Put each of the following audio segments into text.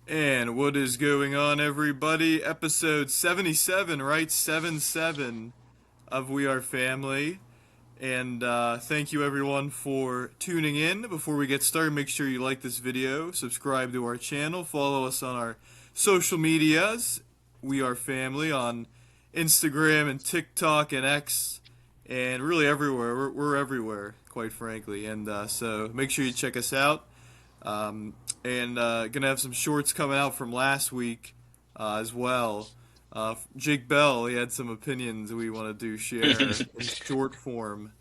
And what is going on, everybody? Episode 77, right? 7-7 of We Are Family. And thank you, everyone, for tuning in. Before we get started, make sure you like this video, subscribe to our channel, follow us on our social medias. We Are Family on Instagram and TikTok and X, and really everywhere. We're everywhere, quite frankly. And so make sure you check us out. And gonna have some shorts coming out from last week as well. Jake Bell, he had some opinions we want to share in short form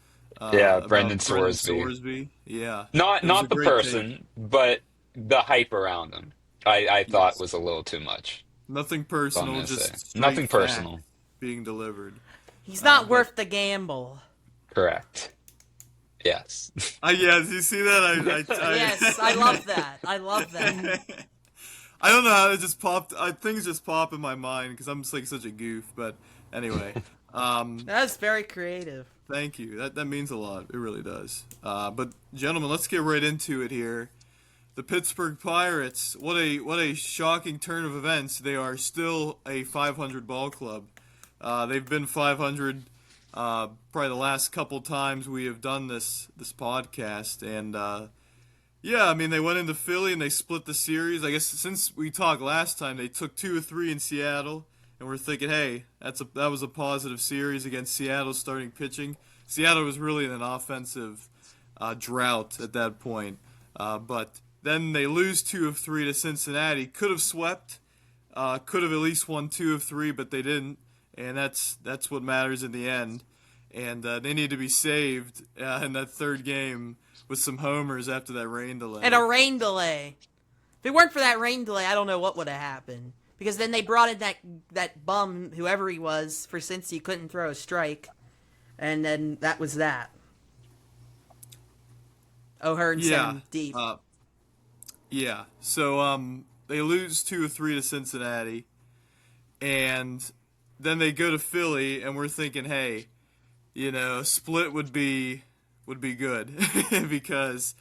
Yeah, about Brendan Brendan Sorsby. Sorsby. Yeah, Not it was a not the great take. person, but the hype around him. I thought Yes, was a little too much. nothing That's all I'm personal, gonna say. just straight Nothing fact personal. being delivered. He's not But worth the gamble. Correct. Yes. yes, you see that? Yes, I love that. I love that. I don't know how it just popped. Things just pop in my mind because I'm just like such a goof. But anyway, That's very creative. thank you. That means a lot. It really does. But gentlemen, let's get right into it here. The Pittsburgh Pirates. What a shocking turn of events. They are still a 500 ball club. They've been 500 probably the last couple times we have done this podcast, and yeah, I mean they went into Philly and they split the series. I guess since we talked last time, they took 2 of 3 in Seattle, and we're thinking, hey, that was a positive series against Seattle's starting pitching. Seattle was really in an offensive drought at that point, but then they lose 2 of 3 to Cincinnati. Could have swept, could have at least won 2 of 3, but they didn't, and that's what matters in the end. And they need to be saved in that third game with some homers after that rain And a delay. rain delay. If it weren't for that rain delay, I don't know what would have happened. Because then they brought in that bum, whoever he was, for since he couldn't throw a strike. And then that was that. O'Hearn sent Yeah, him deep. uh, yeah. So they lose 2 of 3 to Cincinnati, and then they go to Philly, and we're thinking, hey, split would be good because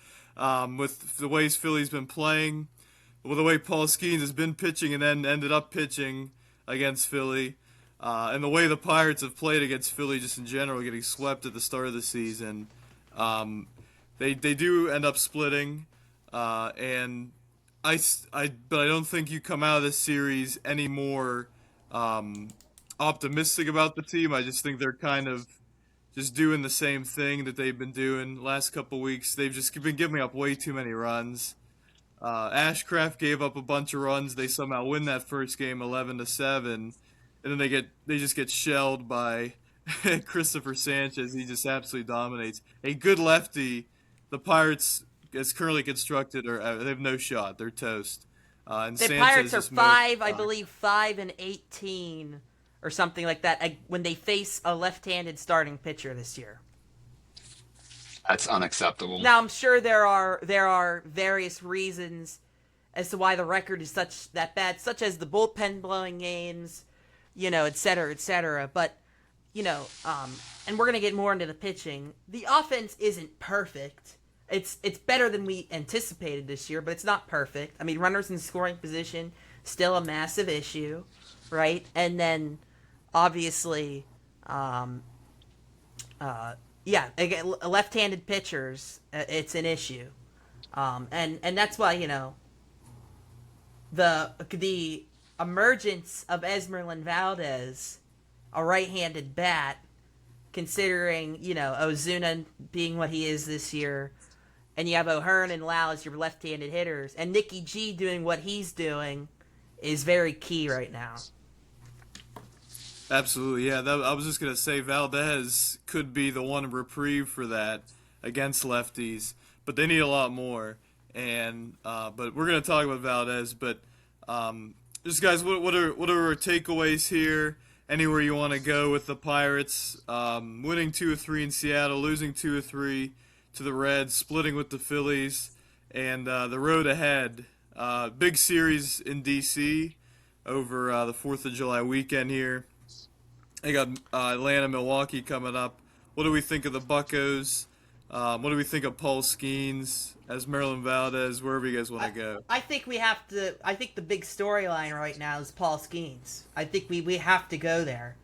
with the ways Philly's been playing, with the way Paul Skenes has been pitching and then ended up pitching against Philly, and the way the Pirates have played against Philly just in general, getting swept at the start of the season, um, they do end up splitting, and but I don't think you come out of this series any more um, optimistic about the team. I just think they're kind of just doing the same thing that they've been doing last couple weeks. They've just been giving up way too many runs. Ashcraft gave up a bunch of runs. They somehow win that first game 11-7, and then they just get shelled by Christopher Sanchez. He just absolutely dominates. A good lefty, the Pirates, as currently constructed, they have no shot. They're toast. And The Sanchez Pirates are just mowed I the believe, 5-18 or something like that when they face a left-handed starting pitcher this year. That's unacceptable. Now I'm sure there are various reasons as to why the record is such that bad, such as the bullpen blowing games, et cetera, et cetera. But and we're gonna get more into the pitching. The offense isn't perfect. It's better than we anticipated this year, but it's not perfect. I mean, runners in scoring position still a massive issue, right? And then obviously, yeah, again, left-handed pitchers, it's an issue, and that's why the emergence of Esmerlyn Valdez, a right-handed bat, considering Ozuna being what he is this year, and you have O'Hearn and Lau as your left-handed hitters, and Nicky G doing what he's doing, is very key right now. Absolutely, yeah. I was just gonna say Valdez could be the one reprieve for that against lefties, but they need a lot more. And but we're gonna talk about Valdez. But just guys, what are our takeaways here? Anywhere you want to go with the Pirates? Winning 2 of 3 in Seattle, losing 2 of 3 to the Reds, splitting with the Phillies, and the road ahead. Big series in DC over the 4th of July weekend here. They got Atlanta, Milwaukee coming up. What do we think of the Buccos? What do we think of Paul Skenes, Esmerlyn Valdez, wherever you guys want to go? I think we have to. I think the big storyline right now is Paul Skenes. I think we have to go there.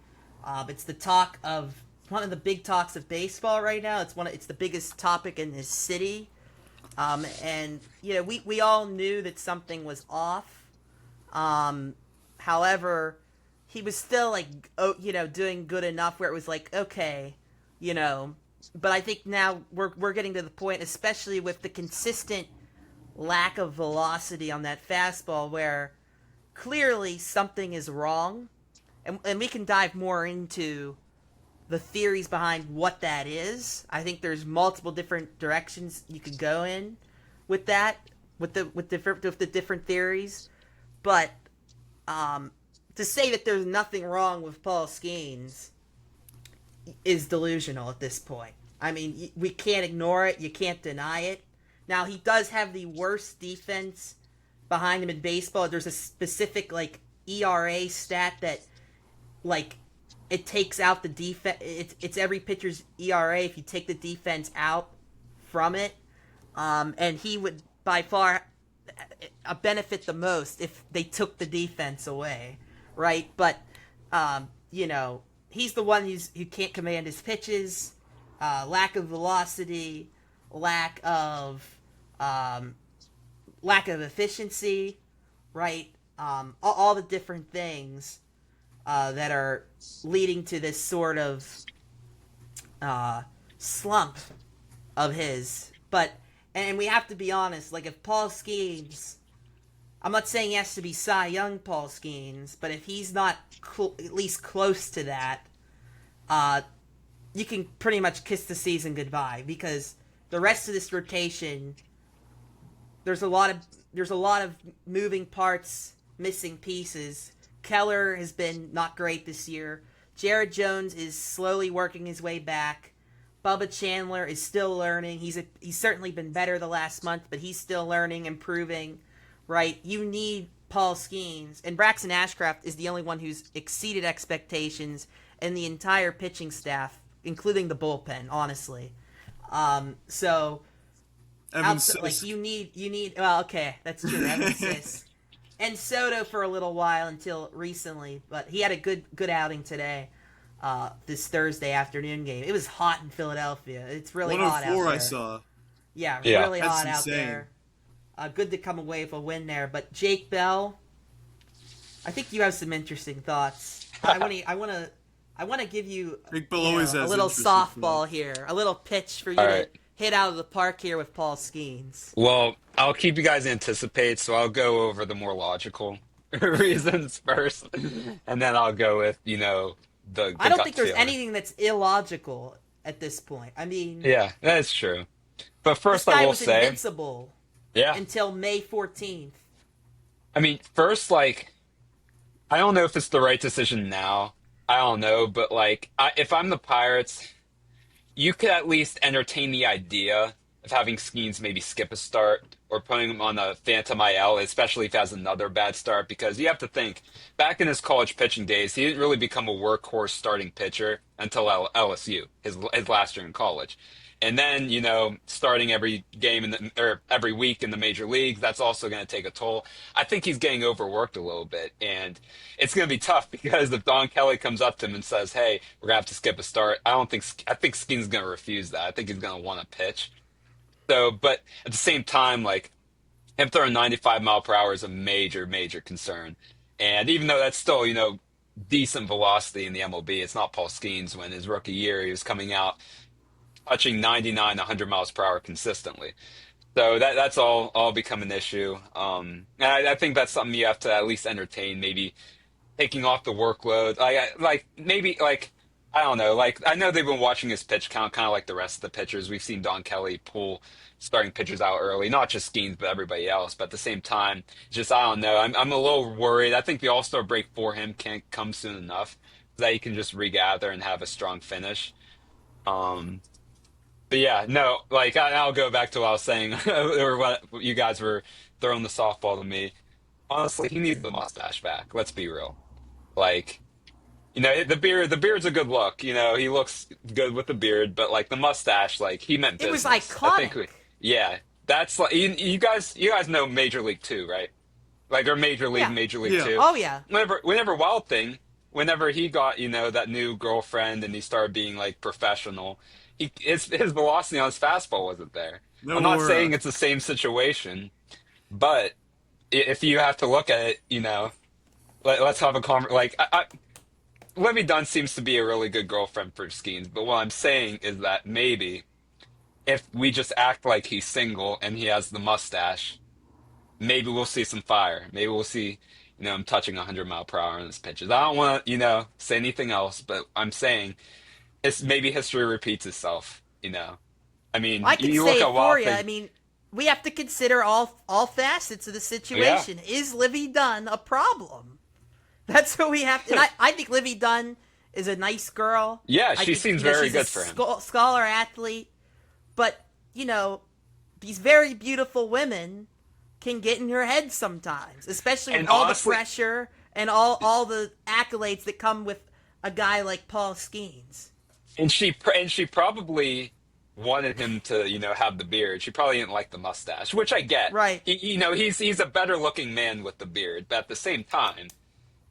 It's the talk of one of the big talks of baseball right now. It's the biggest topic in this city. And we all knew that something was off. However, he was still doing good enough where it was like, okay, but I think now we're getting to the point, especially with the consistent lack of velocity on that fastball, where clearly something is wrong, and we can dive more into the theories behind what that is. I think there's multiple different directions you could go in with that, with the different theories, but to say that there's nothing wrong with Paul Skenes is delusional at this point. I mean, we can't ignore it. You can't deny it. Now, he does have the worst defense behind him in baseball. There's a specific, ERA stat that, it takes out the defense. It's every pitcher's ERA if you take the defense out from it. And he would, by far, benefit the most if they took the defense away, right? But, he's the one who can't command his pitches, lack of velocity, lack of efficiency, right? All the different things that are leading to this sort of slump of his. And we have to be honest, if Paul Skenes, I'm not saying he has to be Cy Young Paul Skenes, but if he's not at least close to that, you can pretty much kiss the season goodbye, because the rest of this rotation, there's a lot of moving parts, missing pieces. Keller has been not great this year. Jared Jones is slowly working his way back. Bubba Chandler is still learning. He's certainly been better the last month, but he's still learning, improving. Right? You need Paul Skenes, and Braxton Ashcraft is the only one who's exceeded expectations, and the entire pitching staff, including the bullpen, honestly. So, you need. Well, okay, that's true. Evan Sis. And Soto for a little while until recently, but he had a good outing today. This Thursday afternoon game. It was hot in Philadelphia. It's really hot out there. 104 I saw. Yeah, really that's hot out insane. there. Good to come away with a win there. But Jake Bell, I think you have some interesting thoughts. I want to give you, Jake Bell always a has little interesting softball thoughts. here, a little pitch for you All to right. hit out of the park here with Paul Skenes. Well, I'll keep you guys anticipate, so I'll go over the more logical reasons first, and then I'll go with, the I don't gut think there's feeling. anything that's illogical at this point. I mean, Yeah, that's true. But this first guy I will was say, invincible yeah. until May 14th. I mean, first, I don't know if it's the right decision now. I don't know, but if I'm the Pirates, you could at least entertain the idea of having Skenes maybe skip a start or putting him on a phantom IL, especially if he has another bad start, because you have to think, back in his college pitching days, he didn't really become a workhorse starting pitcher until LSU, his last year in college. And then, starting every game or every week in the major leagues, that's also going to take a toll. I think he's getting overworked a little bit, and it's going to be tough because if Don Kelly comes up to him and says, "Hey, we're going to have to skip a start," I think Skenes is going to refuse that. I think he's going to want to pitch. So, but at the same time, him throwing 95 mile per hour is a major, major concern. And even though that's still, decent velocity in the MLB, it's not Paul Skenes when his rookie year he was coming out touching 99, 100 miles per hour consistently. So that's all become an issue. And I think that's something you have to at least entertain, maybe taking off the workload. I don't know. I know they've been watching his pitch count, kind of like the rest of the pitchers. We've seen Don Kelly pull starting pitchers out early, not just Skenes, but everybody else. But at the same time, I don't know. I'm a little worried. I think the All-Star break for him can't come soon enough that he can just regather and have a strong finish. But yeah, no, I'll go back to what I was saying, or what you guys were throwing the softball to me. Honestly, he needs the mustache back. Let's be real. Like, The beard's a good look. He looks good with the beard, but like the mustache, like he meant It was business. I think iconic. yeah, that's like you guys know Major League Two, right? Like or Major League, Yeah. Major League Yeah. Two. Oh yeah. Whenever Wild Thing, whenever he got that new girlfriend and he started being like professional, his velocity on his fastball wasn't there. No I'm not more. saying it's the same situation, but if you have to look at it, let's have a conversation. Like Livy Dunn seems to be a really good girlfriend for Skenes, but what I'm saying is that maybe if we just act like he's single and he has the mustache, maybe we'll see some fire. Maybe we'll see, him touching 100 mile per hour on his pitches. I don't want to, say anything else, but I'm saying it's maybe history repeats itself. I mean, I can you say look it at for Wild you. Thing. I mean, we have to consider all facets of the Yeah, situation. Is Livy Dunn a problem? That's what we have to. And I think Livy Dunn is a nice girl. yeah, I she think seems very she's a good for him. scholar athlete, but these very beautiful women can get in your head sometimes, especially with And all honestly, the pressure and all the accolades that come with a guy like Paul Skenes. and she probably wanted him to, have the beard. She probably didn't like the mustache, which I get. Right. He's a better looking man with the beard, but at the same time,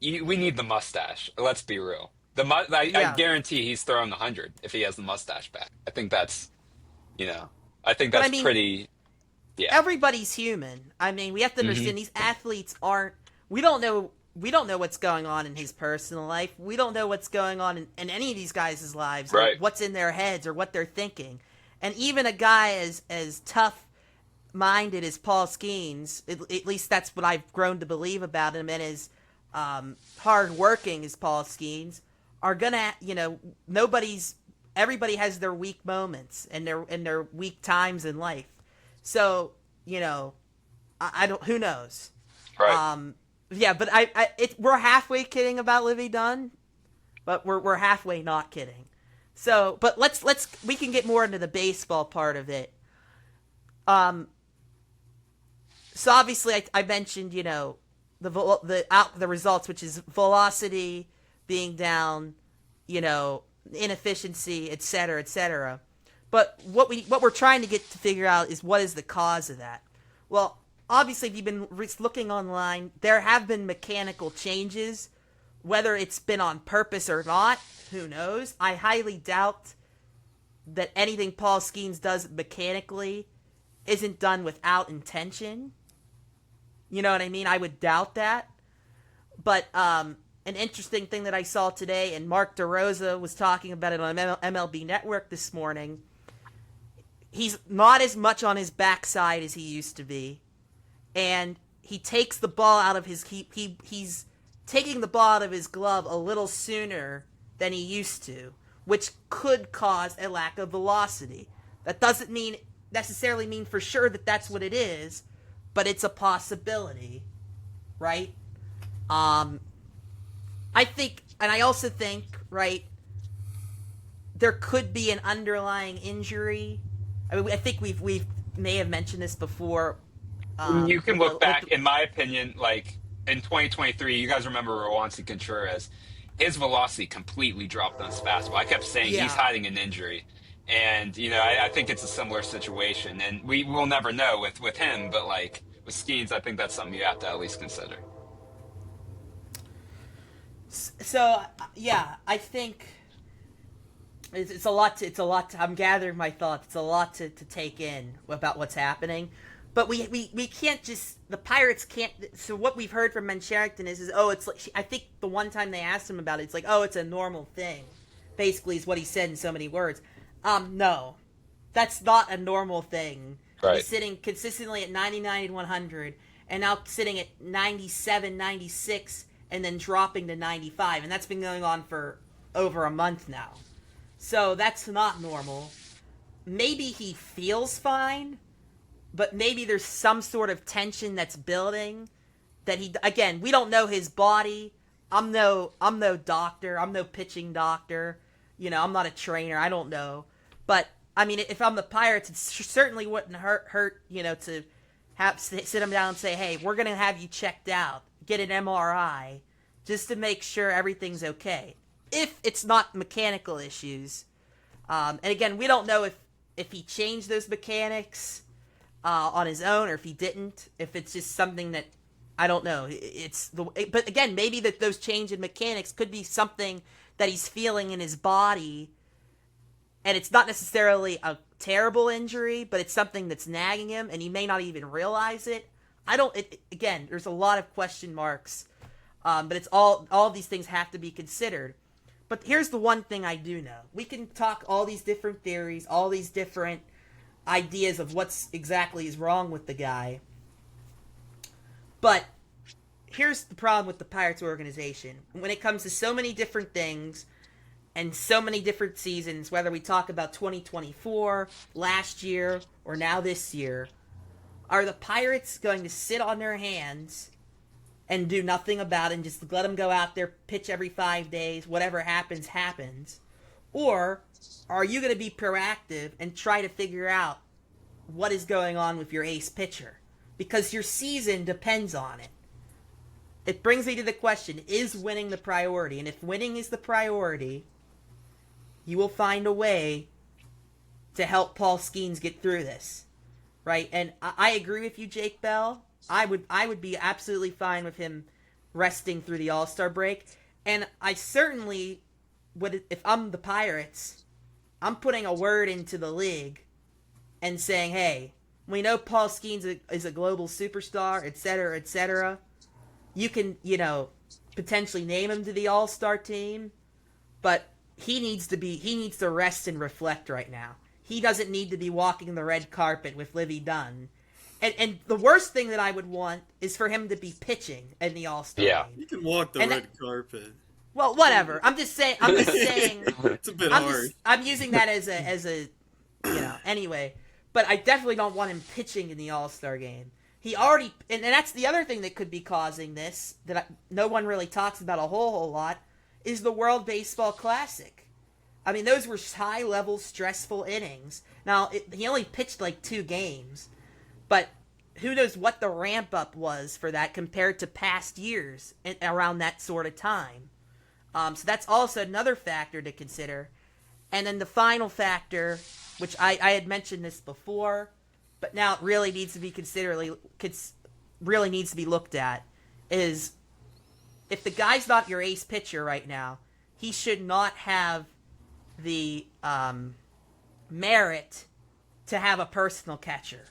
we need the mustache. Let's be real. I Yeah. guarantee he's throwing 100 if he has the mustache back. I think But I that's mean, pretty. Yeah. everybody's human. I mean, we have to Hmm. understand these athletes aren't. We don't know what's going on in his personal life. We don't know what's going on in any of these guys' lives, or Right. what's in their heads, or what they're thinking. And even a guy as tough minded as Paul Skenes, at least that's what I've grown to believe about him, and as hard working as Paul Skenes, are gonna, everybody has their weak moments and their weak times in life. So, I don't, who knows? Right. Yeah, but we're halfway kidding about Livy Dunn, but we're halfway not kidding. So, but we can get more into the baseball part of it. So obviously I mentioned, the results, which is velocity being down, inefficiency, et cetera, et cetera. But what we're trying to get to figure out is what is the cause of that. Well, obviously, if you've been looking online, there have been mechanical changes. Whether it's been on purpose or not, who knows? I highly doubt that anything Paul Skenes does mechanically isn't done without intention. You know what I mean? I would doubt that. But an interesting thing that I saw today, and Mark DeRosa was talking about it on MLB Network this morning, he's not as much on his backside as he used to be. And he takes the ball out of his he's taking the ball out of his glove a little sooner than he used to, which could cause a lack of velocity. That doesn't necessarily mean for sure that that's what it is, but it's a possibility, right? I think, and I also think, right, there could be an underlying injury. I mean, I think we may have mentioned this before. You can with look back, the, in my opinion, like in 2023, you guys remember Roansy Contreras. His velocity completely dropped on his fastball. I kept saying he's yeah. hiding an injury. And, I think it's a similar situation. And we will never know with him, but like with Skenes, I think that's something you have to at least consider. So yeah, I think it's a lot. I'm gathering my thoughts. It's a lot to take in about what's happening. But we can't just, the Pirates can't. So what we've heard from Cherington is it's like, I think the one time they asked him about it, it's like, it's a normal thing. Basically, is what he said in so many words. No, that's not a normal thing. Right. He's sitting consistently at 99 and 100, and now sitting at 97, 96, and then dropping to 95, and that's been going on for over a month now. So that's not normal. Maybe he feels fine, but maybe there's some sort of tension that's building that again, we don't know his body. I'm no doctor. I'm no pitching doctor. I'm not a trainer. I don't know. But I mean, if I'm the Pirates, it certainly wouldn't hurt, to sit him down and say, "Hey, we're going to have you checked out. Get an MRI just to make sure everything's okay." if it's not mechanical issues. And again, we don't know if he changed those mechanics on his own or if he didn't. If it's just something that I don't know. But again, maybe that those change in mechanics could be something that he's feeling in his body, and it's not necessarily a terrible injury, but it's something that's nagging him, and he may not even realize it. Again, there's a lot of question marks, but it's all these things have to be considered. But here's the one thing I do know. We can talk all these different theories, all these different ideas of what's exactly is wrong with the guy. But here's the problem with the Pirates organization. When it comes to so many different things and so many different seasons, whether we talk about 2024, last year, or now this year, are the Pirates going to sit on their hands and do nothing about it and just let them go out there, pitch every 5 days, whatever happens, happens? Or are you going to be proactive and try to figure out what is going on with your ace pitcher? Because your season depends on it. It brings me to the question, is winning the priority? And if winning is the priority, you will find a way to help Paul Skenes get through this. Right? And I agree with you, Jake Bell. I would be absolutely fine with him resting through the All-Star break. And I certainly would, if I'm the Pirates, I'm putting a word into the league and saying, hey, we know Paul Skenes is a global superstar, et cetera, et cetera. You can, potentially name him to the All-Star team, but he needs to rest and reflect right now. He doesn't need to be walking the red carpet with Livy Dunn. And the worst thing that I would want is for him to be pitching in the All-Star game. You can walk the red carpet. Well, whatever. I'm just saying. It's a bit hard. I'm using that as a anyway. But I definitely don't want him pitching in the All-Star game. He already, and that's the other thing that could be causing this, no one really talks about a whole lot, is the World Baseball Classic. I mean, those were high-level, stressful innings. Now, he only pitched like 2 games, but who knows what the ramp-up was for that compared to past years around that sort of time. So that's also another factor to consider. And then the final factor, which I had mentioned this before, but now it really needs to be looked at, is if the guy's not your ace pitcher right now, he should not have the merit to have a personal catcher.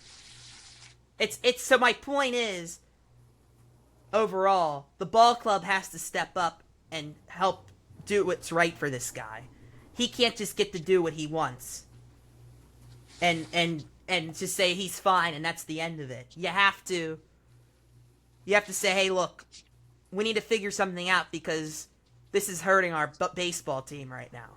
It's so my point is, overall, the ball club has to step up and help do what's right for this guy. He can't just get to do what he wants and just say he's fine and that's the end of it. You have to say, hey, look, we need to figure something out because this is hurting our baseball team right now.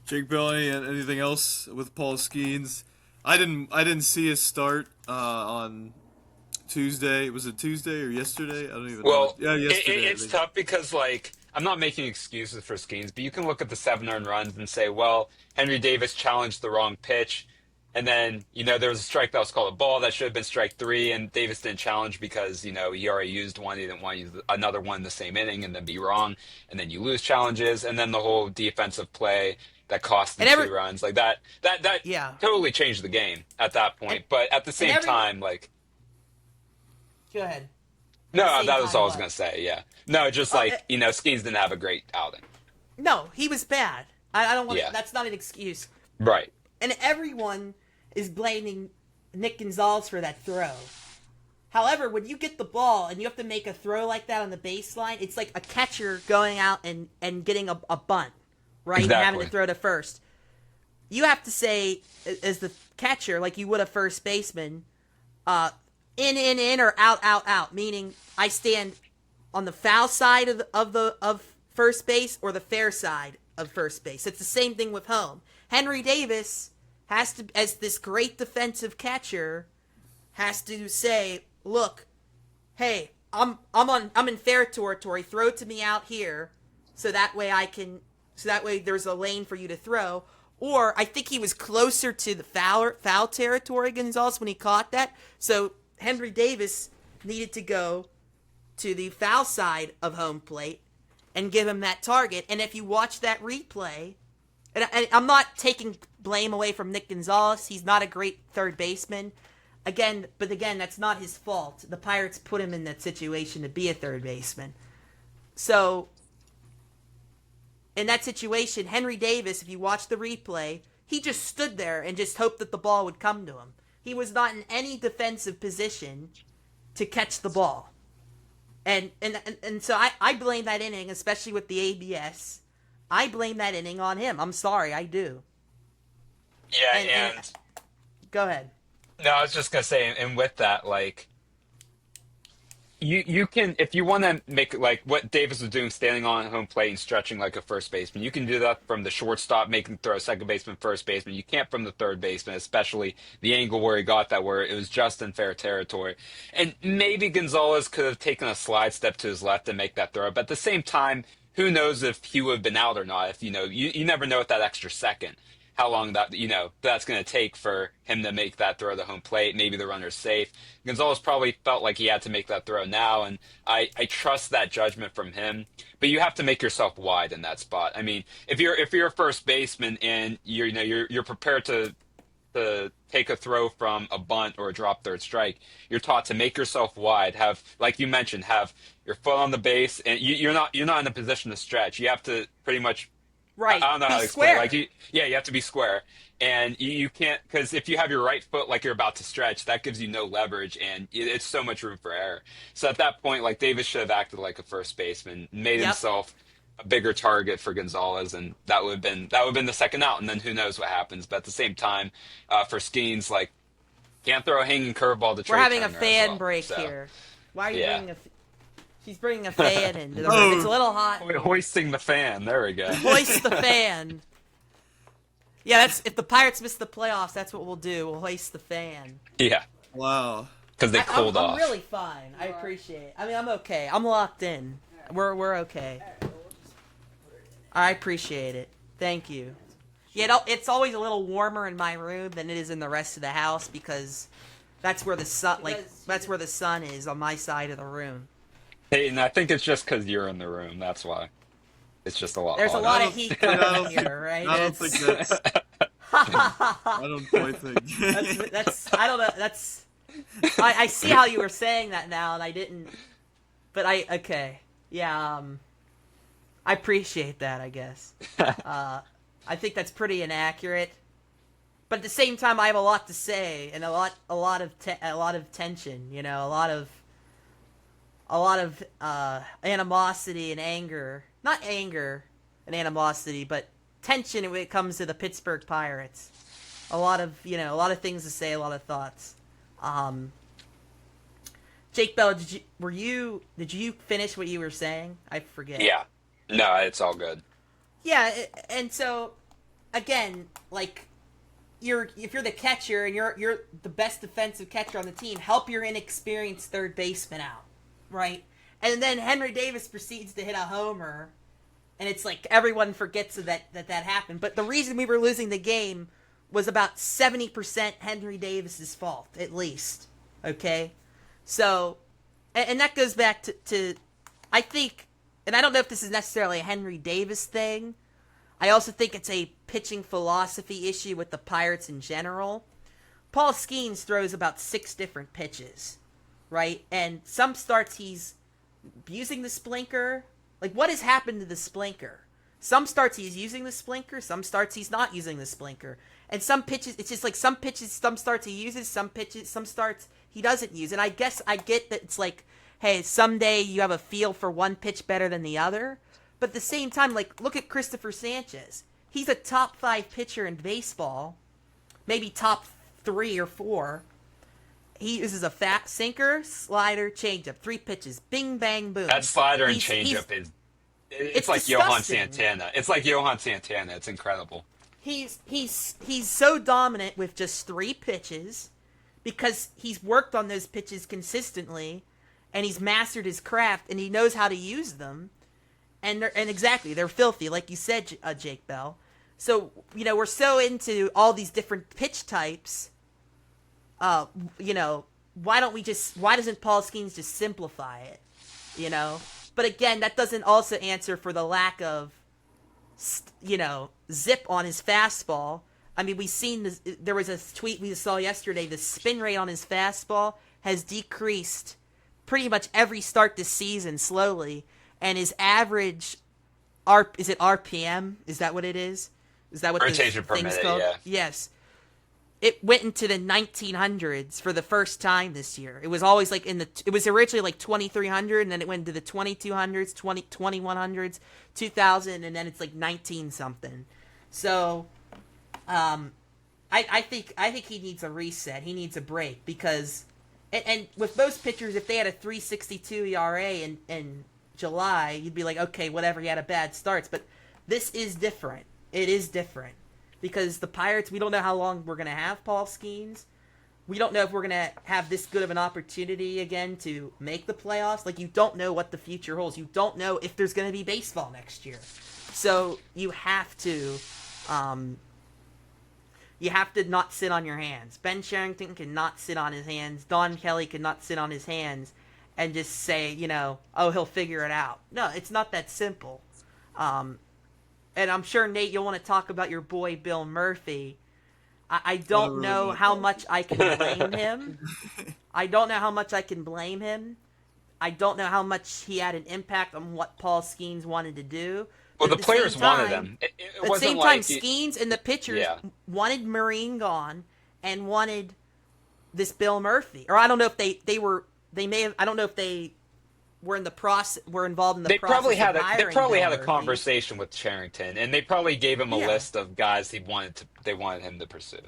Jake Bell, anything else with Paul Skenes? I didn't see his start on Tuesday. Was it Tuesday or yesterday? I don't even know. Yeah, yesterday. It's tough because, I'm not making excuses for Skenes, but you can look at the 7 earned runs and say, well, Henry Davis challenged the wrong pitch. And then, there was a strike that was called a ball that should have been strike 3, and Davis didn't challenge because, he already used one. He didn't want to use another one in the same inning and then be wrong. And then you lose challenges. And then the whole defensive play that cost them 2 runs. That totally changed the game at that point. But at the same time, Go ahead. No, that was all I was going to say, yeah. No, just Skenes didn't have a great outing. No, he was bad. I don't want to, that's not an excuse. Right. And everyone is blaming Nick Gonzales for that throw. However, when you get the ball and you have to make a throw like that on the baseline, it's like a catcher going out and getting a bunt, right? Exactly. And having to throw to first. You have to say, as the catcher, like you would a first baseman, in, or out, meaning I stand on the foul side of first base or the fair side of first base. It's the same thing with home. Henry Davis has to, as this great defensive catcher, has to say, look, hey, I'm in fair territory. Throw to me out here, so that way there's a lane for you to throw. Or I think he was closer to the foul territory, Gonzales, when he caught that. So Henry Davis needed to go to the foul side of home plate and give him that target. And if you watch that replay, and I'm not taking blame away from Nick Gonzales. He's not a great third baseman. Again, that's not his fault. The Pirates put him in that situation to be a third baseman. So, in that situation, Henry Davis, if you watch the replay, he just stood there and just hoped that the ball would come to him. He was not in any defensive position to catch the ball. And so I blame that inning, especially with the ABS. I blame that inning on him. I'm sorry, I do. Yeah, and go ahead. No, I was just gonna say, and with that, like, you can, if you want to make like what Davis was doing, standing on home plate and stretching like a first baseman, you can do that from the shortstop, making the throw, second baseman, first baseman. You can't from the third baseman, especially the angle where he got that, where it was just in fair territory. And maybe Gonzales could have taken a slide step to his left and make that throw, but at the same time, who knows if he would have been out or not? If you never know with that extra second how long that's going to take for him to make that throw to home plate. Maybe the runner's safe. Gonzales probably felt like he had to make that throw now, and I trust that judgment from him. But you have to make yourself wide in that spot. I mean, if you're a first baseman and you're prepared to take a throw from a bunt or a drop third strike, you're taught to make yourself wide, have, like you mentioned, have your foot on the base, and you're not in a position to stretch. You have to pretty much, right, I don't know be how to explain. square. Like you have to be square, and you can't, because if you have your right foot like you're about to stretch, that gives you no leverage, and it's so much room for error. So at that point, like, Davis should have acted like a first baseman, made himself a bigger target for Gonzales, and that would have been the second out, and then who knows what happens. But at the same time, for Skenes, like, can't throw a hanging curveball to Trey We're having Turner a fan as well, break so. here. Why are you Yeah. bringing she's bringing a fan into the room. It's a little hot. Hoisting the fan. There we go. Hoist the fan. Yeah, that's if the Pirates miss the playoffs, that's what we'll do. We'll hoist the fan. Yeah, Wow. because they cooled off. I'm really fine. I appreciate it. I mean, I'm okay. I'm locked in. We're okay. I appreciate it. Thank you. Yeah, it's always a little warmer in my room than it is in the rest of the house because that's where the sun is on my side of the room. Hey, and I think it's just because you're in the room. That's why. It's just a lot. There's hotter. a lot of heat coming in here, right? I don't think that's. I don't quite think. that's. I don't know. That's. I see how you were saying that now, and I didn't. But okay. Yeah. I appreciate that. I guess. I think that's pretty inaccurate. But at the same time, I have a lot to say and a lot of tension. You know, a lot of animosity and anger. Not anger and animosity, but tension when it comes to the Pittsburgh Pirates. A lot of things to say, a lot of thoughts. Jake Bell, did you finish what you were saying? I forget. Yeah. No, it's all good. Yeah, and so again, like if you're the catcher and you're the best defensive catcher on the team, help your inexperienced third baseman out, right? And then Henry Davis proceeds to hit a homer, and it's like everyone forgets that happened. But the reason we were losing the game was about 70% Henry Davis's fault, at least. Okay? So, and that goes back to I think, and I don't know if this is necessarily a Henry Davis thing. I also think it's a pitching philosophy issue with the Pirates in general. Paul Skenes throws about 6 different pitches, right? And some starts he's using the splinker. Like, what has happened to the splinker? Some starts he's using the splinker, some starts he's not using the splinker. And some pitches, it's just like some starts he uses, some starts he doesn't use. And I guess I get that it's like, hey, someday you have a feel for one pitch better than the other. But at the same time, like, look at Christopher Sanchez. He's a top 5 pitcher in baseball, maybe top 3 or 4. He uses a fat sinker, slider, changeup, 3 pitches, bing, bang, boom. That slider and changeup it's like disgusting. Johan Santana. It's like Johan Santana. It's incredible. He's so dominant with just 3 pitches because he's worked on those pitches consistently and he's mastered his craft and he knows how to use them. And exactly, they're filthy, like you said, Jake Bell. So, we're so into all these different pitch types. Why doesn't Paul Skenes just simplify it? you know. But again, that doesn't also answer for the lack of, zip on his fastball. I mean, we've seen this. There was a tweet we saw yesterday. The spin rate on his fastball has decreased pretty much every start this season slowly, and his average is it RPM? Is that what it is? Is that what rotation the per thing's minute? called? Yeah. Yes. It went into the 1900s for the first time this year. It was always like it was originally like 2300, and then it went into the 2200s, 2100s, 2000, and then it's like 19 something. So, I think he needs a reset. He needs a break because, and with most pitchers, if they had a 3.62 ERA in July, you'd be like, okay, whatever. He had a bad starts, but this is different. It is different. Because the Pirates, we don't know how long we're going to have Paul Skenes. We don't know if we're going to have this good of an opportunity again to make the playoffs. Like, you don't know what the future holds. You don't know if there's going to be baseball next year. So you have to not sit on your hands. Ben Cherington cannot sit on his hands. Don Kelly cannot sit on his hands and just say, oh, he'll figure it out. No, it's not that simple. And I'm sure, Nate, you'll want to talk about your boy Bill Murphy. I don't know how much I can blame him. I don't know how much I can blame him. I don't know how much he had an impact on what Paul Skenes wanted to do. Well, the players wanted him. At the same time, Skenes and the pitchers wanted Marine gone and wanted this Bill Murphy. Or I don't know if I don't know if they were in the process. Were involved in the process. They probably had a conversation with Cherington, and they probably gave him a list of guys they wanted him to pursue.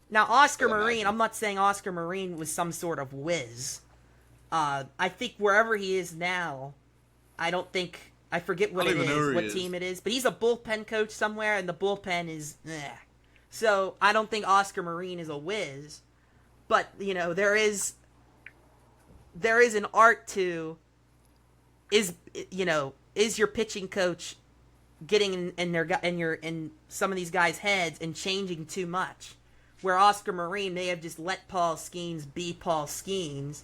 Now, Oscar Marine. I'm not saying Oscar Marine was some sort of whiz. I think wherever he is now, I forget what team it is, but he's a bullpen coach somewhere, and the bullpen is So I don't think Oscar Marine is a whiz, but there is an art to. Is your pitching coach getting in some of these guys' heads and changing too much? Where Oscar Marine may have just let Paul Skenes be Paul Skenes,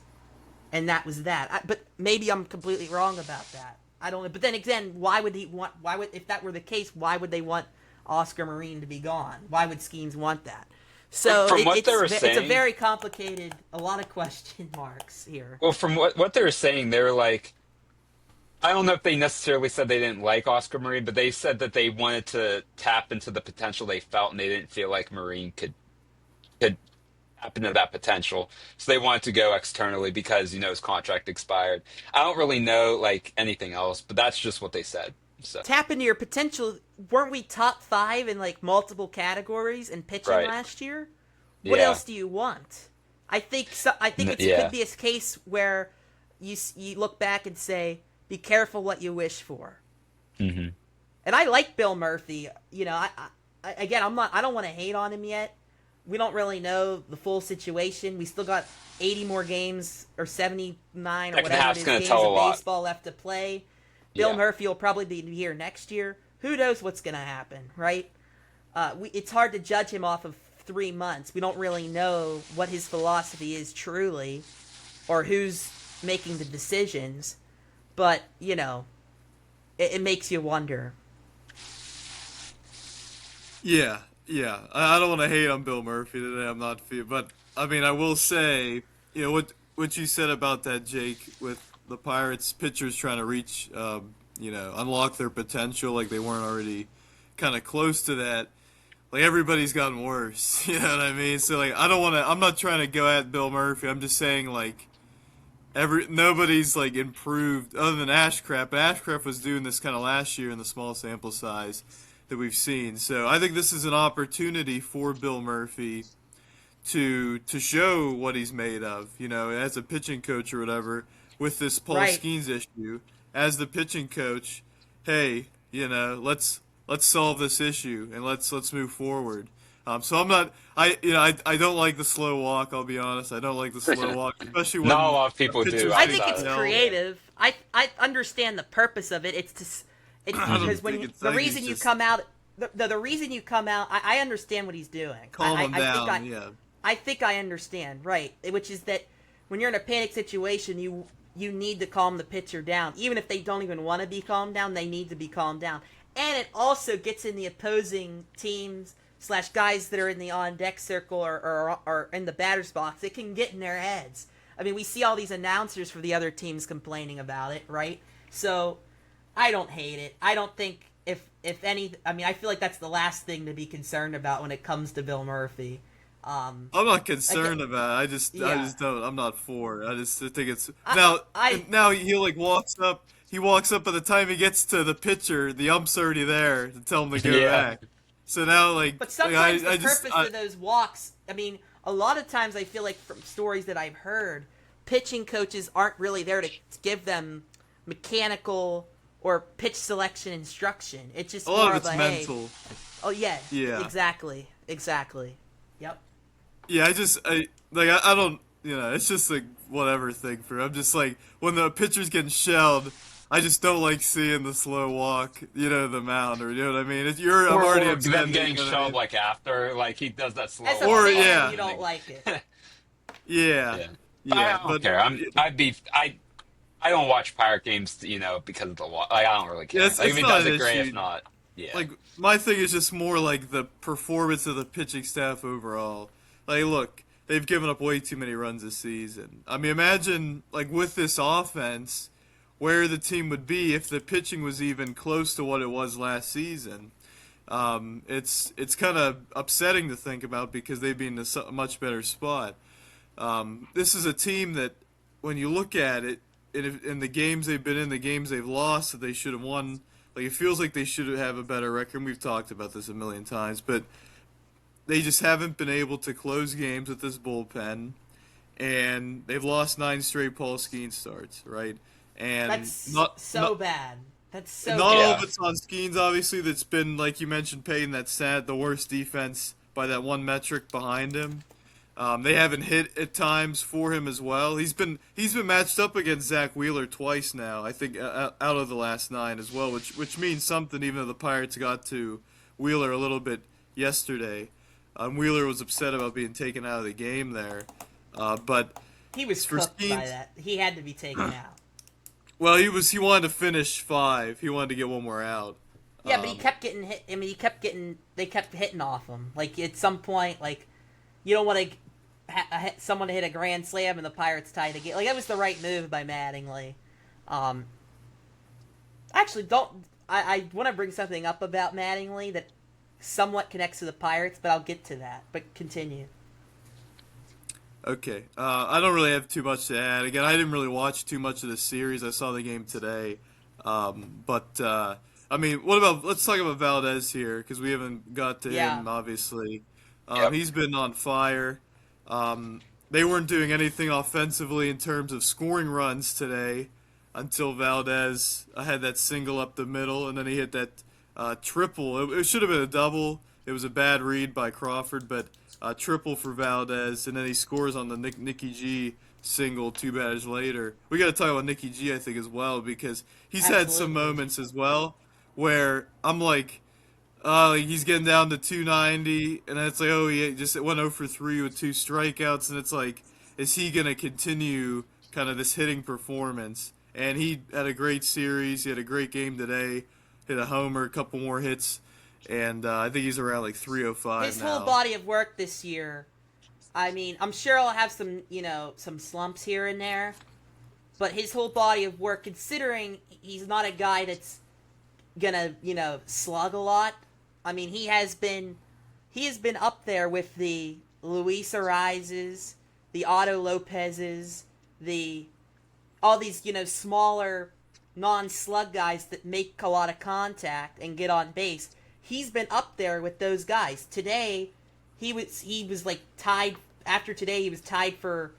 and that was that. But maybe I'm completely wrong about that. I don't know. But then again, if that were the case, why would they want Oscar Marine to be gone? Why would Skenes want that? So it's a very complicated, a lot of question marks here. Well, from what they were saying, they were like, I don't know if they necessarily said they didn't like Oscar Marine, but they said that they wanted to tap into the potential they felt, and they didn't feel like Marine could tap into that potential. So they wanted to go externally because, his contract expired. I don't really know, anything else, but that's just what they said. So. Tap into your potential. Weren't we top 5 in, multiple categories in pitching last year? What else do you want? I think it could be a case where you look back and say, be careful what you wish for. Mm-hmm. And I like Bill Murphy. I don't want to hate on him yet. We don't really know the full situation. We still got 80 more games or 79 or whatever it is games of baseball left to play. Bill Murphy will probably be here next year. Who knows what's going to happen, right? It's hard to judge him off of 3 months. We don't really know what his philosophy is truly or who's making the decisions. But, it makes you wonder. Yeah. I don't want to hate on Bill Murphy today. I'm not, but I mean, I will say, what you said about that, Jake, with the Pirates pitchers trying to reach, unlock their potential, like they weren't already kind of close to that. Like everybody's gotten worse. You know what I mean? So I'm not trying to go at Bill Murphy. I'm just saying nobody's improved other than Ashcraft. But Ashcraft was doing this kind of last year in the small sample size that we've seen. So I think this is an opportunity for Bill Murphy to show what he's made of, as a pitching coach or whatever, with this Paul Skenes issue. As the pitching coach, hey, let's solve this issue and let's move forward. So I'm not. I don't like the slow walk. I'll be honest. I don't like the slow walk, especially when not a lot of people do. I think it's creative. I understand the purpose of it. It's because the reason you come out. I understand what he's doing. Calm him down. I think I understand, right? Which is that when you're in a panic situation, you you need to calm the pitcher down. Even if they don't even want to be calmed down, they need to be calmed down. And it also gets in the opposing teams / guys that are in the on-deck circle or in the batter's box. It can get in their heads. I mean, we see all these announcers for the other teams complaining about it, right? So, I don't hate it. I don't think if any... I mean, I feel like that's the last thing to be concerned about when it comes to Bill Murphy. I'm not concerned about it. I just don't. I'm not for it. I just think it's now he like walks up. He walks up by the time he gets to the pitcher. The ump's already there to tell him to go back. So now, like, but sometimes like, the purpose of those walks. I mean, a lot of times I feel like from stories that I've heard, pitching coaches aren't really there to give them mechanical or pitch selection instruction. It's just more of a mental. Hey, oh yeah, exactly. Yep. Yeah, I don't, it's just like whatever thing for. I'm just like when the pitcher's getting shelled, I just don't like seeing the slow walk, the mound, or you know what I mean. I'm already upset. Them getting shelled like after, like he does that slow. Or you don't like it. Yeah. I don't care. I don't watch Pirate games, because of the walk. Like, I don't really care. It's if he does it, great. If not, yeah. Like my thing is just more like the performance of the pitching staff overall. Like, look, they've given up way too many runs this season. I mean, imagine, like, with this offense, where the team would be if the pitching was even close to what it was last season. It's kind of upsetting to think about because they'd be in a much better spot. This is a team that, when you look at it, in the games they've been in, the games they've lost that they should have won, like, it feels like they should have a better record. We've talked about this a million times, but they just haven't been able to close games with this bullpen, and they've lost 9 straight Paul Skenes starts, right? And that's bad. That's so not bad. all of it's on Skenes, obviously. That's been, like you mentioned, Peyton, that's the worst defense by that one metric behind him. They haven't hit at times for him as well. He's been matched up against Zach Wheeler twice now, I think, out of the last 9 as well, which means something, even though the Pirates got to Wheeler a little bit yesterday. Wheeler was upset about being taken out of the game there, but he was cooked by that. He had to be taken out. Well, he wanted to finish 5. He wanted to get one more out. Yeah, but he kept getting hit. I mean, they kept hitting off him. Like, at some point, like, you don't want to someone to hit a grand slam and the Pirates tie the game. Like, that was the right move by Mattingly. Actually, I want to bring something up about Mattingly that somewhat connects to the Pirates, but I'll get to that. But continue. Okay. I don't really have too much to add. Again, I didn't really watch too much of the series. I saw the game today. I mean, let's talk about Valdez here, because we haven't got to him, obviously. He's been on fire. They weren't doing anything offensively in terms of scoring runs today until Valdez had that single up the middle, and then he hit that triple. It should have been a double. It was a bad read by Crawford, but triple for Valdez, and then he scores on the Nicky G single 2 batters later. We got to talk about Nicky G, I think, as well, because he's had some moments as well where I'm like, he's getting down to 290, and then it's like, he just went 0 for 3 with 2 strikeouts, and it's like, is he going to continue kind of this hitting performance? And he had a great series. He had a great game today. Hit a homer, a couple more hits, and I think he's around like 305 His now. whole body of work this year, I mean, I'm sure I'll have some slumps here and there, but his whole body of work, considering he's not a guy that's gonna, slug a lot. I mean, he has been up there with the Luis Arraezes, the Otto Lopez's, all these, smaller non-slug guys that make a lot of contact and get on base. He's been up there with those guys. Today, he was like tied. After today, he was tied for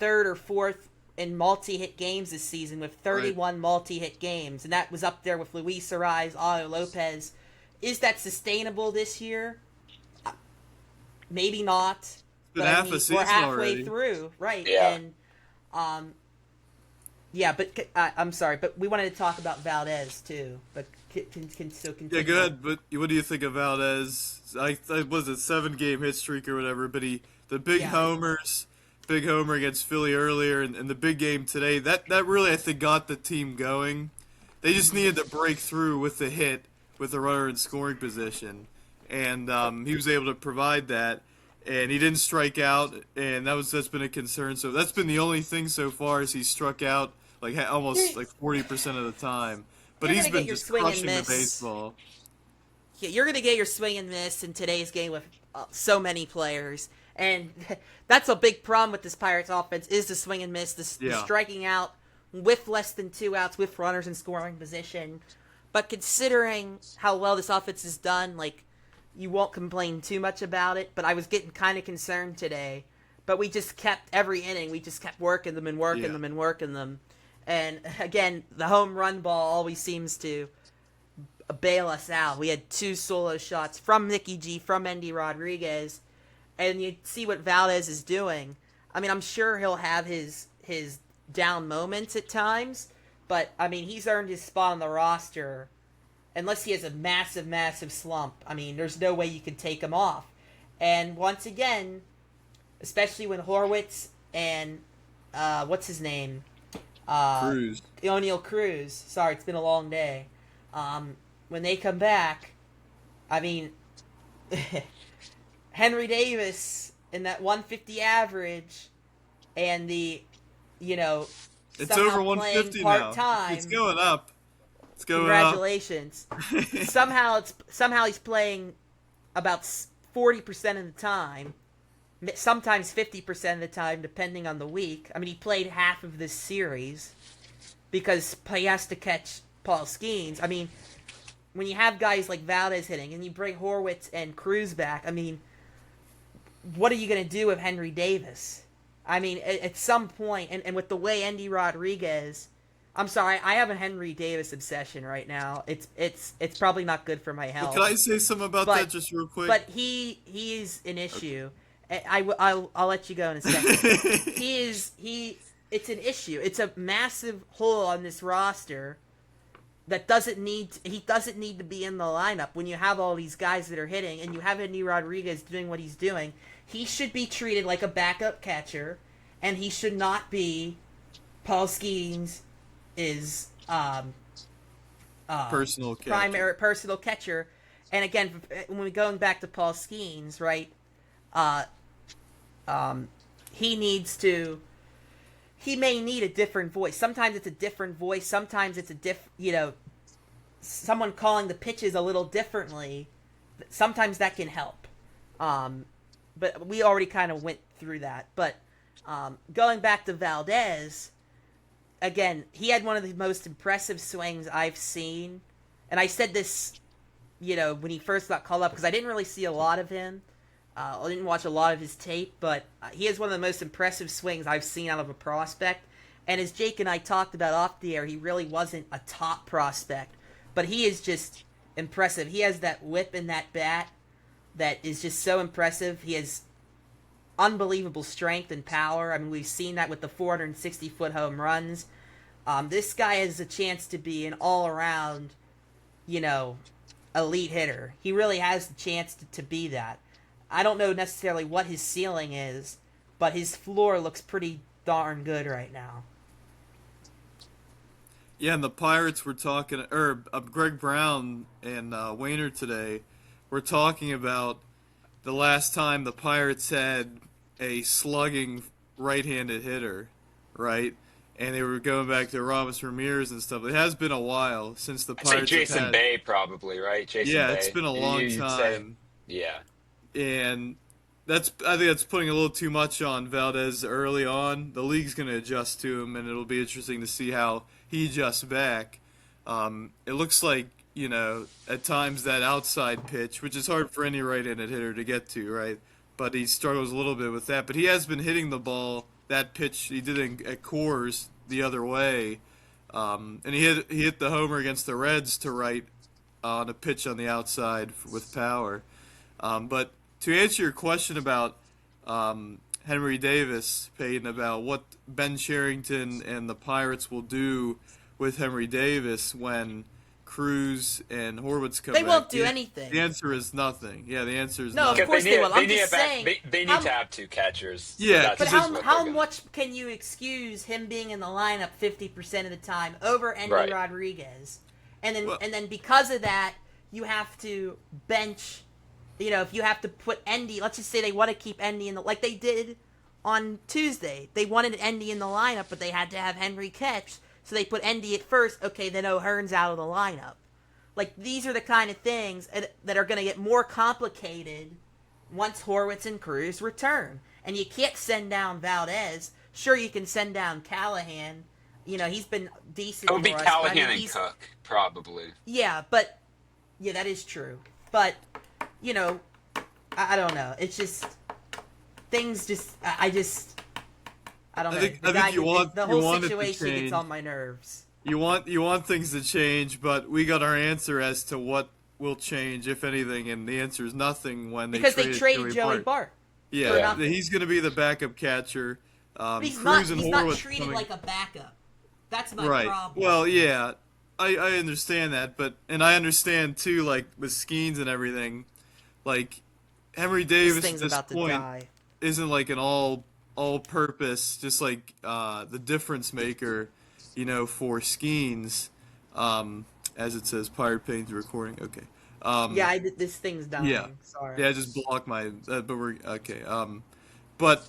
3rd or 4th in multi-hit games this season with 31 multi-hit games, and that was up there with Luis Arraez, Otto Lopez. Is that sustainable this year? Maybe not. But I mean, we're halfway already through, right? Yeah. And yeah, but I'm sorry, but we wanted to talk about Valdez too. But can still continue. Yeah, good. But what do you think of Valdez? I was a 7-game hit streak or whatever. But the big homers, big homer against Philly earlier, and the big game today, that really, I think, got the team going. They just needed to break through with the hit with the runner in scoring position, and he was able to provide that. And he didn't strike out, and that's been a concern. So that's been the only thing so far is he struck out like almost like 40% of the time. But he's been just crushing the baseball. Yeah, you're gonna get your swing and miss in today's game with so many players, and that's a big problem with this Pirates offense is the swing and miss, the striking out with less than 2 outs with runners in scoring position. But considering how well this offense is done, like, you won't complain too much about it, but I was getting kind of concerned today. But we just kept, every inning, we just kept working them and working them and working them. And, again, the home run ball always seems to bail us out. We had 2 solo shots from Nicky G, from Endy Rodriguez, and you see what Valdez is doing. I mean, I'm sure he'll have his down moments at times, but, I mean, he's earned his spot on the roster. Unless he has a massive, massive slump, I mean, there's no way you can take him off. And once again, especially when Horwitz and, what's his name? Cruz. O'Neal Cruz. Sorry, it's been a long day. When they come back, I mean, Henry Davis in that 150 average and the, it's over 150 now. It's going up. Congratulations. somehow he's playing about 40% of the time, sometimes 50% of the time, depending on the week. I mean, he played half of this series because he has to catch Paul Skenes. I mean, when you have guys like Valdez hitting and you bring Horwitz and Cruz back, I mean, what are you going to do with Henry Davis? I mean, at some point, and with the way Endy Rodriguez... I'm sorry, I have a Henry Davis obsession right now. It's probably not good for my health. Well, can I say something about that just real quick? But he is an issue. Okay. I'll let you go in a second. It's an issue. It's a massive hole on this roster that he doesn't need to be in the lineup when you have all these guys that are hitting and you have Endy Rodriguez doing what he's doing. He should be treated like a backup catcher, and he should not be Paul Skenes is personal catcher. Primary personal catcher. And again, when we're going back to Paul Skenes, right, he may need a different voice. Sometimes it's a different voice, sometimes it's someone calling the pitches a little differently. Sometimes that can help, but we already kind of went through that. But going back to Valdez, again, he had one of the most impressive swings I've seen. And I said this, when he first got called up, because I didn't really see a lot of him. I didn't watch a lot of his tape, but he has one of the most impressive swings I've seen out of a prospect. And as Jake and I talked about off the air, he really wasn't a top prospect. But he is just impressive. He has that whip in that bat that is just so impressive. He has unbelievable strength and power. I mean, we've seen that with the 460-foot home runs. This guy has a chance to be an all-around, elite hitter. He really has the chance to be that. I don't know necessarily what his ceiling is, but his floor looks pretty darn good right now. Yeah, and the Pirates were talking, Greg Brown and Wainer today were talking about the last time the Pirates had a slugging right-handed hitter, right? And they were going back to Ramos Ramirez and stuff. It has been a while since the Pirates. I'd say Jason Bay, probably, right? Jason Bay. It's been a long time. Yeah. And I think that's putting a little too much on Valdez early on. The league's going to adjust to him, and it'll be interesting to see how he adjusts back. It looks like, at times that outside pitch, which is hard for any right-handed hitter to get to, right? But he struggles a little bit with that. But he has been hitting the ball, that pitch he did at Coors the other way. And he hit the homer against the Reds to right on a pitch on the outside with power. But to answer your question about Henry Davis, Peyton, about what Ben Cherington and the Pirates will do with Henry Davis when Cruz and Horwitz come They back, won't do anything. The answer is nothing. Yeah, the answer is No, nothing. of course they will. I'm just back, saying. they need to have 2 catchers. Yeah, But That's how what how they're gonna- much can you excuse him being in the lineup 50% of the time over Endy Right. Rodriguez, and then Well- and then because of that you have to bench. You know, if you have to put Endy, let's just say they want to keep Endy in the like they did on Tuesday. They wanted Endy in the lineup, but they had to have Henry catch, so they put Endy at first. Okay, then O'Hearn's out of the lineup. Like, these are the kind of things that are going to get more complicated once Horwitz and Cruz return. And you can't send down Valdez. Sure, you can send down Callahan. You know, he's been decent It would be for us. Callahan and Cook, probably. Yeah, but... Yeah, that is true. But, you know, I don't know. It's just... Things just... I don't know. I think you want the you whole want it to situation gets change. on my nerves. You want things to change, but we got our answer as to what will change, if anything, and the answer is nothing when Because they traded Joey Bart. Yeah, nothing. he's going to be the backup catcher. But he's Cruz and not Horwitz treated coming- like a backup. That's my right. problem. Well, yeah, I understand that, and I understand too, like with Skenes and everything, like Henry this Davis thing's at this about to point die. isn't like an all-purpose, just like the difference maker, you know, for Skenes, as it says, Pirate Pain's recording. Okay. Yeah, this thing's dying. Yeah. Sorry. Yeah, I just blocked my. But we're okay. But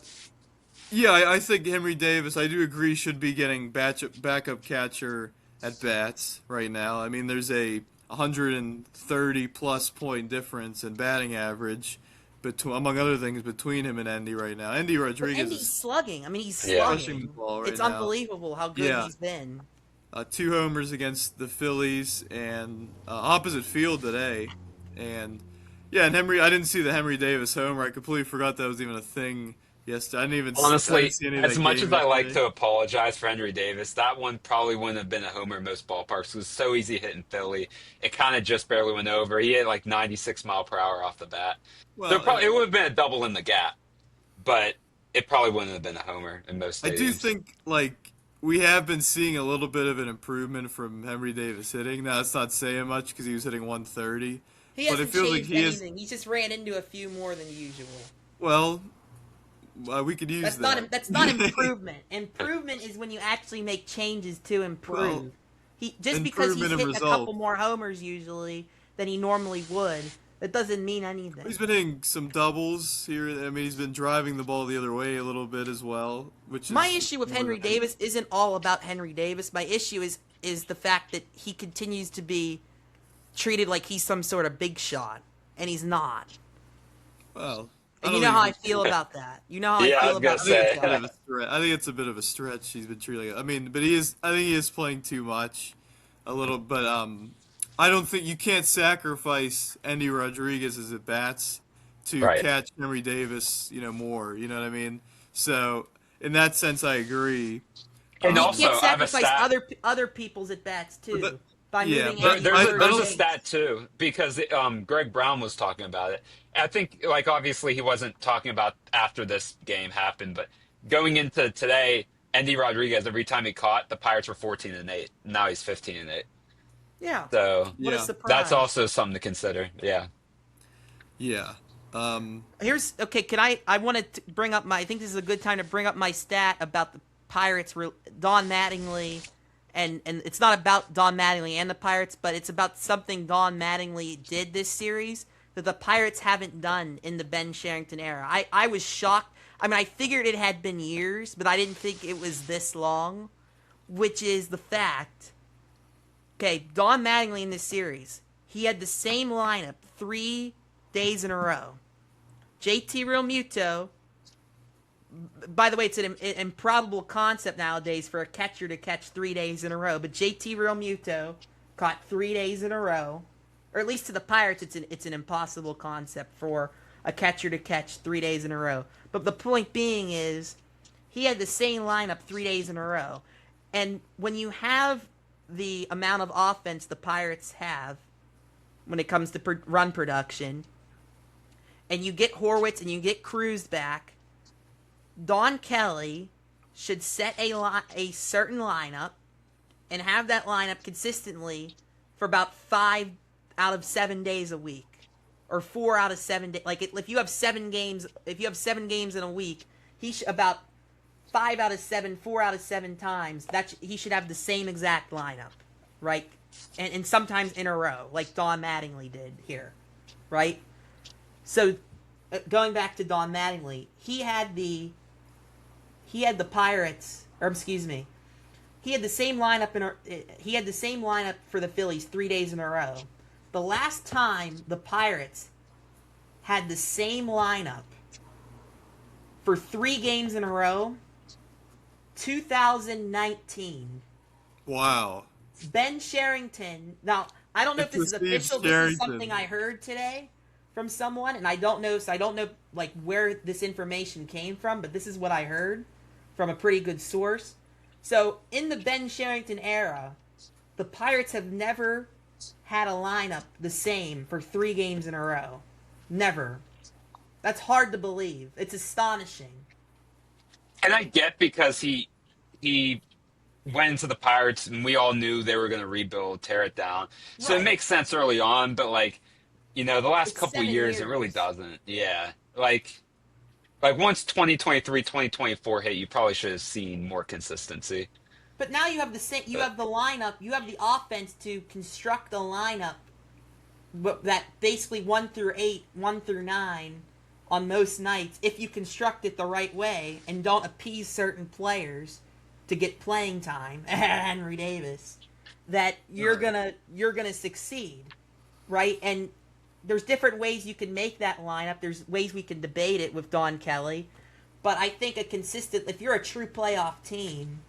yeah, I think Henry Davis, I do agree, should be getting backup catcher at bats right now. I mean, there's a 130 plus point difference in batting average between, among other things, between him and Endy right now. Endy But Rodriguez Endy's is slugging. I mean, he's Yeah. slugging. crushing the ball right It's now. unbelievable how good Yeah. he's been. 2 homers against the Phillies and opposite field today, and yeah, and I didn't see the Henry Davis homer. I completely forgot that was even a thing yesterday. I didn't even I Honestly, didn't see any of as that much game as I like yesterday. to apologize for Henry Davis, that one probably wouldn't have been a homer in most ballparks. It was so easy hitting Philly. It kind of just barely went over. He hit like 96 mile per hour off the bat. Well, It would have been a double in the gap, but it probably wouldn't have been a homer in most I stadiums. do think like we have been seeing a little bit of an improvement from Henry Davis hitting. Now that's not saying much because he was hitting 130. He But it hasn't feels like changed he is- anything. He just ran into a few more than usual. Well, we could use That's that. not that's not improvement. Improvement is when you actually make changes to improve. Well, He just because he's improvement in hitting a result. couple more homers usually than he normally would, that doesn't mean anything. He's been hitting some doubles here. I mean, he's been driving the ball the other way a little bit as well, which is My issue with more Henry than- Davis isn't all about Henry Davis. My issue is the fact that he continues to be treated like he's some sort of big shot, and he's not. Well, And you know how I feel about that. You know how Yeah, I I feel was gonna about say. big shots. I think it's a bit of a stretch. He's been treating. I mean, but he is. I think he is playing too much, a little. But I don't think you can't sacrifice Endy Rodriguez's at bats to Right. catch Henry Davis. You know more. You know what I mean? So in that sense, I agree. And You also, can't I have a sacrifice stat. other people's at bats too But by yeah, moving but Andy There's, I there's don't- a stat too because Greg Brown was talking about it. I think like obviously he wasn't talking about after this game happened, but going into today, Endy Rodriguez every time he caught, the Pirates were 14-8. Now he's 15-8. Yeah. So What a Yeah. surprise. that's also something to consider. Yeah. Yeah. Here's okay. Can I want to bring up I think this is a good time to bring up my stat about the Pirates. Don Mattingly, and it's not about Don Mattingly and the Pirates, but it's about something Don Mattingly did this series that the Pirates haven't done in the Ben Cherington era. I was shocked. I mean, I figured it had been years, but I didn't think it was this long. Which is the fact. Okay, Don Mattingly in this series, he had the same lineup 3 days in a row. JT Realmuto, by the way, it's an improbable concept nowadays for a catcher to catch 3 days in a row, but JT Realmuto caught 3 days in a row, or at least to the Pirates, it's an impossible concept for a catcher to catch 3 days in a row. But the point being is, he had the same lineup 3 days in a row, and when you have the amount of offense the Pirates have when it comes to run production, and you get Horwitz and you get Cruz back, Don Kelly should set a certain lineup and have that lineup consistently for about 5 out of 7 days a week, or 4 out of 7 days. Like if you have 7 games, in a week, about 5 out of 7, 4 out of 7 times he should have the same exact lineup, right? And sometimes in a row, like Don Mattingly did here, right? So going back to Don Mattingly, he had the Pirates, or excuse me, he had the same lineup for the Phillies 3 days in a row. The last time the Pirates had the same lineup for 3 games in a row, 2019. Wow. Ben Cherington. Now, I don't know if this is official. This is something I heard today from someone, and I don't know like where this information came from, but this is what I heard from a pretty good source. So, in the Ben Cherington era, the Pirates have never had a lineup the same for 3 games in a row. Never. That's hard to believe. It's astonishing. And I get because he went into the Pirates and we all knew they were going to rebuild, tear it down. So Right. it makes sense early on, but the last It's couple 7 years, years. it really doesn't. Yeah. Like once 2023, 2024 hit, you probably should have seen more consistency. But now you have have the lineup, you have the offense to construct a lineup that basically 1 through 8, 1 through 9 on most nights, if you construct it the right way and don't appease certain players to get playing time, Henry Davis, that you're gonna succeed, right? And there's different ways you can make that lineup. There's ways we can debate it with Don Kelly, but I think if you're a true playoff team,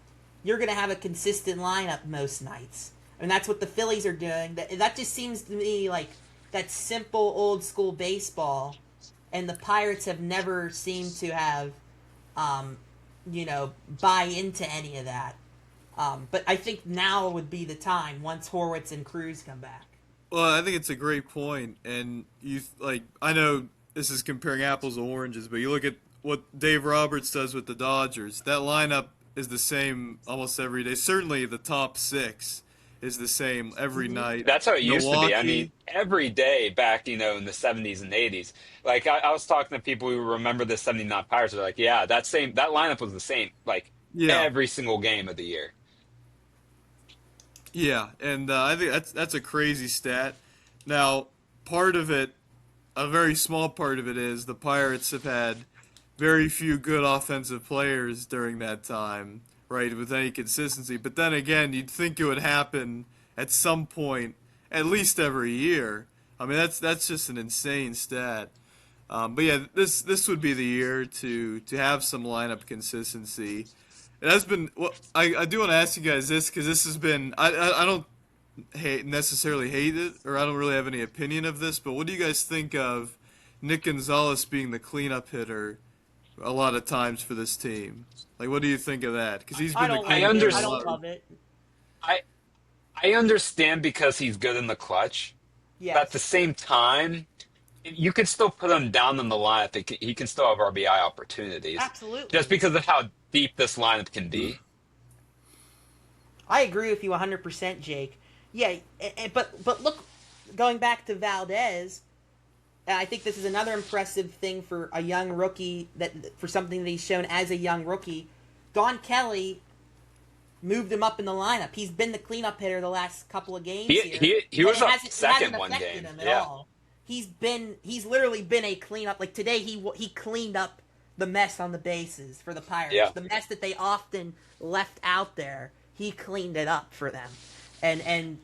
you're gonna have a consistent lineup most nights. And that's what the Phillies are doing. That just seems to me like that simple old school baseball. And the Pirates have never seemed to have, buy into any of that. But I think now would be the time once Horwitz and Cruz come back. Well, I think it's a great point, and I know this is comparing apples to oranges, but you look at what Dave Roberts does with the Dodgers. That lineup is the same almost every day. Certainly, the top 6 is the same every night. That's how it used to be. I Milwaukee- mean, every day back, in the 70s and 80s. Like, I was talking to people who remember the 79 Pirates. They're like, yeah, that lineup was the same, every single game of the year. Yeah, and I think that's a crazy stat. Now, part of it, a very small part of it, is the Pirates have had very few good offensive players during that time, right, with any consistency. But then again, you'd think it would happen at some point, at least every year. I mean, that's just an insane stat. But yeah, this would be the year to have some lineup consistency. It has been. Well, I do want to ask you guys this, because this has been. I don't necessarily hate it, or I don't really have any opinion of this. But what do you guys think of Nick Gonzales being the cleanup hitter a lot of times for this team? Like, what do you think of that? Because he's been the cleanup hitter. I don't love it. I understand because he's good in the clutch. Yes. But at the same time, you can still put him down in the lineup. He can still have RBI opportunities. Absolutely. Just because of how deep this lineup can be. I agree with you 100%, Jake. Yeah, but look, going back to Valdez, I think this is another impressive thing for a young rookie, for something that he's shown as a young rookie. Don Kelly moved him up in the lineup. He's been the cleanup hitter the last couple of games here. He was It up hasn't second one affected game. him at Yeah. all. He's literally been a cleanup. Like today, he cleaned up the mess on the bases for the Pirates. Yeah. The mess that they often left out there, he cleaned it up for them. And and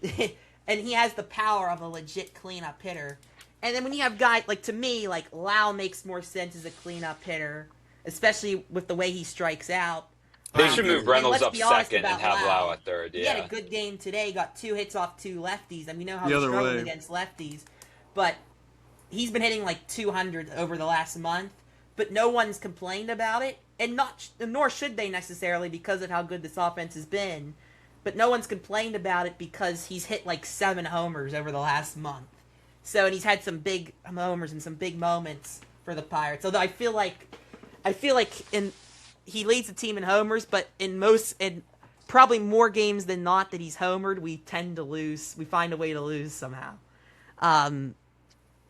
he has the power of a legit cleanup hitter. And then when you have guys to me, Lau makes more sense as a cleanup hitter, especially with the way he strikes out. They should move And Reynolds let's up be honest second and about have Lau at third. He had Yeah. a good game today. Got 2 hits off 2 lefties. I mean, you know how The he's other struggling way. against lefties, but he's been hitting 200 over the last month. But no one's complained about it, and nor should they necessarily, because of how good this offense has been. But no one's complained about it because he's hit 7 homers over the last month. So, and he's had some big homers and some big moments for the Pirates. Although I feel like he leads the team in homers, but in probably more games than not that he's homered, we tend to lose. We find a way to lose somehow.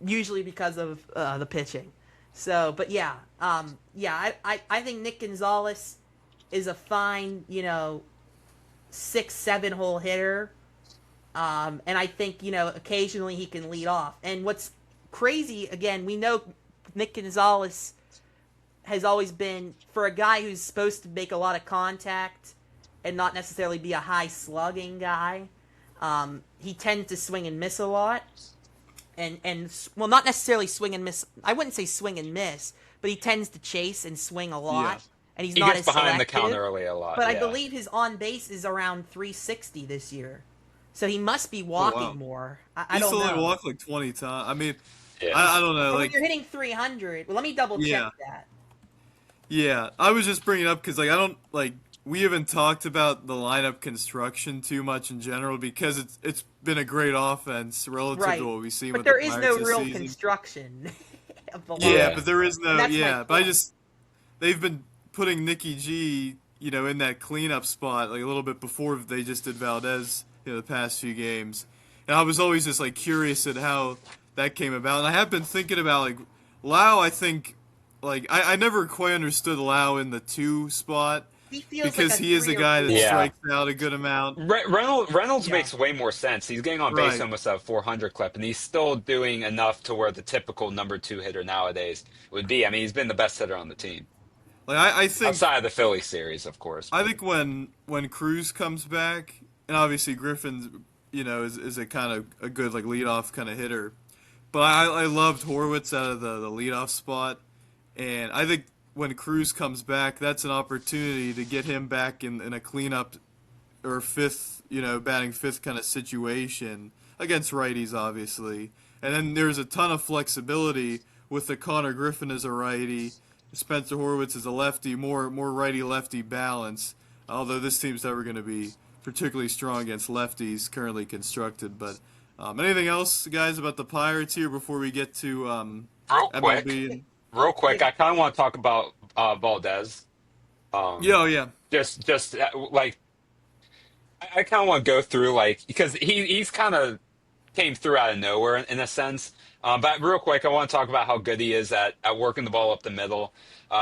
Usually because of the pitching. So, but yeah, I think Nick Gonzales is a fine, 6-7 hole hitter. And I think, occasionally he can lead off. And what's crazy, again, we know Nick Gonzales has always been, for a guy who's supposed to make a lot of contact and not necessarily be a high slugging guy, he tends to swing and miss a lot. And well, not necessarily swing and miss. I wouldn't say swing and miss, but he tends to chase and swing a lot. Yeah. And he gets as behind selective, the count early a lot. But yeah. I believe his on base is around 360 this year, so he must be walking more. I don't know. He's only walked like 20 times. I mean, Yeah. I don't know. But Like when you're hitting 300, well, let me double check that. Yeah, I was just bringing it up because I don't we haven't talked about the lineup construction too much in general because it's been a great offense relative to what we've seen. But with there the is Pirates no real season. construction of the Yeah, lineup. but there is no. And that's my Yeah, but point. they've been putting Nicky G, in that cleanup spot like a little bit before they just did Valdez, the past few games, and I was always just curious at how that came about, and I have been thinking about Lau. I think I never quite understood Lau in the 2 spot. He feels Because like he is a 3 or guy that 4. strikes out a good amount. Reynolds Yeah. makes way more sense. He's getting on base Right. almost at a 400 clip, and he's still doing enough to where the typical number 2 hitter nowadays would be. I mean, he's been the best hitter on the team. I think Outside of the Philly series, of course. I think when Cruz comes back, and obviously Griffin, is a kind of a good leadoff kind of hitter, but I loved Horwitz out of the leadoff spot, and I think when Cruz comes back, that's an opportunity to get him back in a cleanup or fifth, batting fifth kind of situation against righties, obviously. And then there's a ton of flexibility with the Connor Griffin as a righty, Spencer Horwitz as a lefty, more righty-lefty balance, although this team's never going to be particularly strong against lefties currently constructed. But anything else, guys, about the Pirates here before we get to MLB? Real quick, I kind of want to talk about Valdez. Yeah. Just I kind of want to go through because he's kind of came through out of nowhere in a sense. But real quick, I want to talk about how good he is at working the ball up the middle.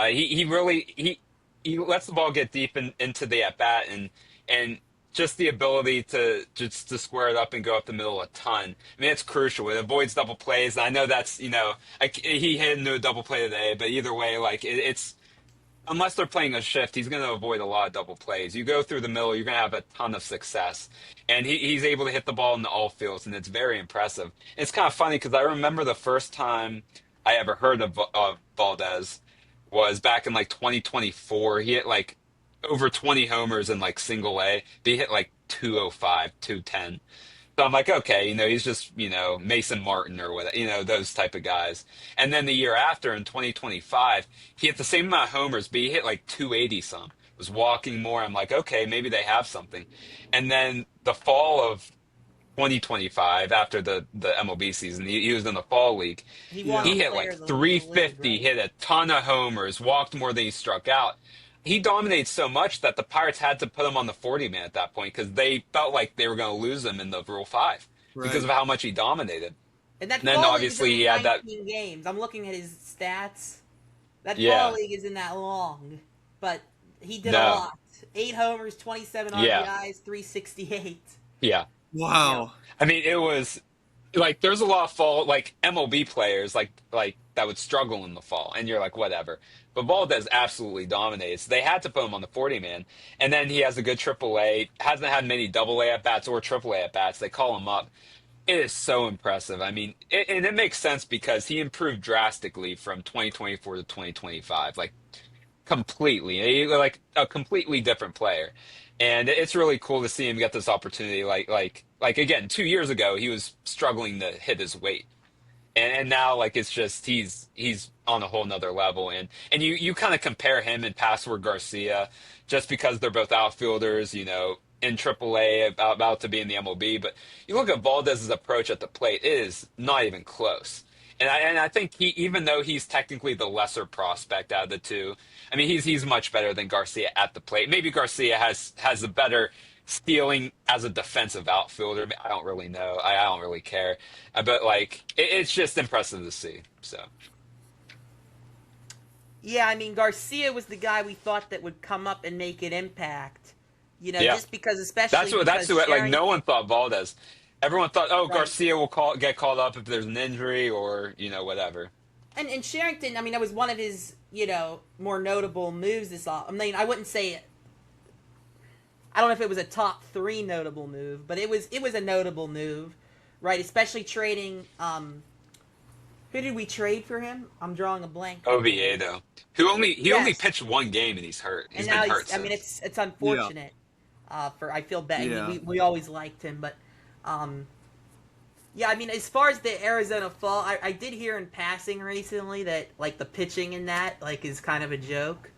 He really lets the ball get deep into the at bat and just the ability to square it up and go up the middle a ton. I mean, it's crucial. It avoids double plays. I know that's he hit into a double play today, but either way, it's unless they're playing a shift, he's going to avoid a lot of double plays. You go through the middle, you're going to have a ton of success. And he's able to hit the ball in the all fields, and it's very impressive. It's kind of funny because I remember the first time I ever heard of Valdez was back in 2024. He hit over 20 homers in single A. But he hit 205, 210. So I'm like, okay, he's just, Mason Martin or whatever, those type of guys. And then the year after in 2025, he hit the same amount of homers, but he hit 280 some. Was walking more. I'm like, okay, maybe they have something. And then the fall of 2025, after the MLB season, he was in the fall league. He He hit 350, hit a ton of homers, walked more than he struck out. He dominated so much that the Pirates had to put him on the 40 man at that point because they felt like they were going to lose him in the Rule 5 because of how much he dominated. And that then fall obviously league is he had that 19 games. I'm looking at his stats. That Yeah. fall league isn't that long, but he did a No. lot. 8 homers, 27 Yeah. RBIs, 368. Yeah. Wow. I mean, it was there's a lot of fall MLB players that would struggle in the fall, and you're like, whatever. But Valdez absolutely dominates. They had to put him on the 40 man, and then he has a good AAA. Hasn't had many AA at bats or AAA at bats. They call him up. It is so impressive. I mean, and it makes sense because he improved drastically from 2024 to 2025, completely. A completely different player. And it's really cool to see him get this opportunity. Again, 2 years ago, he was struggling to hit his weight. And now, it's just, he's on a whole nother level. And you kind of compare him and Password Garcia just because they're both outfielders, in AAA, about to be in the MLB. But you look at Valdez's approach at the plate, it is not even close. And I think even though he's technically the lesser prospect out of the two, I mean he's much better than Garcia at the plate. Maybe Garcia has a better stealing as a defensive outfielder. I don't really know. I don't really care. But like it's just impressive to see. So Yeah, I mean Garcia was the guy we thought that would come up and make an impact. yeah, Just because, especially that's because what like Sherrington, no one thought Valdez. Everyone thought, oh, right? Garcia will get called up if there's an injury or whatever. And Cherington, I mean, that was one of his, more notable moves this off. I mean, I wouldn't say I don't know if it was a top 3 notable move, but it was a notable move, right? Especially trading. Who did we trade for him? I'm drawing a blank. Oviedo, who only Yes. pitched one game and he's hurt. And He's now been hurt I mean, since. it's unfortunate. I feel bad. I Yeah. mean, we always liked him, but yeah. I mean, as far as the Arizona fall, I did hear in passing recently that like the pitching in that like is kind of a joke,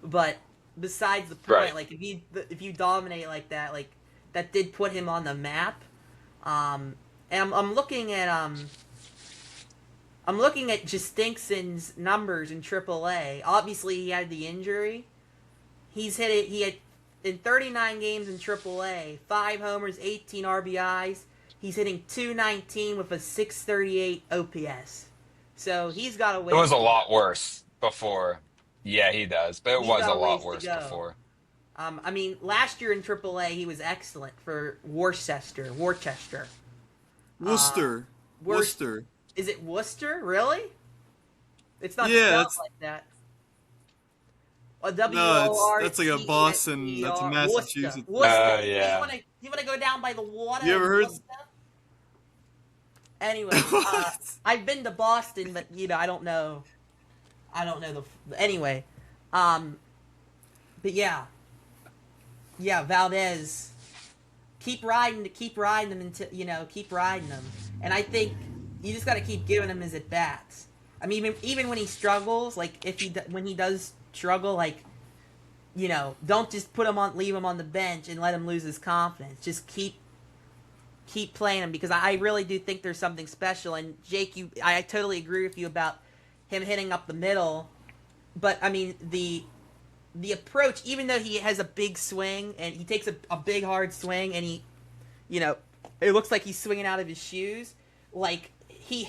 but besides the point, Right. like if you dominate like that, like that did put him on the map. And I'm looking at Justinson's numbers in AAA. Obviously, he had the injury. He's hit it. He had in 39 games in AAA, 5 homers, 18 RBIs. He's hitting .219 with a .638 OPS. So he's got a way. It was a lot worse before. Yeah, he does, but it He's was got a a ways lot to worse go. before. I mean, last year in AAA, he was excellent for Worcester. Worcester. Wor- Worcester. Is it Worcester? Really? It's not Yeah, spelled that's- like that. A No, that's like a Boston. That's a Massachusetts. Worcester. Yeah. You wanna go down by the water? You ever in heard- Worcester? Anyway, I've been to Boston, but I don't know. Anyway, but yeah, Valdez, keep riding them until keep riding them, and I think you just got to keep giving him his at bats. I mean, even when he struggles, like when he does struggle, like don't just leave him on the bench and let him lose his confidence. Just keep playing him because I really do think there's something special. And Jake, I totally agree with you about him hitting up the middle, but I mean the approach, even though he has a big swing and he takes a big hard swing and he, it looks like he's swinging out of his shoes. Like he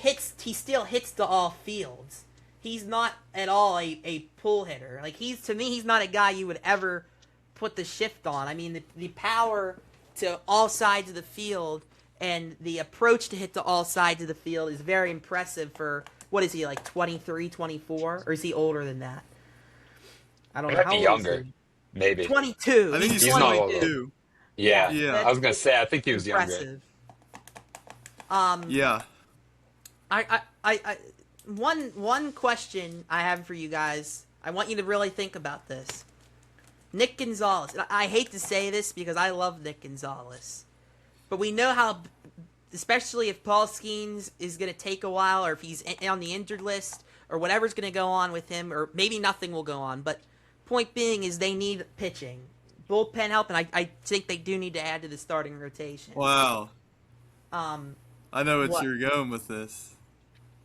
still hits to all fields. He's not at all a pull hitter. Like to me, he's not a guy you would ever put the shift on. I mean, the power to all sides of the field and the approach to hit to all sides of the field is very impressive for, what is he, like 23, 24? Or is he older than that? I don't He know. might How be old younger, is he? maybe. 22. I think he's He's not 22. Yeah, Yeah. I was gonna say I think he was younger. Impressive. Yeah. One question I have for you guys. I want you to really think about this. Nick Gonzales. I hate to say this because I love Nick Gonzales, but we know how, especially if Paul Skenes is going to take a while, or if he's on the injured list, or whatever's going to go on with him, or maybe nothing will go on. But point being is they need pitching, bullpen help, and I think they do need to add to the starting rotation. Wow. I know what What? you're going with this.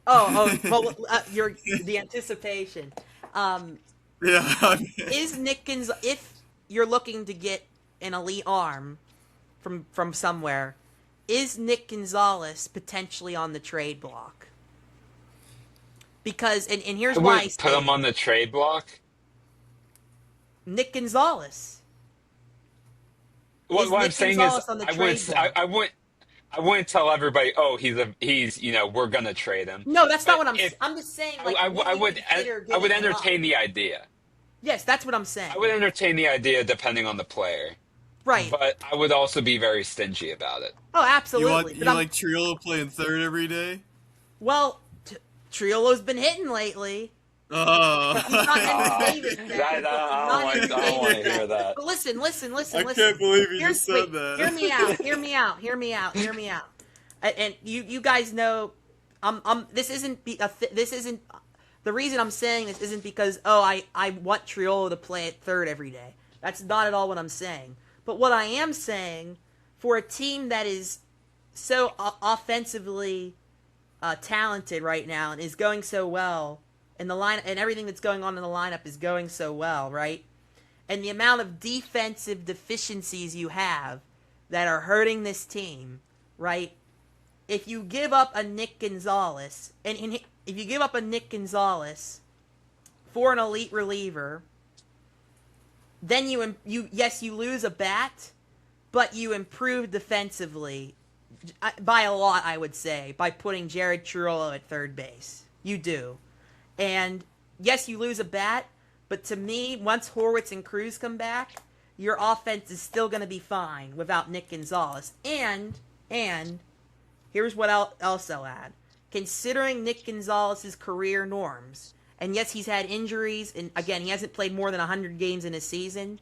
Well, the anticipation. Yeah. Is Nick Gonzales, if you're looking to get an elite arm from somewhere, is Nick Gonzales potentially on the trade block? Because, and here's I why I wouldn't put say him on the trade block. Nick Gonzales. What I'm Nick saying Gonzales is, on the I trade wouldn't, block? I wouldn't tell everybody, oh, he's, we're gonna trade him. No, that's not what I'm If- I'm just saying, like, I you would consider I would giving him up? entertain the idea. Yes, that's what I'm saying. I would entertain the idea depending on the player, Right. but I would also be very stingy about it. Oh, You absolutely. want But you I'm- like Triolo playing third every day? well, Triolo's been hitting lately. Oh. He's not Henry Davis. I don't want to hear that. But listen. I can't believe you just said wait, that. Hear me out. And you guys know, this isn't the reason I'm saying this isn't because I want Triolo to play at third every day. That's not at all what I'm saying. But what I am saying, for a team that is so offensively talented right now and is going so well, and the line and everything that's going on in the lineup is going so well, right? And the amount of defensive deficiencies you have that are hurting this team, right? If you give up a Nick Gonzales, if you give up a Nick Gonzales for an elite reliever, then you lose a bat, but you improve defensively by a lot, I would say, by putting Jared Trullo at third base. You do. And yes, you lose a bat, but to me, once Horwitz and Cruz come back, your offense is still going to be fine without Nick Gonzales. And here's what else I'll add. Considering Nick Gonzales' career norms, and yes, he's had injuries, and again, he hasn't played more than 100 games in a season,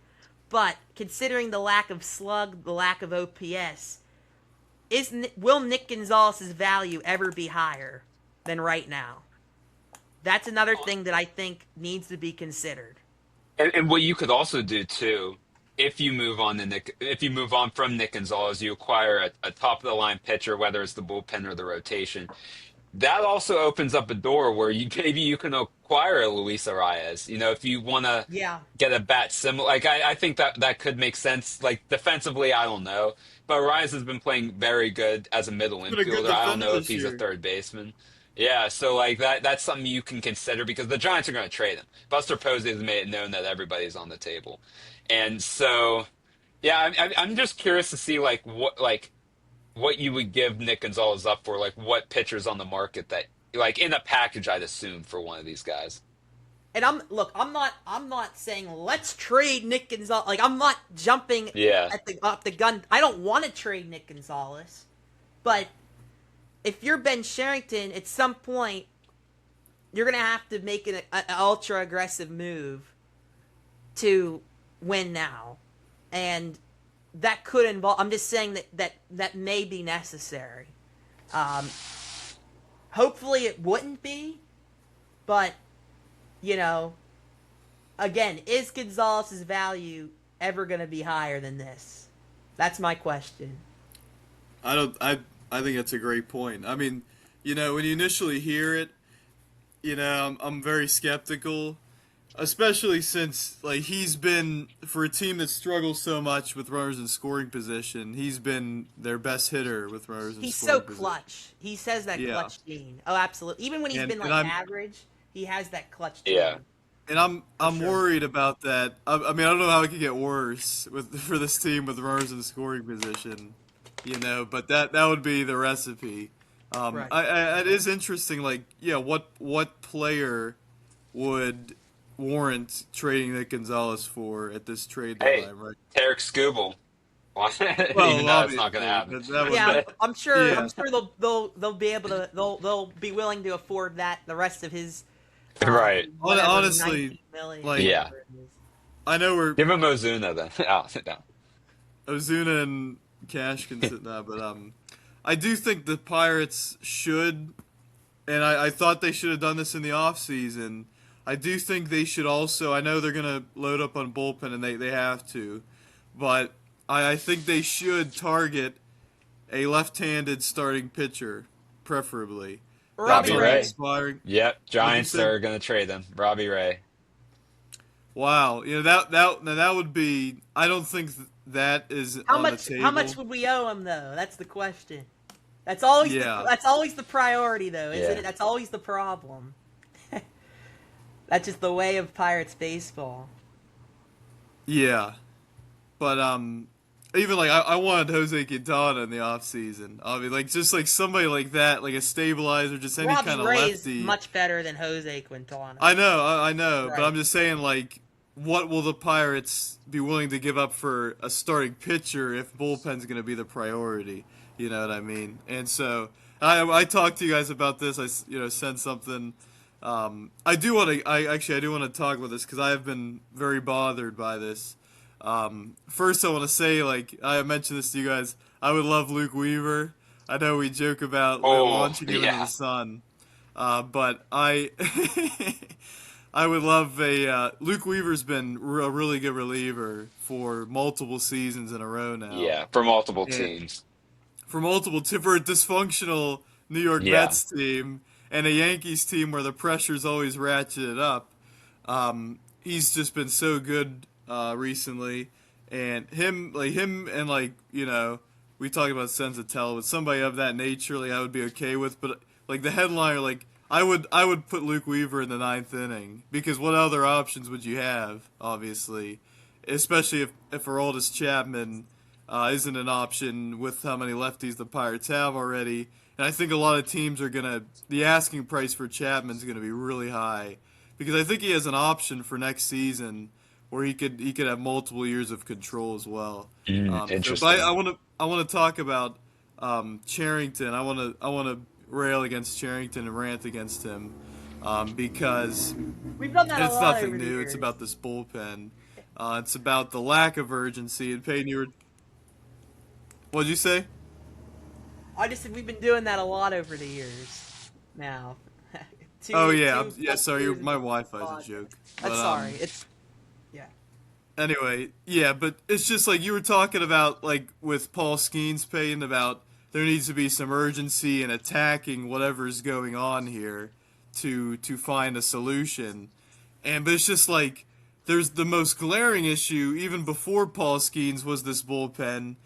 but considering the lack of slug, the lack of OPS, will Nick Gonzales' value ever be higher than right now? That's another thing that I think needs to be considered. And what you could also do too, if you move on from Nick Gonzales, you acquire a top of the line pitcher, whether it's the bullpen or the rotation. That also opens up a door where maybe you can acquire a Luis Arias. If you want to get a bat similar, like I think that could make sense. Like defensively, I don't know, but Arias has been playing very good as a middle infielder. I don't know if he's a third baseman. Yeah, so like that's something you can consider because the Giants are going to trade him. Buster Posey has made it known that everybody's on the table, and so yeah, I'm just curious to see what you would give Nick Gonzalez up for, like what pitchers on the market that like in a package I'd assume for one of these guys. And I'm not saying let's trade Nick Gonzalez. Like I'm not jumping at the gun. I don't want to trade Nick Gonzalez, but if you're Ben Cherington, at some point, you're going to have to make an ultra-aggressive move to win now. And that could involve... I'm just saying that may be necessary. Hopefully it wouldn't be, but, again, is Gonzalez' value ever going to be higher than this? That's my question. I think that's a great point. I mean, when you initially hear it, I'm very skeptical, especially since like he's been for a team that struggles so much with runners in scoring position. He's been their best hitter with runners in scoring position. He's so clutch. He says that clutch gene. Oh, absolutely. Even when he's been average, he has that clutch gene. Yeah. And I'm worried about that. I mean, I don't know how it could get worse for this team with runners in scoring position. But that would be the recipe. Right. It is interesting. Like, what player would warrant trading Nick Gonzalez for at this trade deadline? Right? Tarek Skubal. Well, even though it's not going to happen. I'm sure. Yeah. I'm sure they'll be able to. They'll be willing to afford that the rest of his. Right. Honestly, I know we're give him Ozuna then. Sit down. Ozuna and Cash can sit now, but I do think the Pirates should, and I thought they should have done this in the offseason. I do think they should also, I know they're going to load up on bullpen, and they have to, but I think they should target a left-handed starting pitcher, preferably. Robbie Ray. Yep, Giants are going to trade them. Robbie Ray. Wow, that would be, I don't think that is on the table. How much would we owe him, though? That's the question. That's always the priority, though, isn't it? That's always the problem. That's just the way of Pirates baseball. Yeah, but even like I wanted Jose Quintana in the offseason. I mean, like just like somebody like that, like a stabilizer, just any Robbie kind of Ray lefty. Is much better than Jose Quintana. I know, right. But I'm just saying, like, what will the Pirates be willing to give up for a starting pitcher if bullpen's going to be the priority? You know what I mean? And so I talked to you guys about this. I sent something. I do want to talk about this because I have been very bothered by this. First, I want to say, like, I mentioned this to you guys. I would love Luke Weaver. I know we joke about launching him into the sun, but I would love Luke Weaver's been a really good reliever for multiple seasons in a row now. Yeah, for multiple teams. For a dysfunctional New York Yeah. Mets team and a Yankees team where the pressure's always ratcheted up. He's just been so good recently, and him and like we talk about Senzatella, but somebody of that nature, like I would be okay with. But like the headliner, like I would put Luke Weaver in the ninth inning because what other options would you have? Obviously, especially if Aroldis Chapman isn't an option with how many lefties the Pirates have already. And I think a lot of teams are the asking price for Chapman's gonna be really high because I think he has an option for next season where he could have multiple years of control as well. Interesting. But I want to talk about Cherington. I want to rail against Cherington and rant against him because We've done that a it's lot nothing over the new. years. It's about this bullpen. It's about the lack of urgency. And Peyton, what'd you say? I just said we've been doing that a lot over the years. Now. Sorry, my Wi-Fi's a joke. I'm sorry. It's Anyway, yeah, but it's just like you were talking about, like with Paul Skenes, Peyton, about there needs to be some urgency in attacking whatever's going on here to find a solution. But it's just like there's the most glaring issue even before Paul Skenes was this bullpen,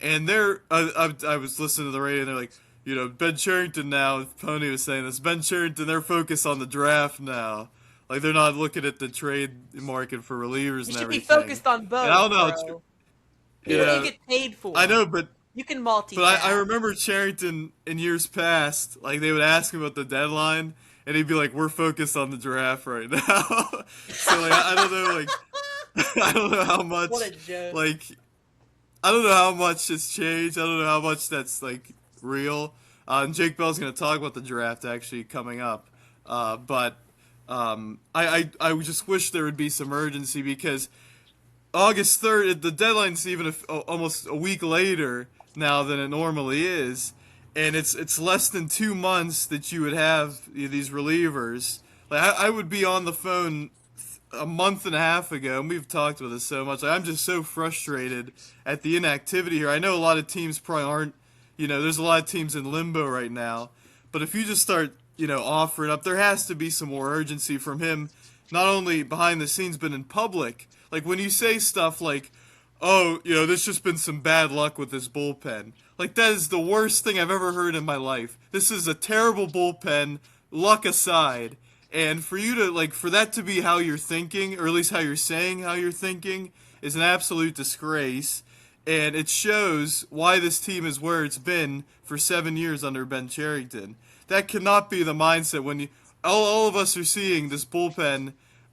and I was listening to the radio and they're like, Ben Cherington now. Pony was saying this. Ben Cherington, they're focused on the draft now. Like they're not looking at the trade market for relievers and everything. You should be focused on both. And I don't know. Bro. You get paid for. I know, but you can multitask. But I remember Cherington in years past. Like they would ask him about the deadline, and he'd be like, "We're focused on the draft right now." So like I don't know, like I don't know how much. What a joke. Like I don't know how much has changed. I don't know how much that's like real. And Jake Bell's going to talk about the draft actually coming up, but. I just wish there would be some urgency because August 3rd, the deadline's even almost a week later now than it normally is, and it's less than 2 months that you would have these relievers. Like I would be on the phone a month and a half ago, and we've talked about this so much. Like, I'm just so frustrated at the inactivity here. I know a lot of teams probably aren't, there's a lot of teams in limbo right now, but if you just start offering up. There has to be some more urgency from him, not only behind the scenes, but in public. Like, when you say stuff like, oh, there's just been some bad luck with this bullpen. Like, that is the worst thing I've ever heard in my life. This is a terrible bullpen, luck aside. And for you to, for that to be how you're thinking, or at least how you're saying how you're thinking, is an absolute disgrace. And it shows why this team is where it's been for 7 years under Ben Cherington. That cannot be the mindset when all of us are seeing this bullpen.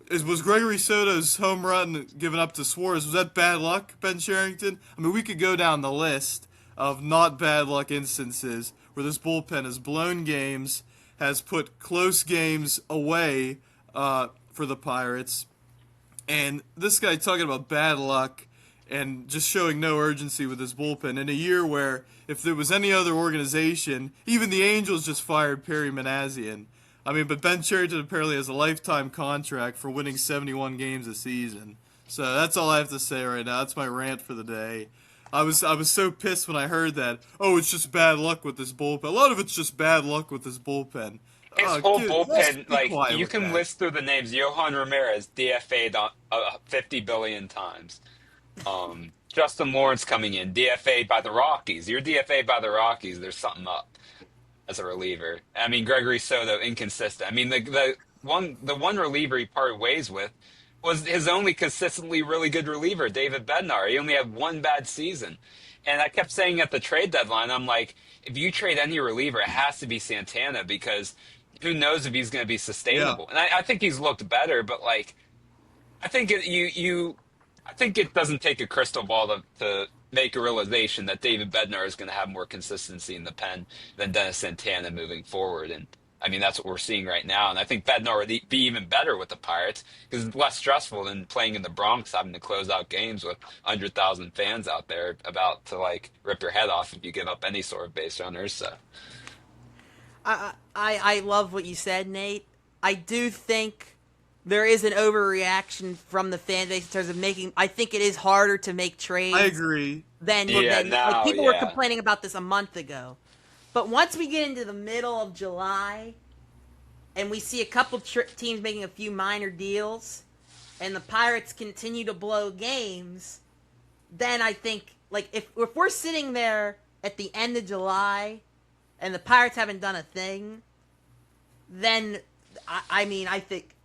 Was Gregory Soto's home run given up to Suarez, was that bad luck, Ben Cherington? I mean, we could go down the list of not bad luck instances where this bullpen has blown games, has put close games away for the Pirates. And this guy talking about bad luck and just showing no urgency with his bullpen in a year where if there was any other organization, even the Angels just fired Perry Manassian. I mean, but Ben Cherington apparently has a lifetime contract for winning 71 games a season. So that's all I have to say right now. That's my rant for the day. I was so pissed when I heard that. Oh, it's just bad luck with this bullpen. A lot of it's just bad luck with this bullpen. His whole bullpen, you can list through the names. Johan Ramirez, DFA'd 50 billion times. Justin Lawrence coming in, DFA'd by the Rockies. You're DFA'd by the Rockies. There's something up as a reliever. I mean, Gregory Soto, inconsistent. I mean, the one reliever he parted ways with was his only consistently really good reliever, David Bednar. He only had one bad season. And I kept saying at the trade deadline, I'm like, if you trade any reliever, it has to be Santana because who knows if he's going to be sustainable. Yeah. And I think he's looked better, but I think I think it doesn't take a crystal ball to make a realization that David Bednar is going to have more consistency in the pen than Dennis Santana moving forward. And I mean, that's what we're seeing right now. And I think Bednar would be even better with the Pirates because it's less stressful than playing in the Bronx, having to close out games with 100,000 fans out there about to rip your head off if you give up any sort of base runners. So, I love what you said, Nate. I do think there is an overreaction from the fan base in terms of making. I think it is harder to make trades. I agree. Than people were complaining about this a month ago. But once we get into the middle of July, and we see a couple teams making a few minor deals, and the Pirates continue to blow games, then I think, like, if we're sitting there at the end of July, and the Pirates haven't done a thing, then, I think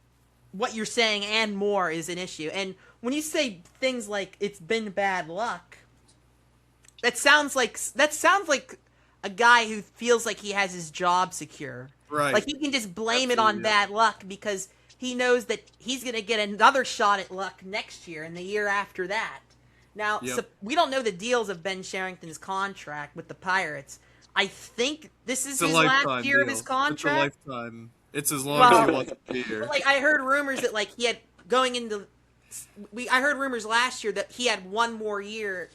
what you're saying and more is an issue. And when you say things like, it's been bad luck, that sounds like a guy who feels like he has his job secure. Right. Like, he can just blame it on bad luck because he knows that he's going to get another shot at luck next year and the year after that. Now, so we don't know the deals of Ben Cherington's contract with the Pirates. I think this is his last year of his contract. It's a lifetime. It's as long as he wants to be here. But, like, I heard rumors that, like, he had I heard rumors last year that he had one more year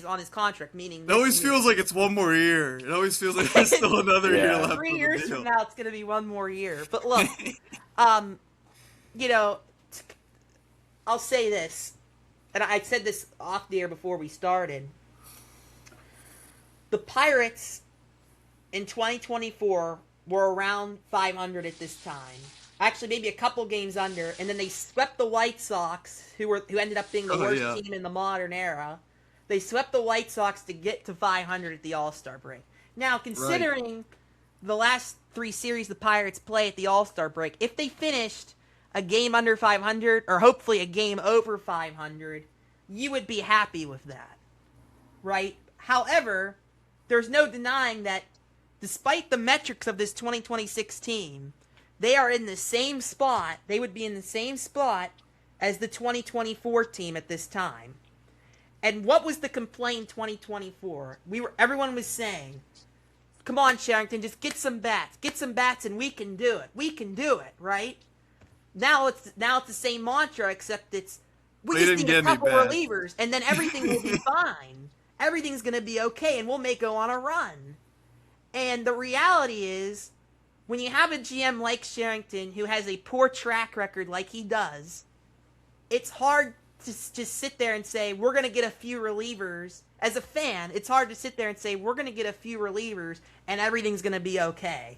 on his contract, meaning it always feels like it's one more year. It always feels like there's still another year left. 3 years from now, it's going to be one more year. But look, I'll say this, and I said this off the air before we started. The Pirates in 2024 were around 500 at this time. Actually, maybe a couple games under, and then they swept the White Sox, who ended up being the worst team in the modern era. They swept the White Sox to get to 500 at the All-Star break. Now, considering the last 3 series the Pirates play at the All-Star break, if they finished a game under 500, or hopefully a game over 500, you would be happy with that, right? However, there's no denying that despite the metrics of this 2026 team, they are in the same spot. They would be in the same spot as the 2024 team at this time. And what was the complaint in 2024? Everyone was saying, "Come on, Cherington, just get some bats, and we can do it. We can do it, right?" Now it's the same mantra, except we just need a couple relievers, and then everything will be fine. Everything's gonna be okay, and we'll go on a run. And the reality is, when you have a GM like Cherington who has a poor track record like he does, it's hard to just sit there and say, we're going to get a few relievers. As a fan, it's hard to sit there and say, we're going to get a few relievers and everything's going to be okay.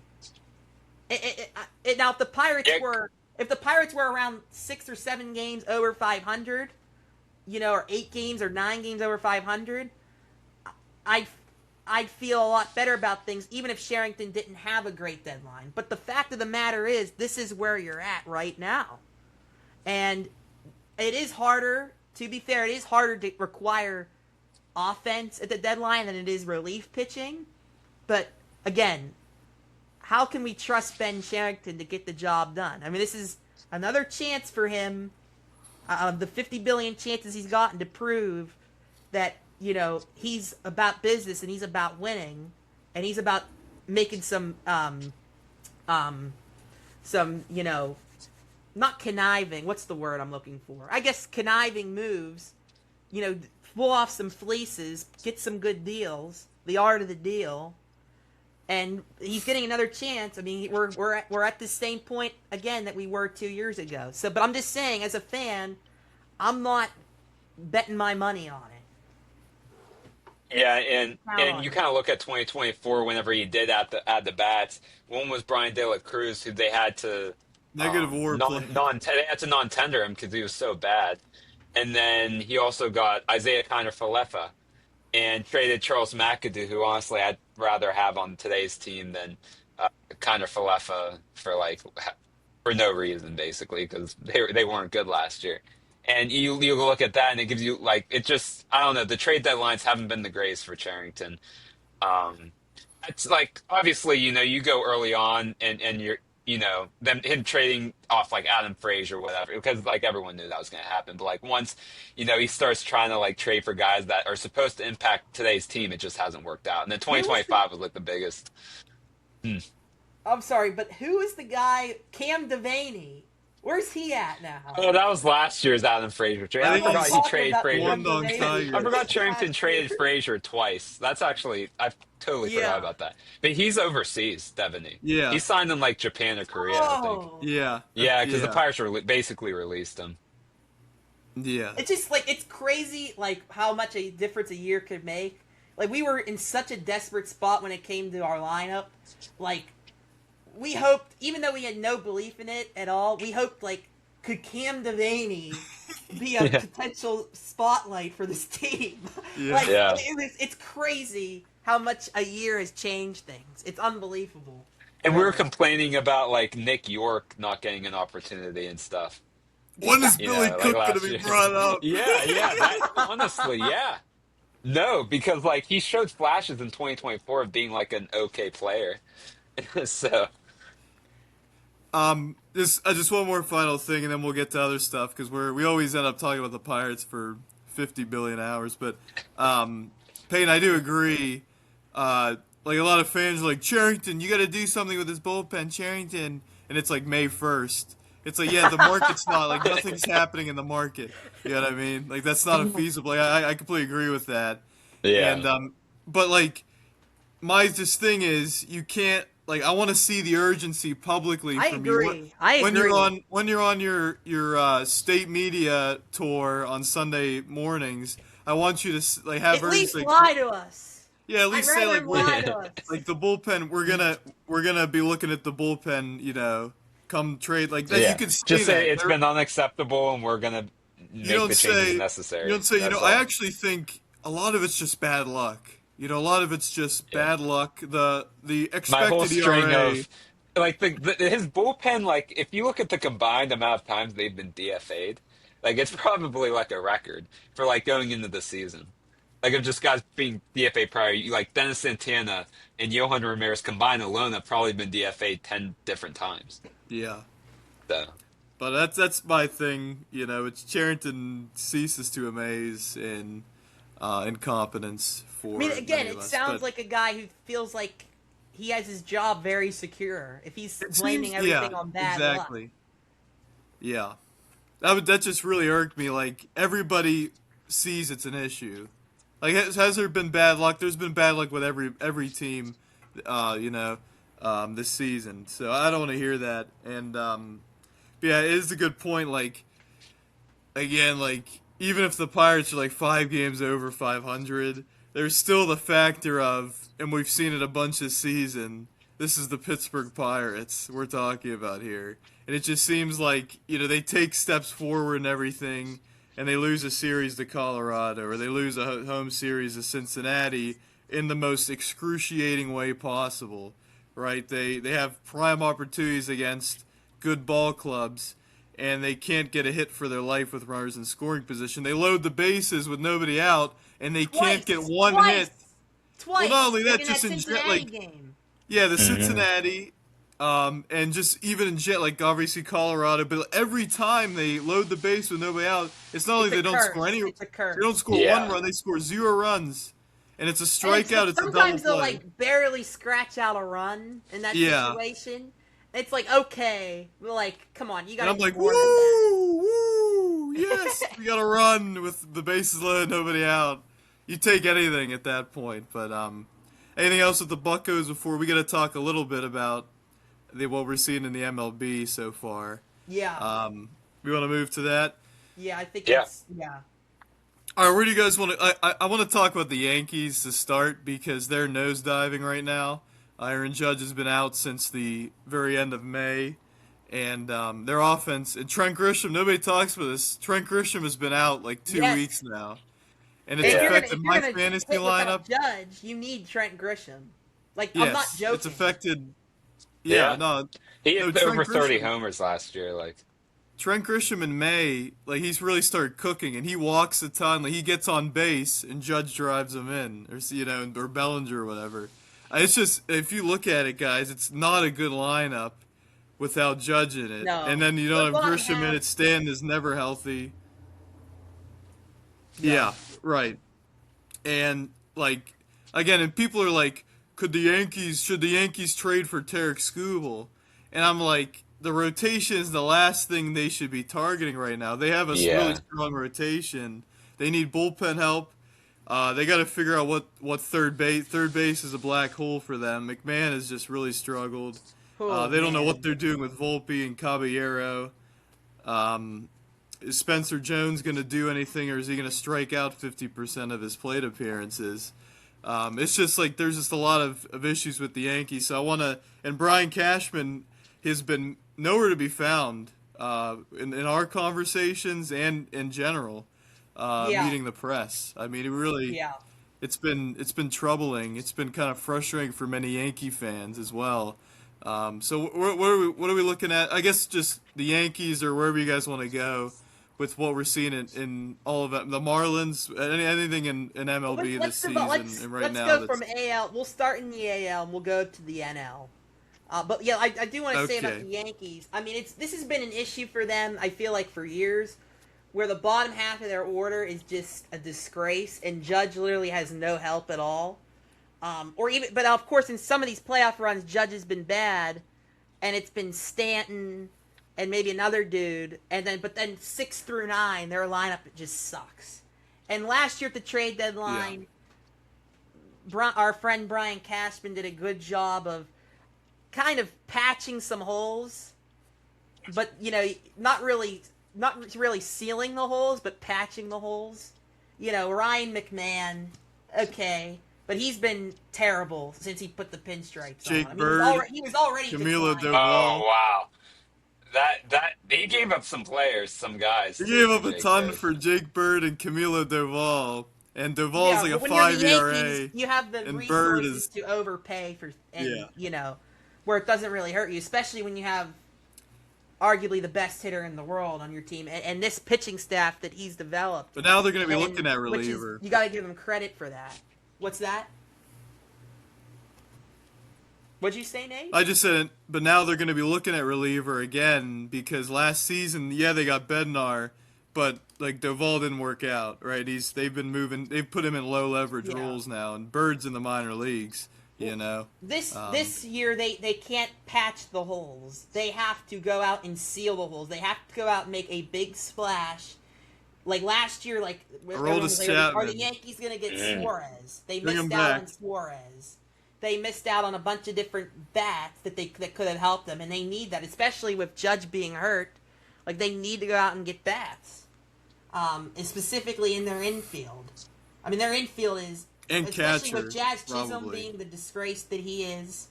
Now, if the Pirates were around 6 or 7 games over 500, or 8 games or 9 games over 500, I'd feel a lot better about things, even if Cherington didn't have a great deadline. But the fact of the matter is, this is where you're at right now. And it is harder, to be fair, it is harder to require offense at the deadline than it is relief pitching. But, again, how can we trust Ben Cherington to get the job done? I mean, this is another chance for him, the 50 billion chances he's gotten to prove that, he's about business and he's about winning and he's about making some, not conniving. What's the word I'm looking for? I guess conniving moves, pull off some fleeces, get some good deals, the art of the deal. And he's getting another chance. I mean, we're at the same point again that we were 2 years ago. So, but I'm just saying, as a fan, I'm not betting my money on it. Yeah, and you kind of look at 2024 whenever he did add the bats. One was Brian De La Cruz, who they had to negative wordplay. They had to non-tender him because he was so bad. And then he also got Isaiah Kiner-Falefa and traded Charles McAdoo, who honestly I'd rather have on today's team than Kiner-Falefa for no reason, basically, because they weren't good last year. And you look at that, and it gives you, I don't know, the trade deadlines haven't been the greatest for Cherington. It's obviously, you go early on, and you're, him trading off, Adam Frazier or whatever, because, everyone knew that was going to happen. But, once, he starts trying to, trade for guys that are supposed to impact today's team, it just hasn't worked out. And then 2025 was, the biggest. I'm sorry, but who is the guy, Cam Devaney? Where's he at now? Oh, that was last year's Adam Frazier trade. I forgot he traded Frazier. I forgot Cherington traded Frazier twice. That's actually, I totally forgot about that. But he's overseas, Devaney. Yeah. He signed in Japan or Korea, I think. Yeah. Yeah, because the Pirates basically released him. Yeah. It's just it's crazy how much a difference a year could make. Like, we were in such a desperate spot when it came to our lineup. Like, we hoped, even though we had no belief in it at all, we hoped, like, could Cam Devaney be a potential spotlight for this team? Yeah. Like, Yeah. it's crazy how much a year has changed things. It's unbelievable. And we were complaining about like Nick York not getting an opportunity and stuff. When is You Billy know, like Cook going to last be year. brought up? Honestly, yeah. No, because like he showed flashes in 2024 of being like an okay player. So, Just one more final thing, and then we'll get to other stuff because we always end up talking about the Pirates for 50 billion hours. But Peyton, I do agree. Like a lot of fans are like, Cherington, you got to do something with this bullpen, Cherington, and it's like May 1st. It's like, yeah, the market's not like nothing's happening in the market. You know what I mean? Like that's not a feasible. Like, I completely agree with that. yeah. And but like my just thing is you can't like I want to see the urgency publicly I from agree. you. I agree. When you're on your state media tour on Sunday mornings, I want you to like have At least like, lie to us. yeah, at least I'd say rather like lie to us. like the bullpen. We're gonna be looking at the bullpen. You know, come trade like that. Yeah. You could say Just say that. it's been unacceptable and we're gonna make the changes necessary. You don't say. That's I all. actually think a lot of it's just bad luck. You know, a lot of it's just bad luck. The expected My whole string ERA. of like his bullpen, like if you look at the combined amount of times they've been DFA'd, like it's probably like a record for like going into the season. Like of just guys being DFA prior, like Dennis Santana and Yohan Ramirez combined alone have probably been DFA'd 10 different times. Yeah. So But that's my thing. You know, it's Cherington ceases to amaze in incompetence for. I mean, again, many of it us. sounds But like a guy who feels like he has his job very secure. If he's it blaming seems- everything on bad exactly. luck. Yeah, that just really irked me. Like everybody sees it's an issue. Like has there been bad luck? There's been bad luck with every team, this season. So I don't want to hear that. And yeah, it is a good point. Like again, like even if the Pirates are like 5 games over 500, there's still the factor of, and we've seen it a bunch this season. This is the Pittsburgh Pirates we're talking about here, and it just seems like they take steps forward and everything. And they lose a series to Colorado, or they lose a home series to Cincinnati in the most excruciating way possible, right? They have prime opportunities against good ball clubs, and they can't get a hit for their life with runners in scoring position. They load the bases with nobody out, and they can't get one hit. Twice. Well, not only that, in just that in Cincinnati like game. yeah, the Cincinnati. And just even in jet, like obviously Colorado, but every time they load the base with nobody out, it's not only they don't score any, It's a curse. they don't score one run, they score 0 runs, and it's a strikeout. It's a double sometimes they'll play. like barely scratch out a run in that Yeah. situation. It's like okay, we're like, come on, you got. And I'm like, more than that. woo, yes, we got to run with the bases loaded, nobody out. You take anything at that point, but anything else with the Buccos before we got to talk a little bit about what we're seeing in the MLB so far. Yeah. We want to move to that. Yeah, I think Yeah. it's yeah. All right, where do you guys want to? I want to talk about the Yankees to start because they're nosediving right now. Aaron Judge has been out since the very end of May, and their offense and Trent Grisham. Nobody talks about this. Trent Grisham has been out like 2 Yes. weeks now, and it's If you're affected gonna my hit fantasy without lineup. Judge, you need Trent Grisham. Like Yes, I'm not joking. it's affected. Yeah. Yeah, no, he no, had Trent over 30 Grisham- homers last year. Like Trent Grisham in May, like he's really started cooking, and he walks a ton. Like he gets on base, and Judge drives him in, or Bellinger or whatever. It's just if you look at it, guys, it's not a good lineup without Judge in it. No. And then you don't But have what Grisham in have- it. Stan is never healthy. Yeah, right. And like again, and people are like, should the Yankees trade for Tarek Skubal? And I'm like, the rotation is the last thing they should be targeting right now. They have a really strong rotation. They need bullpen help. They got to figure out what third base. Third base is a black hole for them. McMahon has just really struggled. They don't know what they're doing with Volpe and Caballero. Is Spencer Jones going to do anything, or is he going to strike out 50% of his plate appearances? It's just like there's just a lot of issues with the Yankees. So I want to, and Brian Cashman has been nowhere to be found in our conversations and in general, meeting the press. I mean, it really, it's been troubling. It's been kind of frustrating for many Yankee fans as well. So what are we looking at? I guess just the Yankees or wherever you guys want to go with what we're seeing in all of it. The Marlins, anything in MLB this season and right now. Let's go from AL. We'll start in the AL and we'll go to the NL. But yeah, I do want to say about the Yankees. I mean, this has been an issue for them, I feel like, for years, where the bottom half of their order is just a disgrace, and Judge literally has no help at all. But of course, in some of these playoff runs, Judge has been bad, and it's been Stanton and maybe another dude, but then 6 through 9, their lineup just sucks. And last year at the trade deadline, our friend Brian Cashman did a good job of kind of patching some holes, but not really sealing the holes, but patching the holes. Ryan McMahon, okay, but he's been terrible since he put the pinstripes Jake on. Bird, he was already Camilo declining. Oh wow. That he gave up some players, some guys. He gave up a Jake ton Bird. for Jake Bird and Camilo Doval, and Doval's like a when 5 you're the ERA. Yankees, you have the and Bird resources to overpay where it doesn't really hurt you, especially when you have arguably the best hitter in the world on your team, and this pitching staff that he's developed. But now they're going to be looking at reliever. You got to give him credit for that. What's that? What'd you say, Nate? I just said, but now they're going to be looking at reliever again because last season, they got Bednar, but like Doval didn't work out, right? They've put him in low leverage roles now, and Bird's in the minor leagues. This year they can't patch the holes. They have to go out and seal the holes. They have to go out and make a big splash. Like last year, are the Yankees going to get Suarez? They missed out on Suarez. They missed out on a bunch of different bats that could have helped them, and they need that, especially with Judge being hurt. Like, they need to go out and get bats, and specifically in their infield. I mean, their infield is, and especially catcher, with Jazz Chisholm probably being the disgrace that he is.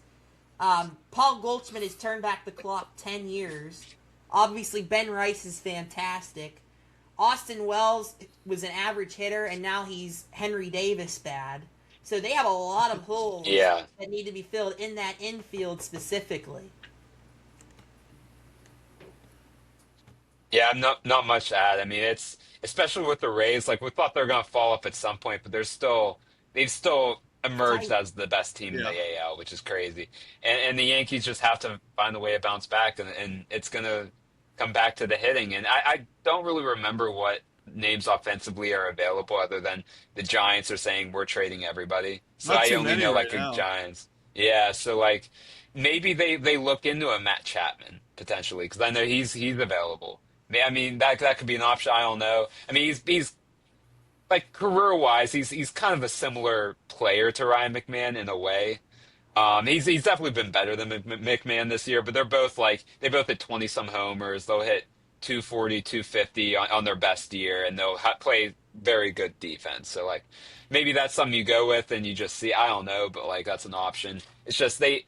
Paul Goldschmidt has turned back the clock 10 years. Obviously, Ben Rice is fantastic. Austin Wells was an average hitter, and now he's Henry Davis bad. So they have a lot of holes that need to be filled in that infield specifically. Yeah, not much to add. I mean, it's especially with the Rays. Like we thought they were going to fall off at some point, but they've still emerged as the best team in the AL, which is crazy. And the Yankees just have to find a way to bounce back, and it's going to come back to the hitting. And I don't really remember what names offensively are available other than the Giants are saying we're trading everybody. So Not I too only many know right like the now. Giants. Yeah, so like maybe they look into a Matt Chapman potentially because I know he's available. I mean that could be an option. I don't know. I mean he's like career wise he's kind of a similar player to Ryan McMahon in a way. He's definitely been better than McMahon this year, but they both hit 20 some homers. They'll hit 240, 250 on their best year, and they'll play very good defense. So, like, maybe that's something you go with and you just see. I don't know, but, like, that's an option. It's just they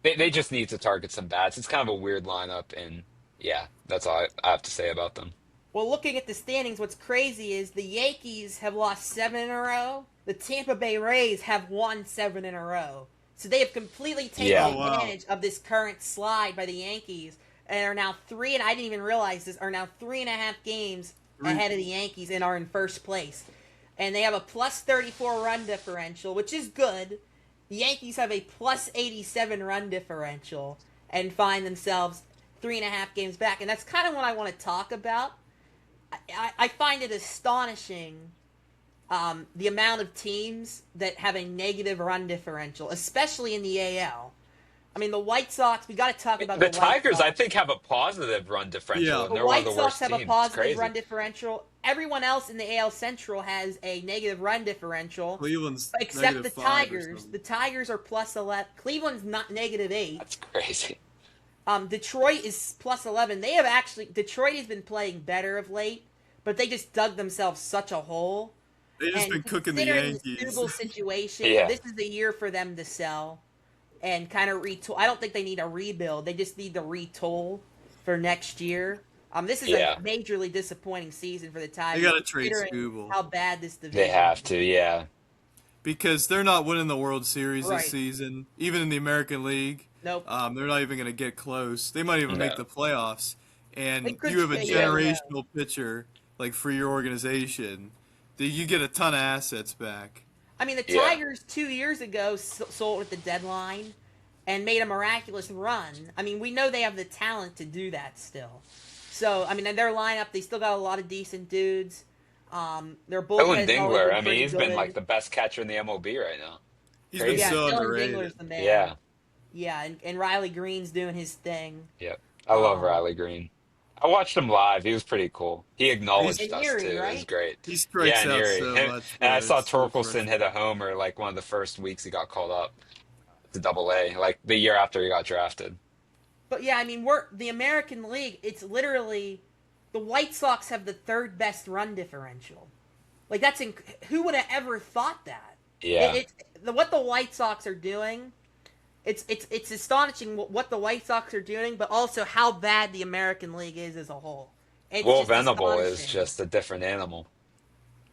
just need to target some bats. It's kind of a weird lineup, and, yeah, that's all I have to say about them. Well, looking at the standings, what's crazy is the Yankees have lost 7 in a row. The Tampa Bay Rays have won 7 in a row. So they have completely taken advantage of this current slide by the Yankees, and are now and I didn't even realize this, are now 3.5 games ahead of the Yankees and are in first place. And they have a plus 34 run differential, which is good. The Yankees have a plus 87 run differential and find themselves 3.5 games back. And that's kind of what I want to talk about. I find it astonishing the amount of teams that have a negative run differential, especially in the AL. I mean, the White Sox, we got to talk about the White Tigers, Sox. I think, have a positive run differential. Yeah. And The they're White one of the Sox worst have a teams. positive run differential. Everyone else in the AL Central has a negative run differential. Cleveland's except the -5 or Tigers. something. The Tigers are plus 11. Cleveland's not -8. That's crazy. Detroit is plus 11. Detroit has been playing better of late, but they just dug themselves such a hole. They just And been cooking the considering the Yankees. Skubal situation, Yeah. this is the year for them to sell and kind of retool. I don't think they need a rebuild. They just need to retool for next year. This is Yeah. a majorly disappointing season for the Tigers. They gotta trade considering Skubal. how bad this division They have is. to, yeah. Because they're not winning the World Series Right. this season, even in the American League. Nope. They're not even going to get close. They might even No. make the playoffs. They And could you have a stay, generational pitcher like for your organization. You get a ton of assets back. I mean, the Yeah. Tigers 2 years ago sold at the deadline and made a miraculous run. I mean, we know they have the talent to do that still. So, I mean, in their lineup, they still got a lot of decent dudes. Their bullpen Dylan has always Dingler, been I mean, pretty he's been good. like the best catcher in the MLB right now. He's Crazy. been Yeah, so Dylan underrated. Dingler's the man. Yeah. Yeah, and Riley Green's doing his thing. Yep. I love Um, Riley Green. I watched him live. He was pretty cool. He acknowledged In us Erie, too. It was right? great. He strikes Yeah, in out Erie. so And, much. and I bro. saw It's so Torkelson hit frustrating. a homer like one of the first weeks he got called up to Double A, like the year after he got drafted. But yeah, I mean, the American League. It's literally the White Sox have the third best run differential. Like who would have ever thought that? Yeah. What the White Sox are doing. It's astonishing what the White Sox are doing, but also how bad the American League is as a whole. It's Will just Venable is astonishing. just a different animal.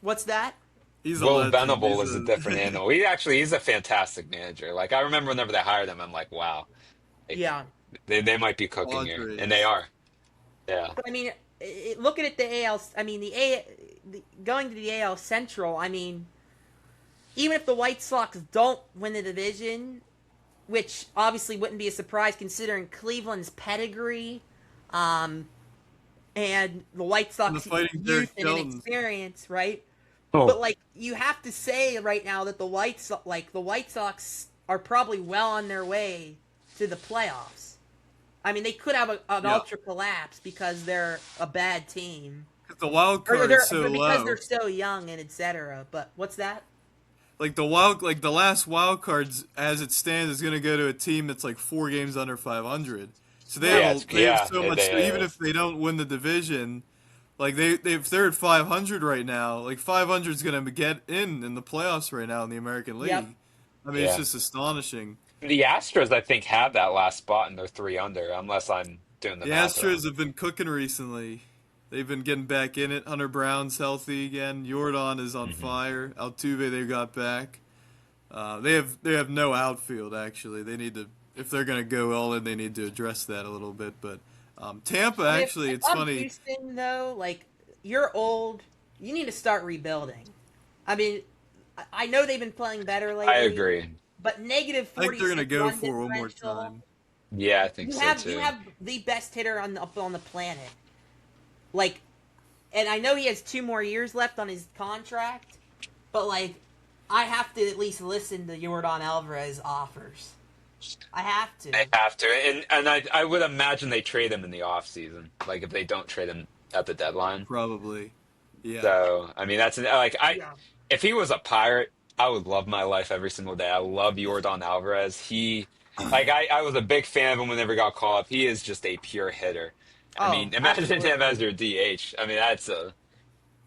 What's that? He's a Will legend. Venable He's is a different animal. He's a fantastic manager. Like I remember whenever they hired him, I'm like, wow, like, Yeah, they might be cooking here, Padres. and they are. Yeah. but I mean, looking at the AL, I mean going to the AL Central. I mean, even if the White Sox don't win the division, which obviously wouldn't be a surprise considering Cleveland's pedigree, and the White Sox the Fighting youth Derek and Shelton. inexperience, right? Oh. But like you have to say right now that the White Sox are probably well on their way to the playoffs. I mean, they could have an Yeah. ultra collapse because they're a bad team, 'Cause the wild or card they're, is so because low. they're so young and etc. But what's that? Like the last wild cards as it stands is going to go to a team that's like 4 games under 500. So they Yeah, have so much. they Even are. if they don't win the division, like if they're at 500 right now, like 500 is going to get in the playoffs right now in the American League. Yep. I mean, Yeah. it's just astonishing. The Astros, I think, have that last spot, and they're 3 under, unless I'm doing the The math wrong. Astros have been cooking recently. They've been getting back in it. Hunter Brown's healthy again. Jordan is on fire. Altuve they got back. They have no outfield actually. They need to, if they're gonna go all in, they need to address that a little bit. But Tampa actually, If it's I'm funny. Houston, though, like you're old, you need to start rebuilding. I mean, I know they've been playing better lately. I agree. But negative I 40. think they're gonna go for it one more time. Yeah, I think You so have too. you have the best hitter on the planet. Like, and I know he has 2 more years left on his contract, but like, I have to at least listen to Jordan Alvarez offers. I have to. They have to, and I would imagine they trade him in the off season. Like if they don't trade him at the deadline. Probably. Yeah. So I mean, that's like Yeah. if he was a Pirate, I would love my life every single day. I love Jordan Alvarez. I was a big fan of him whenever he got called up. He is just a pure hitter. I Oh, mean, imagine absolutely. him as your DH. I mean,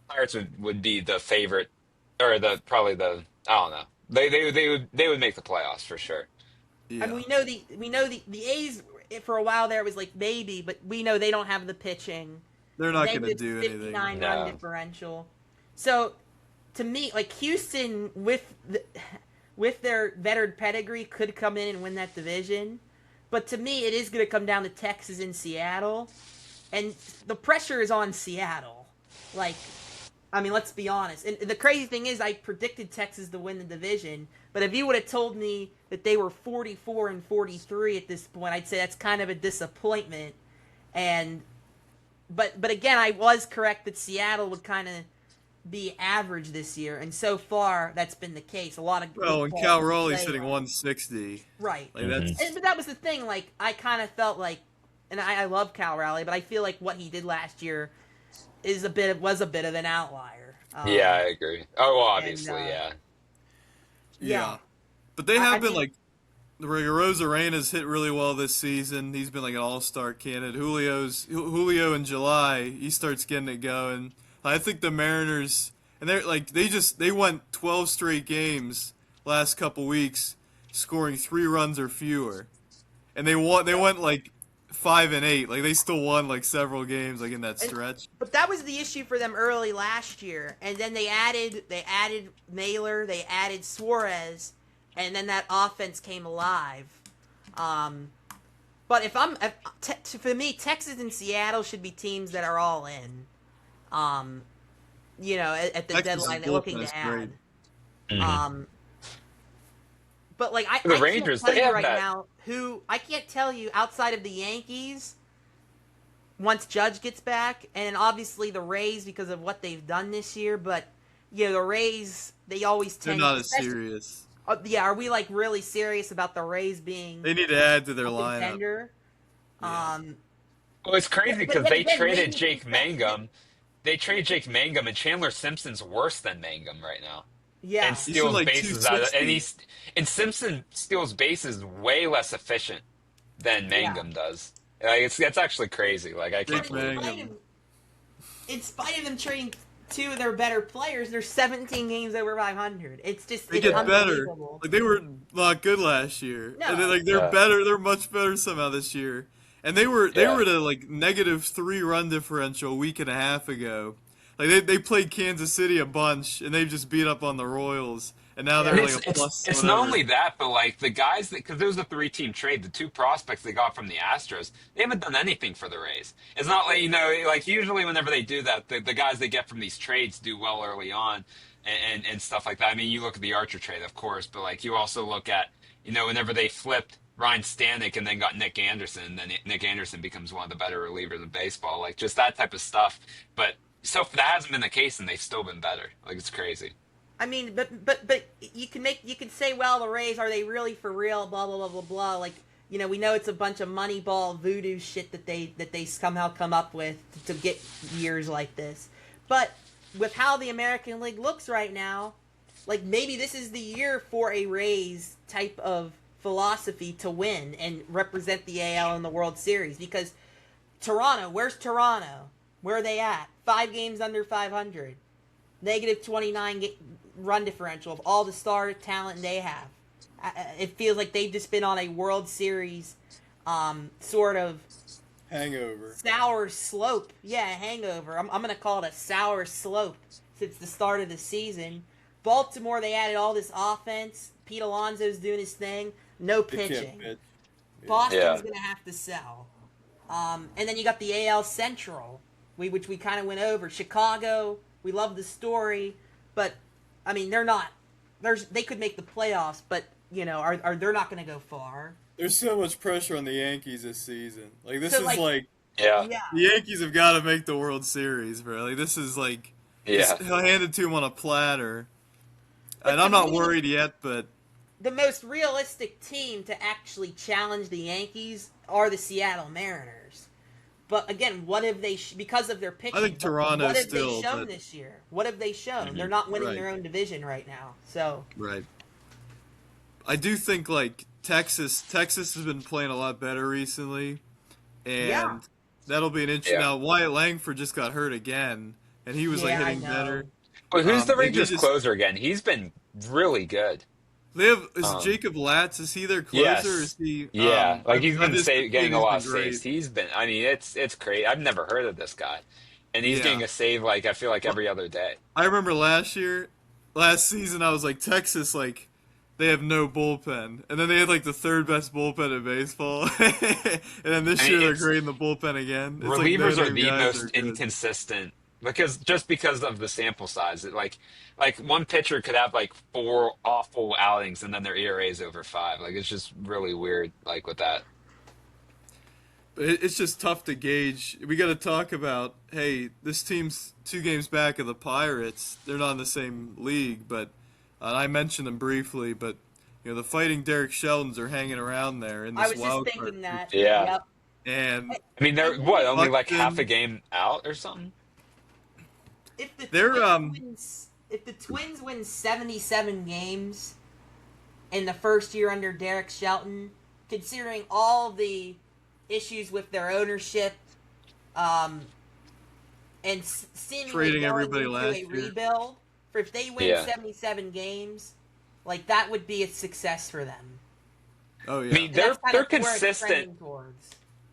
Pirates would be the favorite, or probably the I don't know. They would make the playoffs for sure. Yeah. I mean, we know the A's for a while there was like maybe, but we know they don't have the pitching. They're not gonna Negative do anything. 59 No. run differential. So, to me, like Houston with their veteran pedigree could come in and win that division, but to me, it is going to come down to Texas and Seattle, and the pressure is on Seattle. Like, I mean, let's be honest. And the crazy thing is, I predicted Texas to win the division, but if you would have told me that they were 44 and 43 at this point, I'd say that's kind of a disappointment. And but again, I was correct that Seattle would kind of be average this year, and so far that's been the case. A lot of Well, and good Cal balls Raleigh's played hitting on. 160. Right. Like that's But that was the thing. Like I kind of felt like, and I love Cal Raleigh, but I feel like what he did last year was a bit of an outlier. Yeah, I agree. Oh, well, obviously, and, yeah. Yeah. But they have I been mean- like Rosarena's hit really well this season. He's been like an all-star candidate. Julio in July, he starts getting it going. I think the Mariners, and they're like they went 12 straight games last couple weeks, scoring 3 runs or fewer, and they went like 5-8. Like they still won like several games like in that stretch. But that was the issue for them early last year, and then they added Naylor, they added Suarez, and then that offense came alive. But for me, Texas and Seattle should be teams that are all in. At the Texas deadline, they're looking to add. But like I Rangers, can't tell they you have right that. now I can't tell you outside of the Yankees. Once Judge gets back, and obviously the Rays because of what they've done this year, but the Rays they always They're tend not as serious. are we like really serious about the Rays being? They need to add to their a lineup. contender? Yeah. Well, it's crazy because But they again, traded maybe Jake it's- Mangum. They traded Jake Mangum, and Chandler Simpson's worse than Mangum right now. Yeah, And He's steals like bases out of, 260. and Simpson steals bases way less efficient than Mangum does. Like that's actually crazy. Like I can't Jake believe it. Mangum. in spite of them trading two of their better players, they're 17 games over 500. It's just They it's get better. unbelievable. Like they were not good last year, No. and they're Yeah. better. They're much better somehow this year. And they were at a like -3 run differential a week and a half ago. Like they played Kansas City a bunch, and they've just beat up on the Royals, and now they're And like a plus. it's not whatever. only that, but like the guys that because there was a 3-team trade, the 2 prospects they got from the Astros, they haven't done anything for the Rays. It's not like like usually whenever they do that, the guys they get from these trades do well early on, and stuff like that. I mean, you look at the Archer trade, of course, but like you also look at whenever they flipped Ryan Stanek and then got Nick Anderson, then Nick Anderson becomes one of the better relievers in baseball, like just that type of stuff. But so that hasn't been the case, and they've still been better. Like it's crazy. I mean, but you can say, well, the Rays, are they really for real? Blah blah blah blah blah. Like we know it's a bunch of Moneyball voodoo shit that they somehow come up with to get years like this. But with how the American League looks right now, like maybe this is the year for a Rays type of philosophy to win and represent the AL in the World Series. Because Toronto, where's Toronto? Where are they at? 5 games under 500. -29 run differential of all the star talent they have. It feels like they've just been on a World Series sort of Hangover. sour slope. Yeah, hangover. I'm going to call it a sour slope since the start of the season. Baltimore, they added all this offense. Pete Alonso's doing his thing. No They can't pitching. pitch. Boston's Yeah. going to have to sell. And then you got the AL Central, which we kind of went over. Chicago, we love the story, but I mean they're not. They could make the playoffs, but they're not going to go far. There's so much pressure on the Yankees this season. Like this So, is like- like Yeah. the Yankees have got to make the World Series, bro. Like this is like Yeah. just handed to them on a platter. But And I'm to not me- worried yet, but The most realistic team to actually challenge the Yankees are the Seattle Mariners. But again, what have they because of their pitching? I think Toronto What have still, they shown but- this year? What have they shown? They're not winning Right. their own division right now. So right. I do think like Texas has been playing a lot better recently, and Yeah. that'll be an interesting. Yeah. Now Wyatt Langford just got hurt again, and he was like Yeah, I hitting know. better. But who's the they Rangers just- closer again? He's been really good. They have Jacob Latz. Is he their closer? Yes. Or is he? Yeah, like he's been I've just- getting a lot of he's been great. saves. He's been. I mean, it's crazy. I've never heard of this guy, and he's Yeah. getting a save like I feel like every other day. I remember last season, I was like, Texas, like, they have no bullpen. And then they had, like, the 3rd best bullpen in baseball. And then this I mean, year they're it's- grading the bullpen again. It's like Relievers no are name the guys most are good. inconsistent because of the sample size. Like one pitcher could have like 4 awful outings and then their ERA is over 5. Like it's just really weird. Like with that. But it's just tough to gauge. We got to talk about, hey, this team's 2 games back of the Pirates. They're not in the same league, but I mentioned them briefly, but the Fighting Derek Sheldons are hanging around there in this I was just wild thinking card. that. Yeah. Yep. And I mean, they're only like Buxton- half a game out or something. If the They're, if the Twins win 77 games in the first year under Derek Shelton, considering all the issues with their ownership, and seemingly Trading going everybody into last a year. rebuild, if they win Yeah. 77 games, like that would be a success for them. Oh yeah. I mean, And that's kind they're of where it's consistent. trending towards.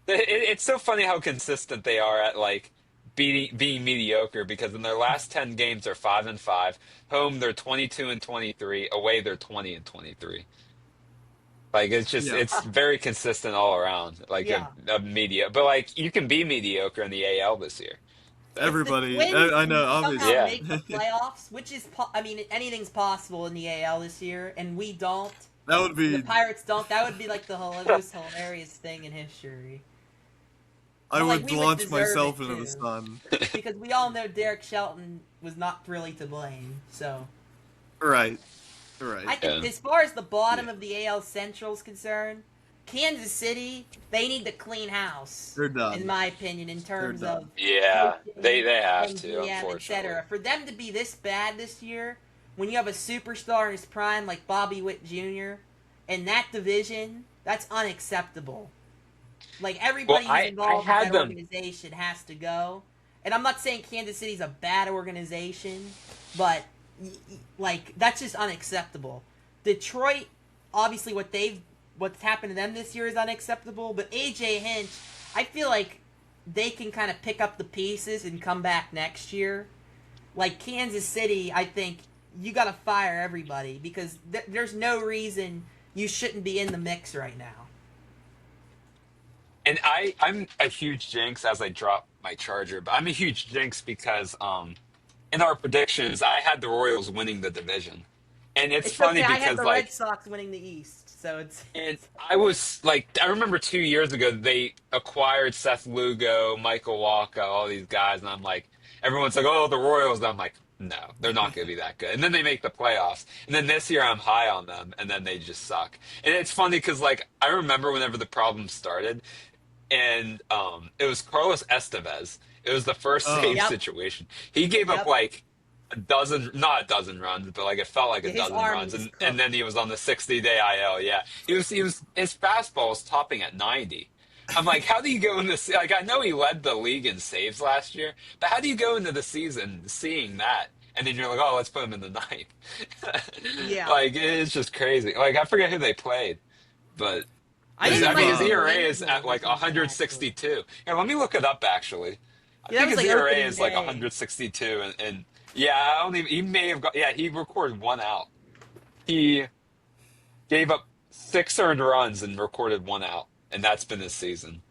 It's so funny how consistent they are at like being mediocre because in their last 10 games they're 5-5. Home they're 22-23. Away they're 20-23. Like Yeah. it's very consistent all around. Like Yeah. a media, but like you can be mediocre in the AL this year. Everybody, If the I know, Twins obviously. somehow Yeah. make the playoffs, which is, I mean, anything's possible in the AL this year, and we don't. That would The be. Pirates don't. That would be like the most hilarious thing in history. I But, like, would we would launch deserve myself it, into the too. sun. Because we all know Derek Shelton was not really to blame. So Right. I Right. think, Yeah. as far as the bottom of the AL Central is concerned, Kansas City, they need to clean house. They're done. In my opinion, in terms They're of done. Yeah, they have and to, GM, unfortunately. etc. For them to be this bad this year, when you have a superstar in his prime like Bobby Witt Jr. in that division, that's unacceptable. Like, everybody Well, who's involved I in had that them. organization has to go. And I'm not saying Kansas City's a bad organization, but like, that's just unacceptable. Detroit, obviously, what's happened to them this year is unacceptable. But AJ Hinch, I feel like they can kind of pick up the pieces and come back next year. Like Kansas City, I think you got to fire everybody because there's no reason you shouldn't be in the mix right now. And I'm a huge jinx as I drop my charger, but I'm a huge jinx because in our predictions I had the Royals winning the division. And it's funny okay. I had because the like Red Sox winning the East, so it's. and I was like I remember 2 years ago they acquired Seth Lugo, Michael Walker, all these guys, and I'm like everyone's like, oh, the Royals, and I'm like, no, they're not gonna be that good. And then they make the playoffs. And then this year I'm high on them and then they just suck. And it's funny because like I remember whenever the problem started and it was Carlos Estevez. It was the first Oh. save Yep. situation. He gave up Yep. like not a dozen runs, but like it felt like a His dozen arm runs, was and cooked. then he was on the 60-day IL. Yeah, he was his fastball was topping at 90. I'm like, how do you go in this? Like, I know he led the league in saves last year, but how do you go into the season seeing that? And then you're like, oh, let's put him in the ninth. Yeah. Like, it's just crazy. Like, I forget who they played, but I His- think I it mean, might his have been ERA Lindsay is at or like something, 162. Yeah, let me look it up actually. I Yeah, that think was his like ERA opening is like day. 162, and yeah, I don't even, he may have got, yeah, he recorded one out. He gave up 6 earned runs and recorded one out, and that's been his season.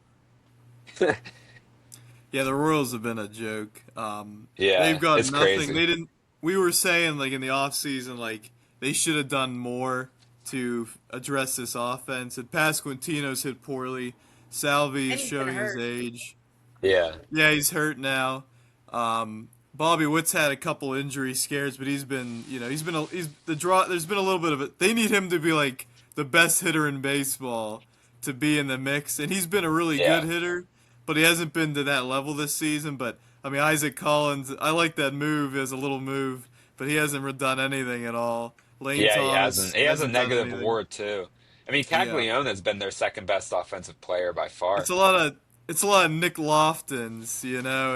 Yeah, the Royals have been a joke. Yeah, They've got it's nothing. crazy. They didn't. We were saying like in the off season, like they should have done more to address this offense. And Pasquantino's hit poorly. Salvi And is he's been showing his hurt. age. Yeah, Yeah, he's hurt now. Bobby Witt's had a couple injury scares, but he's been the draw. There's been a little bit of it. They need him to be like the best hitter in baseball to be in the mix, and he's been a really Yeah. good hitter, but he hasn't been to that level this season. But I mean, Isaac Collins, I like that move as a little move, but he hasn't done anything at all. Lane yeah, he Thomas hasn't. He has a done negative anything. WAR too. I mean, Caglione has been their second best offensive player by far. It's a lot of Nick Loftons,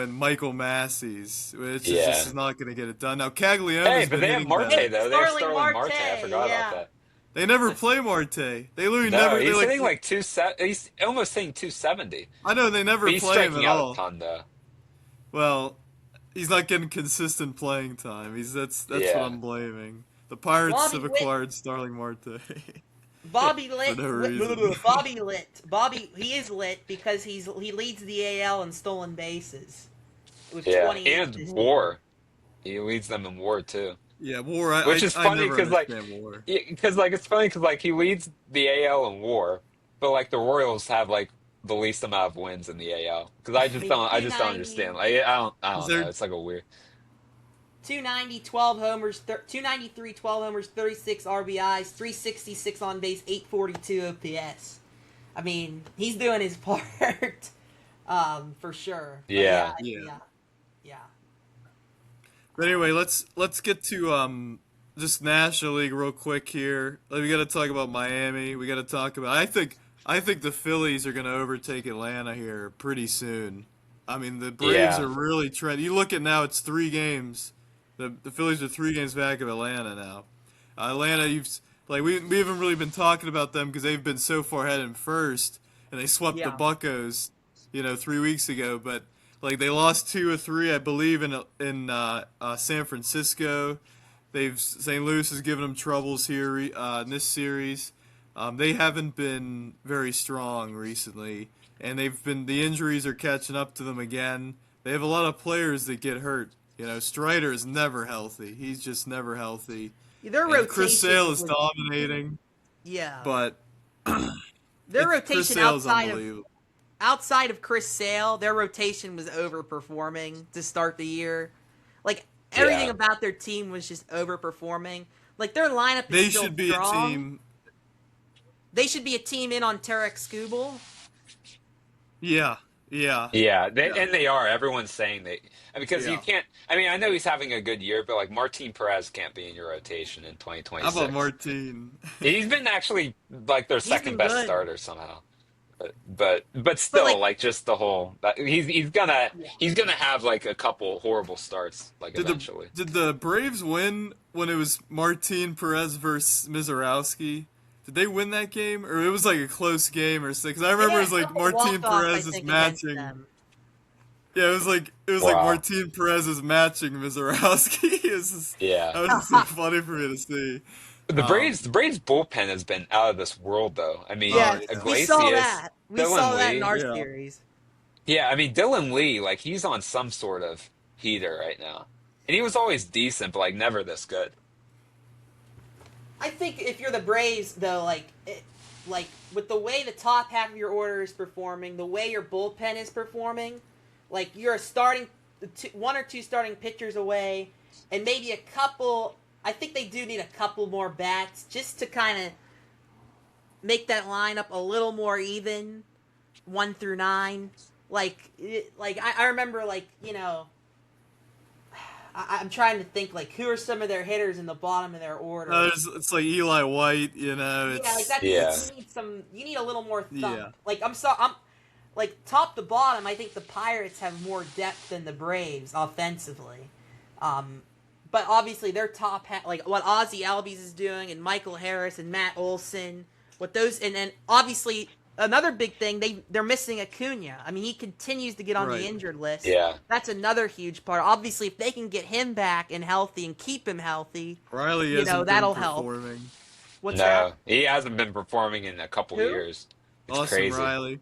and Michael Massey's, which is Yeah. just not going to get it done. Now Caglione Hey, has but been they have hitting Marte better. though. They have Starling Starling Marte. I Marte, forgot yeah. about that. They never play Marte. They literally No, never. he's they hitting like he's almost hitting 270. I know they never But he's play him striking at out all. a ton though. Well, he's not getting consistent playing time. That's Yeah. what I'm blaming. The Pirates Bobby have Witt- acquired Starling Marte. Bobby lit. For no reason. Bobby lit. He is lit because he leads the AL in stolen bases with Yeah, 28 and this WAR. He leads them in WAR too. Yeah, WAR. Which is funny never because like, understand WAR. because like it's funny because like he leads the AL in WAR, but like the Royals have like the least amount of wins in the AL. Because I just don't 290. understand. Like I don't Is there- know. It's like a weird. 290, 12 homers, 293, 12 homers, 36 RBIs, 366 on base, 842 OPS. I mean, he's doing his part, for sure. But Yeah. yeah. But anyway, let's get to just National League real quick here. We got to talk about Miami. We got to talk about. I think the Phillies are going to overtake Atlanta here pretty soon. I mean, the Braves Yeah. are really trending. You look at now; it's 3 games. The Phillies are 3 games back of Atlanta now. Atlanta, we haven't really been talking about them because they've been so far ahead in first, and they swept the Yeah. Buccos, 3 weeks ago. But like they lost 2 or 3, I believe, in San Francisco. St. Louis has given them troubles here in this series. They haven't been very strong recently, and the injuries are catching up to them again. They have a lot of players that get hurt. Strider is never healthy. He's just never healthy. Their And rotation Chris Sale is was- dominating, Yeah. but Their Chris rotation Sale's unbelievable. outside of Chris Sale, their rotation was overperforming to start the year. Like everything Yeah. about their team was just overperforming. Like their lineup is They still should be strong. a team. They should be a team in on Tarek Skubal. Yeah. Yeah, and they are. Everyone's saying because you Yeah. can't. I mean, I know he's having a good year, but like Martin Perez can't be in your rotation in How 2026. about Martin? He's been actually like their second been best good. starter somehow. But still, like just the whole he's gonna have like a couple horrible starts like eventually. Did the Braves win when it was Martin Perez versus Mizorowski? Did they win that game, or it was like a close game or something? Because I remember it was like Martin Perez is matching. Yeah, it was like Wow. Martin Perez is matching Mizorowski. Yeah. That was just so funny for me to see. The Braves bullpen has been out of this world though. I mean, Yeah, Iglesias, we saw that. We Dylan saw that Lee. in our Yeah. series. Yeah, I mean Dylan Lee, like he's on some sort of heater right now, and he was always decent, but like never this good. I think if you're the Braves, though, like with the way the top half of your order is performing, the way your bullpen is performing, like you're starting 1 or 2 starting pitchers away, and maybe a couple. I think they do need a couple more bats just to kind of make that lineup a little more even, 1 through 9. I remember, I'm trying to think, who are some of their hitters in the bottom of their order. It's like Eli White, It's, You need a little more thump. Yeah. I'm top to bottom. I think the Pirates have more depth than the Braves offensively. But obviously their top what Ozzie Albies is doing, and Michael Harris and Matt Olson, and then obviously another big thing, they're missing Acuna. I mean, he continues to get on the injured list. Yeah. That's another huge part. Obviously, if they can get him back and healthy and keep him healthy, Riley hasn't that'll been help. performing. What's No, that? he hasn't been performing in a couple Who? years. It's Austin crazy. Riley.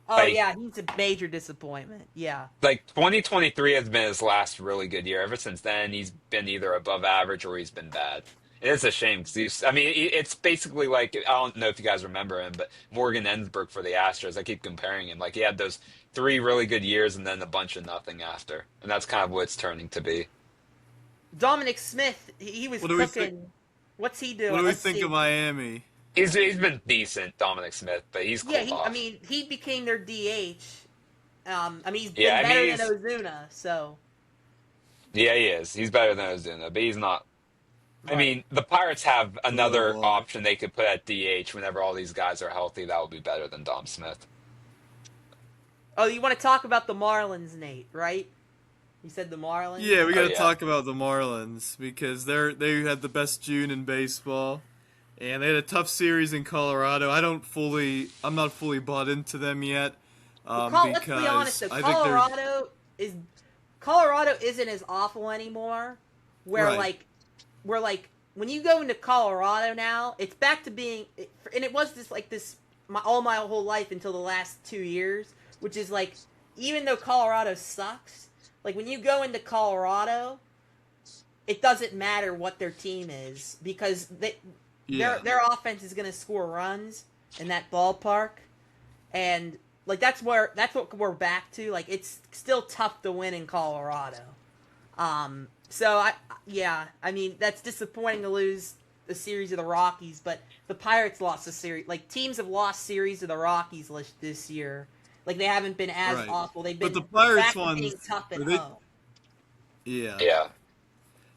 Oh, Like- yeah, he's a major disappointment. Yeah. Like 2023 has been his last really good year. Ever since then, he's been either above average or he's been bad. It is a shame because it's basically like, I don't know if you guys remember him, but Morgan Ensberg for the Astros. I keep comparing him. Like he had those 3 really good years and then a bunch of nothing after, and that's kind of what it's turning to be. Dominic Smith, he was What do we cooking. What's he doing? What do we Let's think see. of Miami? He's been decent, Dominic Smith, but he's cooled Yeah, off. he became their DH. He's been Yeah, I mean, better he's- than Ozuna, so. Yeah, he is. He's better than Ozuna, but he's not. I Right. mean, the Pirates have another Wow. option they could put at DH whenever all these guys are healthy. That would be better than Dom Smith. Oh, you want to talk about the Marlins, Nate, right? You said the Marlins? Yeah, we got to yeah. talk about the Marlins because they had the best June in baseball, and they had a tough series in Colorado. I'm not fully bought into them yet. Let's be honest, though. I think Colorado isn't as awful anymore. Right. When you go into Colorado now, it's back to being, and it was my whole life until the last 2 years, which is even though Colorado sucks, when you go into Colorado, it doesn't matter what their team is because their offense is going to score runs in that ballpark, and that's what we're back to. It's still tough to win in Colorado. That's disappointing to lose the series of the Rockies, but the Pirates lost a series. Teams have lost series of the Rockies this year. They haven't been as Right. awful. They've been But the Pirates back to ones, being tough at they- home. Yeah.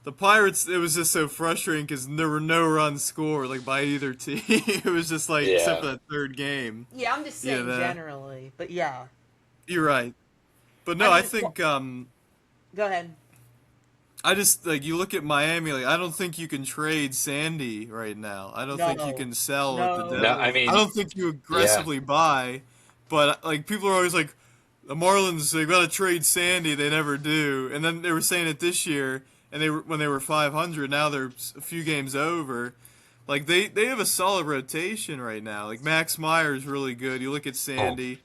The Pirates, it was just so frustrating because there were no runs scored by either team. It was just except for that third game. Yeah, I'm just saying that- generally, but yeah. You're right, but no, I mean, think Go ahead. I just like you look at Miami. Like I don't think you can trade Sandy right now. I don't think you No. can sell at the No. No, I deadline. I mean, don't think you yeah. aggressively buy. But like people are always like, the Marlins they got to trade Sandy. They never do. And then they were saying it this year, and when they were 500. Now they're a few games over. Like they have a solid rotation right now. Like Max Meyer's really good. You look at Oh. Sandy.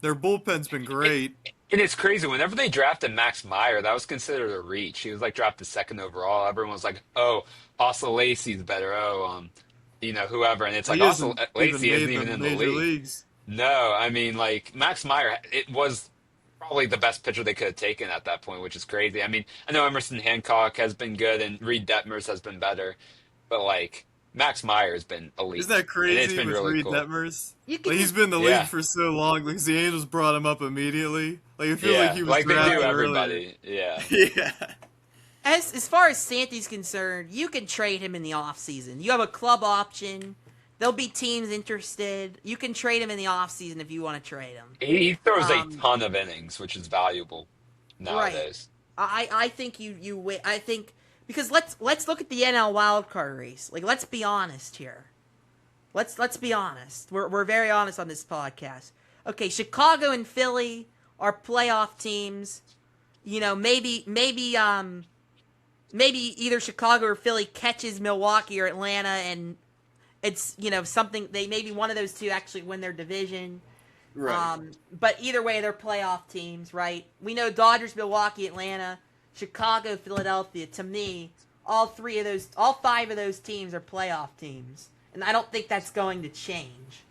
Their bullpen's been great. And it's crazy. Whenever they drafted Max Meyer, that was considered a reach. He was like drafted second overall. Everyone was like, "Oh, Austin Lacey's better." Oh, whoever. And it's like He Austin hasn't even Lacey isn't made even the in the major league. leagues. No, I mean, like Max Meyer, it was probably the best pitcher they could have taken at that point, which is crazy. I mean, I know Emerson Hancock has been good and Reed Detmers has been better, but like Max Meyer has been elite, Isn't that and it's crazy been with really Reed cool. Detmers? You can Like he's just been in the league Yeah, for so long. Like the Angels brought him up immediately. Like I feel like yeah, he was like they do drafted earlier. everybody. Yeah, Yeah. as far as Santy's concerned, you can trade him in the offseason. You have a club option. There'll be teams interested. You can trade him in the offseason if you want to trade him. he throws a Um, ton of innings, which is valuable right. nowadays. I think you win. I think because let's look at the NL wildcard race. Like let's be honest here. Let's be honest. We're very honest on this podcast. Okay, Chicago and Philly are playoff teams. You know, maybe either Chicago or Philly catches Milwaukee or Atlanta, and it's something they maybe one of those two actually win their division. Right. But either way, they're playoff teams, right? We know Dodgers, Milwaukee, Atlanta, Chicago, Philadelphia. To me, all five of those teams are playoff teams, and I don't think that's going to change.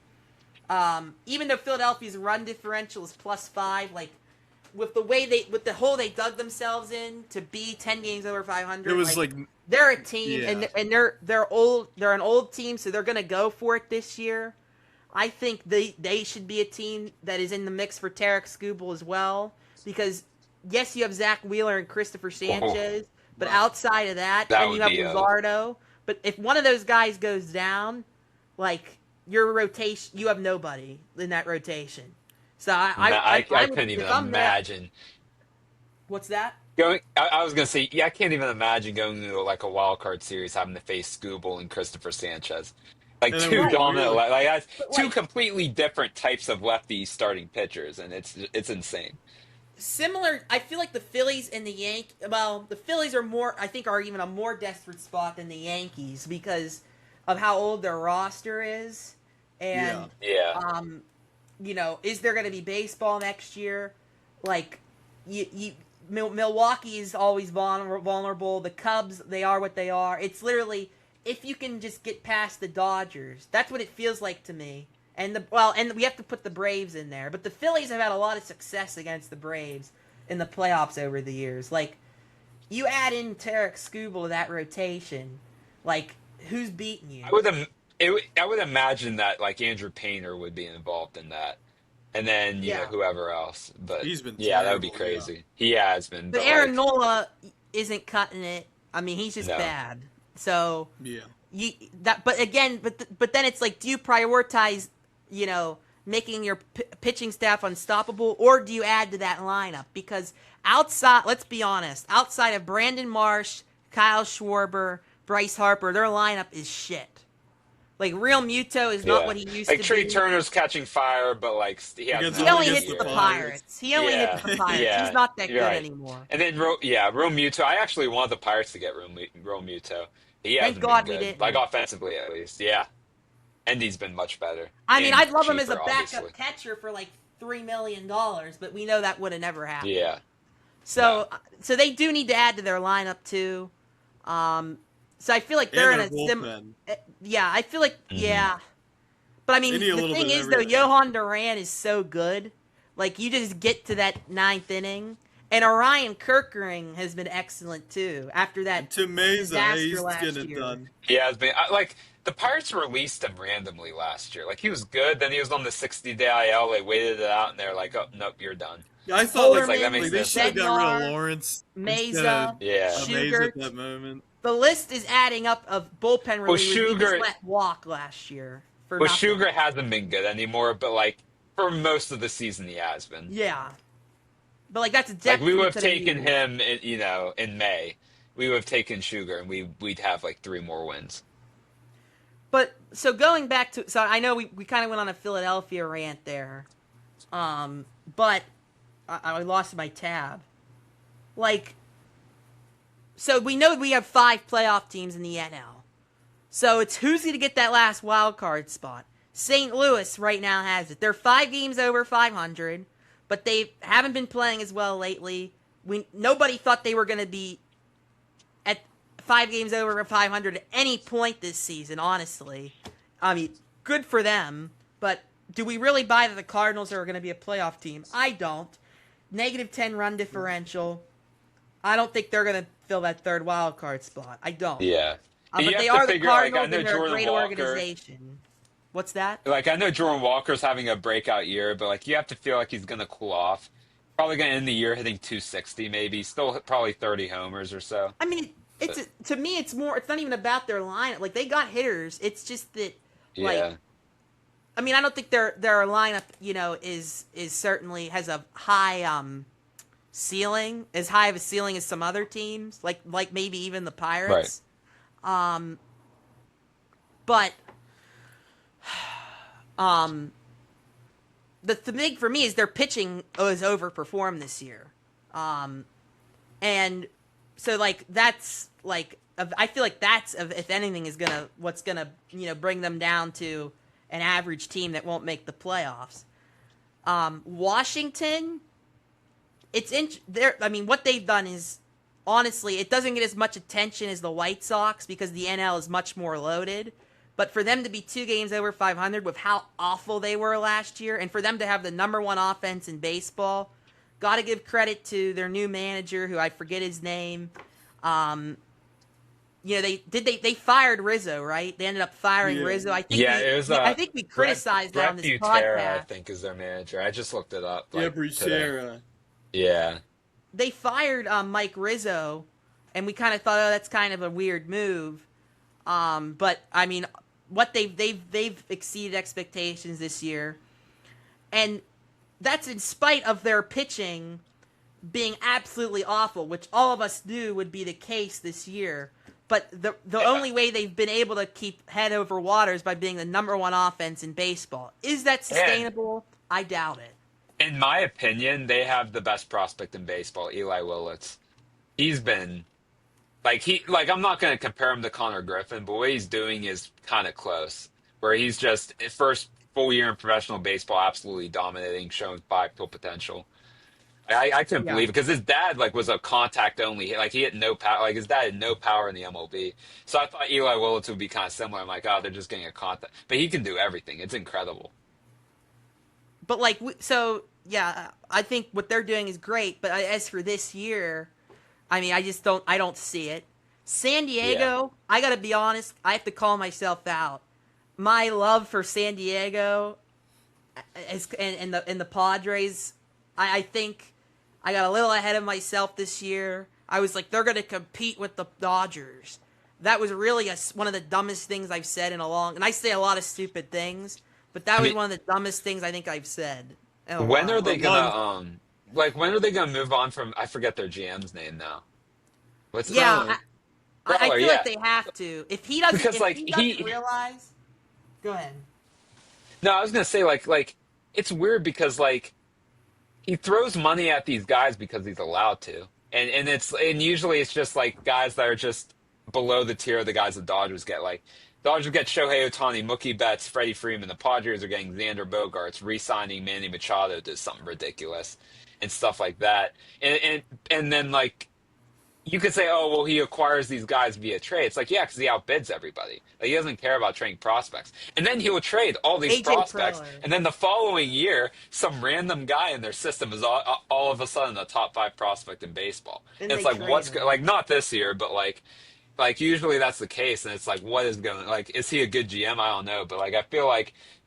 Even though Philadelphia's run differential is +5, like with the hole they dug themselves in to be 10 games over 500, It was like they're a team, yeah. and they're old. They're an old team, so they're gonna go for it this year. I think they should be a team that is in the mix for Tarek Skubal as well, because yes, you have Zach Wheeler and Christopher Sanchez, but Wow. outside of that, That and you would have be Luzardo. But if one of those guys goes down, like your rotation, you have nobody in that rotation. So I I would, couldn't even if I'm that, imagine what's that? going. I was gonna say, yeah, I can't even imagine going to like a wild card series having to face Skubal and Christopher Sanchez, like And then two what, dominant, really? like that's But two like completely different types of lefty starting pitchers, and it's insane. similar, I feel like the Phillies and the Yankees. Well, the Phillies I think are even a more desperate spot than the Yankees because of how old their roster is, Yeah. and Yeah, is there going to be baseball next year? Like, Milwaukee is always vulnerable. The Cubs, they are what they are. It's literally if you can just get past the Dodgers, that's what it feels like to me. And we have to put the Braves in there. But the Phillies have had a lot of success against the Braves in the playoffs over the years. Like, you add in Tarek Skubal to that rotation, like, who's beating you? I would imagine that like Andrew Painter would be involved in that, and then Yeah. whoever else. But He's been yeah, that would be terrible, yeah. crazy. He has been, But but Aaron like Nola isn't cutting it. I mean, he's just no. bad. So Yeah. but then it's like, do you prioritize, making your pitching staff unstoppable, or do you add to that lineup? Because let's be honest, outside of Brandon Marsh, Kyle Schwarber, Bryce Harper, their lineup is shit. Like, Real Muto is not Yeah, what he used like to Trey be. Turner's catching fire, but like he hasn't Against He had a only good hits the the year. Pirates. He only Yeah, hits the Pirates. yeah, He's not that you're good right. anymore. And then Real Muto. I actually wanted the Pirates to get Real Muto. He Thank hasn't God been we good, didn't. like offensively at least. Yeah, and he's been much better. I mean, And I'd love him as a cheaper, backup obviously. catcher for like $3 million, but we know that would have never happened. Yeah, So they do need to add to their lineup too. So I feel like they're And in their a sim. bullpen. Yeah, I feel like Mhm. yeah. But I mean, They need a the little thing bit of is though, everything. Johan Duran is so good. Like, you just get to that ninth inning, and Orion Kerkering has been excellent too. After that And Tim Mesa, disaster he's last getting it year. done. he has been. Like the Pirates released him randomly last year. Like he was good, then he was on the 60-day IL. They waited it out, and they're like, "Oh nope, you're done." Yeah, I thought It's like that Holderman, makes like they no should have sense. got rid of Bednar, Lawrence Mesa, instead of Yeah. Mesa Sugart. at that moment. The list is adding up of bullpen relievers he just Sugart- let walk last year for Well, nothing. Sugar hasn't been good anymore, but like for most of the season, he has been. Yeah, but like that's a Like depth we would have to the taken Eagles. him, in May, we would have taken Sugar, and we'd have like 3 more wins. But so going back to, so I know we kind of went on a Philadelphia rant there, but I lost my tab. Like, so we know we have 5 playoff teams in the NL. So it's who's going to get that last wild card spot. St. Louis right now has it. They're 5 games over 500, but they haven't been playing as well lately. Nobody thought they were going to be at 5 games over 500 at any point this season, honestly. I mean, good for them, but do we really buy that the Cardinals are going to be a playoff team? I don't. -10 run differential. I don't think they're going to fill that 3rd wild card spot. I don't. Yeah. But they are the Cardinals, and they're a great organization. What's that? Like, I know Jordan Walker's having a breakout year, but, like, you have to feel like he's going to cool off. Probably going to end the year hitting 260, maybe. Still probably 30 homers or so. I mean, to me, it's not even about their lineup. Like, they got hitters. It's just that, like, Yeah. I mean, I don't think their lineup, is certainly has a high ceiling, as high of a ceiling as some other teams, like maybe even the Pirates. Right. But the thing for me is their pitching was overperformed this year, and so like that's like I feel like that's if anything is what's gonna bring them down to an average team that won't make the playoffs. Washington, I mean, what they've done is, honestly, it doesn't get as much attention as the White Sox because the NL is much more loaded. But for them to be 2 games over 500 with how awful they were last year, and for them to have the #1 offense in baseball, got to give credit to their new manager, who I forget his name. They fired Rizzo, right? They ended up firing Rizzo. I think. I think we criticized that on this podcast. I think is their manager. I just looked it up. Buttera. Yeah. They fired Mike Rizzo, and we kind of thought, that's kind of a weird move. But I mean, what they've exceeded expectations this year, and that's in spite of their pitching being absolutely awful, which all of us knew would be the case this year. But the only way they've been able to keep head over water is by being the #1 offense in baseball. Is that sustainable? I doubt it. In my opinion, they have the best prospect in baseball, Eli Willits. He's been I'm not going to compare him to Connor Griffin, but what he's doing is kind of close. Where he's just first full year in professional baseball, absolutely dominating, showing full potential. I couldn't believe it because his dad was a contact only. Like, he had no power. Like, his dad had no power in the MLB. So I thought Eli Willits would be kind of similar. I'm like, oh, they're just getting a contact, but he can do everything. It's incredible. But I think what they're doing is great. But as for this year, I mean, I don't see it. San Diego, I got to be honest, I have to call myself out. My love for San Diego and the Padres, I think I got a little ahead of myself this year. I was like, they're going to compete with the Dodgers. That was really one of the dumbest things I've said and I say a lot of stupid things, but that was one of the dumbest things I think I've said. When are they going to, when are they going to move on from, I forget their GM's name now. What's his name? I feel like they have to. If he doesn't, he realize, go ahead. No, I was going to say, it's weird because, he throws money at these guys because he's allowed to. And usually it's just guys that are just below the tier of the guys the Dodgers get. Dodgers get Shohei Ohtani, Mookie Betts, Freddie Freeman. The Padres are getting Xander Bogaerts, re-signing Manny Machado to something ridiculous and stuff like that. And then you could say, oh, well, he acquires these guys via trade. It's because he outbids everybody. He doesn't care about trading prospects. And then he will trade all these prospects. Preller. And then the following year, some random guy in their system is all of a sudden a top 5 prospect in baseball. And it's what's not this year, but usually that's the case. And it's what is going is he a good GM? I don't know. But I feel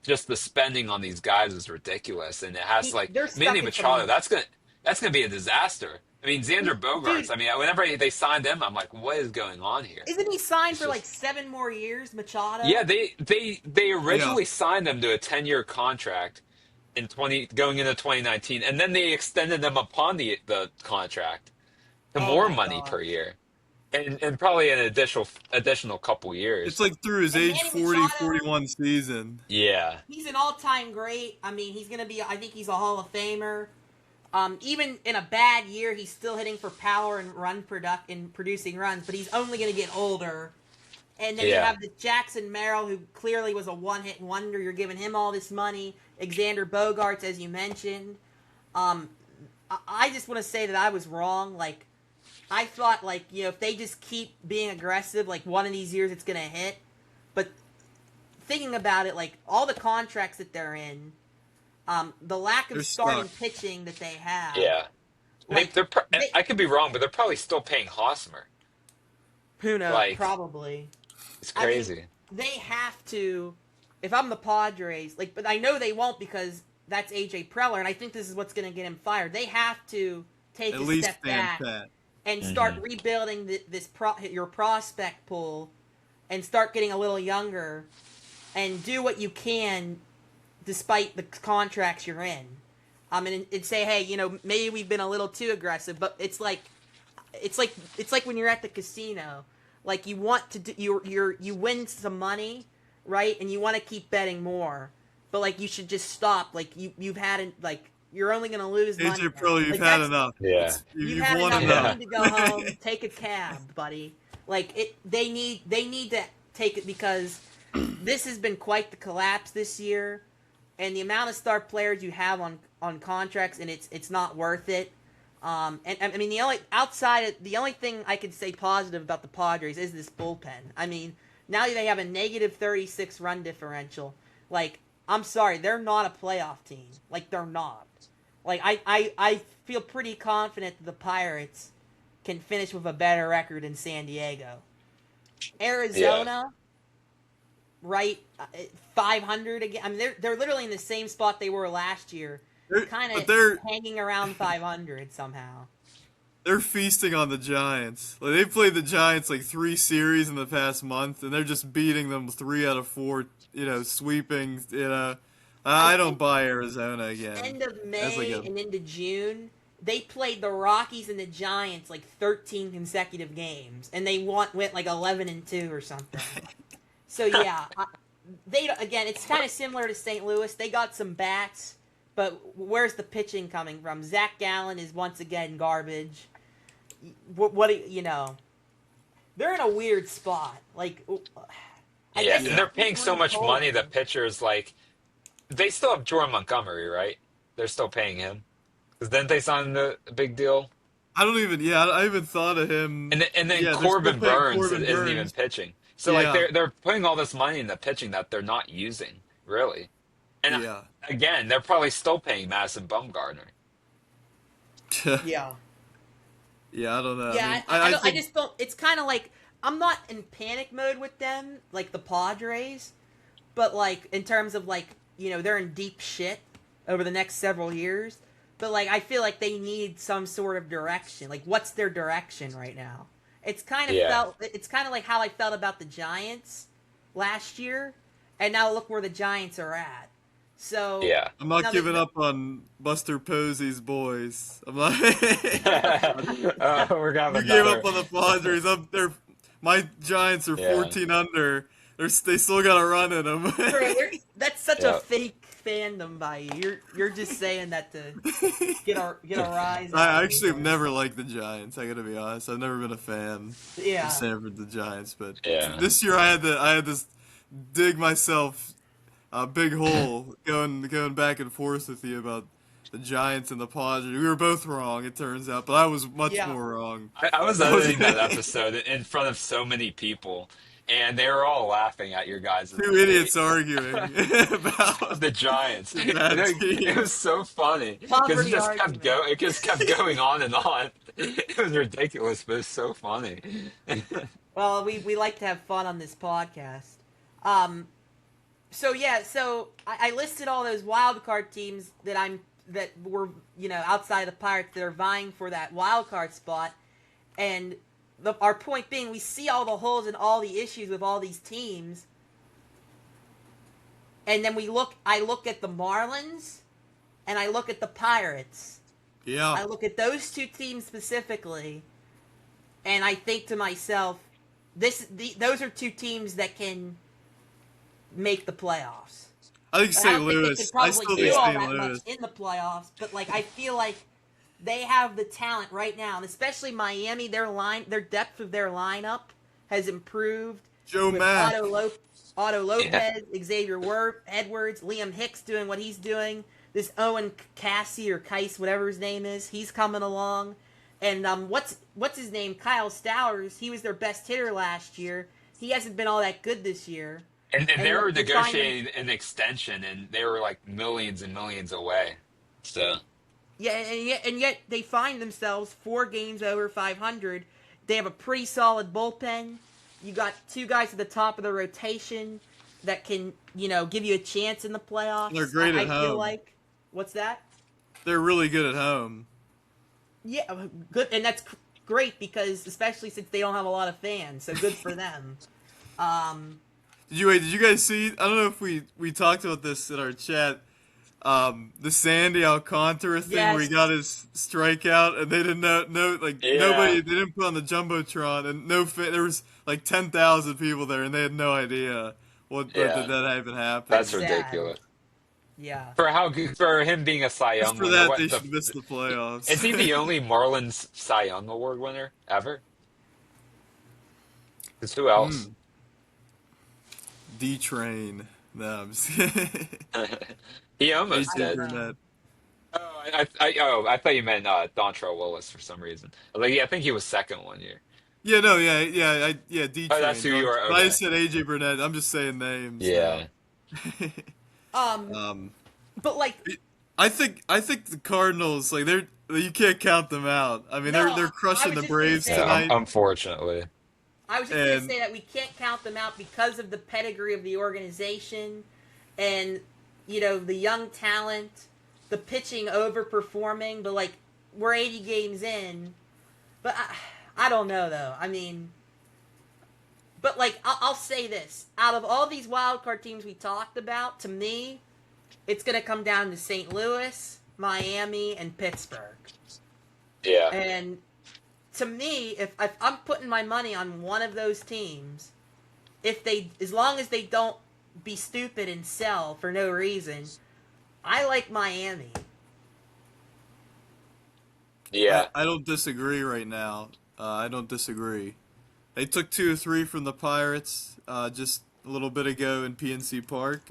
just the spending on these guys is ridiculous. And it has Manny Machado, that's gonna be a disaster. I mean, Xander Bogaerts, whenever they signed him, I'm like, what is going on here? Isn't he signed for 7 more years, Machado? Yeah, they originally signed him to a 10-year contract going into 2019, and then they extended them upon the contract to more money per year. and probably an additional couple It's years. like through his And age Manny 40, Machado, 41 season. Yeah, he's an all-time great. I mean, he's gonna be. I think he's a Hall of Famer. Even in a bad year, he's still hitting for power and producing runs. But he's only gonna get older. And then you yeah, have the Jackson Merrill, who clearly was a one-hit wonder. You're giving him all this money. Xander Bogaerts, as you mentioned. I just want to say that I was wrong. Like, I thought, like, if they just keep being aggressive, like, one of these years it's going to hit. But thinking about it, like, all the contracts that they're in, the lack of They're starting stuck. pitching that they have. yeah. Like, I could be wrong, but they're probably still paying Hosmer. who knows? Like, Probably. it's I mean, crazy. they have to. If I'm the Padres, like, but I know they won't because that's AJ Preller, and I think this is what's going to get him fired. They have to take At a least step back Pat. and start rebuilding your prospect pool, and start getting a little younger, and do what you can, despite the contracts you're in. And say, hey, maybe we've been a little too aggressive, but it's like when you're at the casino, like you want to do, you win some money, right, and you want to keep betting more, but like you should just stop. Like you've had like you're only gonna lose money. AJ Pro, you've Like, had enough. Yeah. You've had won enough. enough. You need to go home, take a cab, buddy. Like they need to take it because this has been quite the collapse this year, and the amount of star players you have on contracts, and it's not worth it. And I mean the only thing I could say positive about the Padres is this bullpen. I mean, now they have a negative 36 run differential. Like, I'm sorry, they're not a playoff team. Like, they're not. Like, I feel pretty confident that the Pirates can finish with a better record in San Diego. Arizona, right, 500 again. I mean, they're literally in the same spot they were last year. Kind of hanging around 500 somehow. They're feasting on the Giants. Like, they've played the Giants like 3 series in the past month, and they're just beating them 3 out of 4. Sweeping. I don't buy Arizona again. End of May and into June, they played the Rockies and the Giants like 13 consecutive games, and they went like 11-2 or something. So yeah, it's kind of similar to St. Louis. They got some bats. But where's the pitching coming from? Zach Gallen is once again garbage. What they're in a weird spot. Like, I guess and they're paying so much money that pitchers, like, they still have Jordan Montgomery, right? They're still paying him. Because then they signed the big deal. I don't even. Yeah, I even thought of him. And then they're Corbin still paying Burns Corbin isn't Burns. even pitching. So like they're putting all this money in the pitching that they're not using, really. And again, they're probably still paying Madison Bumgarner. Yeah. Yeah, I don't know. Yeah, I just don't. It's kind of like I'm not in panic mode with them, like the Padres, but like in terms of like they're in deep shit over the next several years. But like I feel like they need some sort of direction. Like, what's their direction right now? It's kind of It's kind of like how I felt about the Giants last year, and now look where the Giants are at. So I'm not giving up on Buster Posey's boys. I'm not. We're gonna You gave up on the Padres. My Giants are 14 under. They still got a run in them. That's such a fake fandom by you. You're just saying that to get a rise. I actually have never liked the Giants. I gotta be honest. I've never been a fan of Sanford the Giants, but this year I had to dig myself a big hole going back and forth with you about the Giants and the Padres. We were both wrong, it turns out, but I was much more wrong. I was editing that episode in front of so many people, and they were all laughing at your guys. 2 idiots arguing about the Giants. That It was so funny because it just kept going on and on. It was ridiculous, but it's so funny. Well, we like to have fun on this podcast. So I listed all those wild card teams that were outside of the Pirates that are vying for that wild card spot, and our point being, we see all the holes and all the issues with all these teams, and then I look at the Marlins, and I look at the Pirates. Yeah. I look at those two teams specifically, And I think to myself, those are two teams that can make the playoffs. I think St. Louis. They could I probably still do think all St. that Louis. much in the playoffs, but like I feel like they have the talent right now, and especially Miami. Their depth of their lineup has improved. Joe with Mack. Otto Lopez, Xavier Edwards, Liam Hicks doing what he's doing. This Owen Cassie or Kais, whatever his name is, he's coming along. And what's his name? Kyle Stowers. He was their best hitter last year. He hasn't been all that good this year. And they were negotiating an extension, and they were like millions and millions away. So yeah, and yet they find themselves 4 games over 500. They have a pretty solid bullpen. You got 2 guys at the top of the rotation that can, give you a chance in the playoffs. They're great at home. I feel like. What's that? They're really good at home. Yeah, good, and that's great because especially since they don't have a lot of fans, so good for them. Did you guys see? I don't know if we talked about this in our chat. The Sandy Alcantara thing where he got his strikeout and they didn't know nobody, they didn't put on the jumbotron and there was like 10,000 people there and they had no idea what did that even happen. That's ridiculous. Yeah. For him being a Cy Young Just for winner, that they should miss the playoffs. Is he the only Marlins Cy Young Award winner ever? Because who else? D-Train. No, I'm just kidding. He almost did. Burnett. I thought you meant Dontrell Willis for some reason. I think he was second one year. Yeah, no, D-Train. Oh, that's who you are. But Okay. I said AJ Burnett. I'm just saying names. Yeah. But like, I think the Cardinals, like you can't count them out. I mean, they're crushing the Braves tonight. Unfortunately. I was just going to say that we can't count them out because of the pedigree of the organization and, the young talent, the pitching overperforming, but, like, we're 80 games in. But I don't know, though. I mean, but, like, I'll say this. Out of all these wildcard teams we talked about, to me, it's going to come down to St. Louis, Miami, and Pittsburgh. Yeah. And to me, if I'm putting my money on one of those teams, as long as they don't be stupid and sell for no reason, I like Miami. Yeah. I don't disagree right now. I don't disagree. They took 2 or 3 from the Pirates just a little bit ago in PNC Park.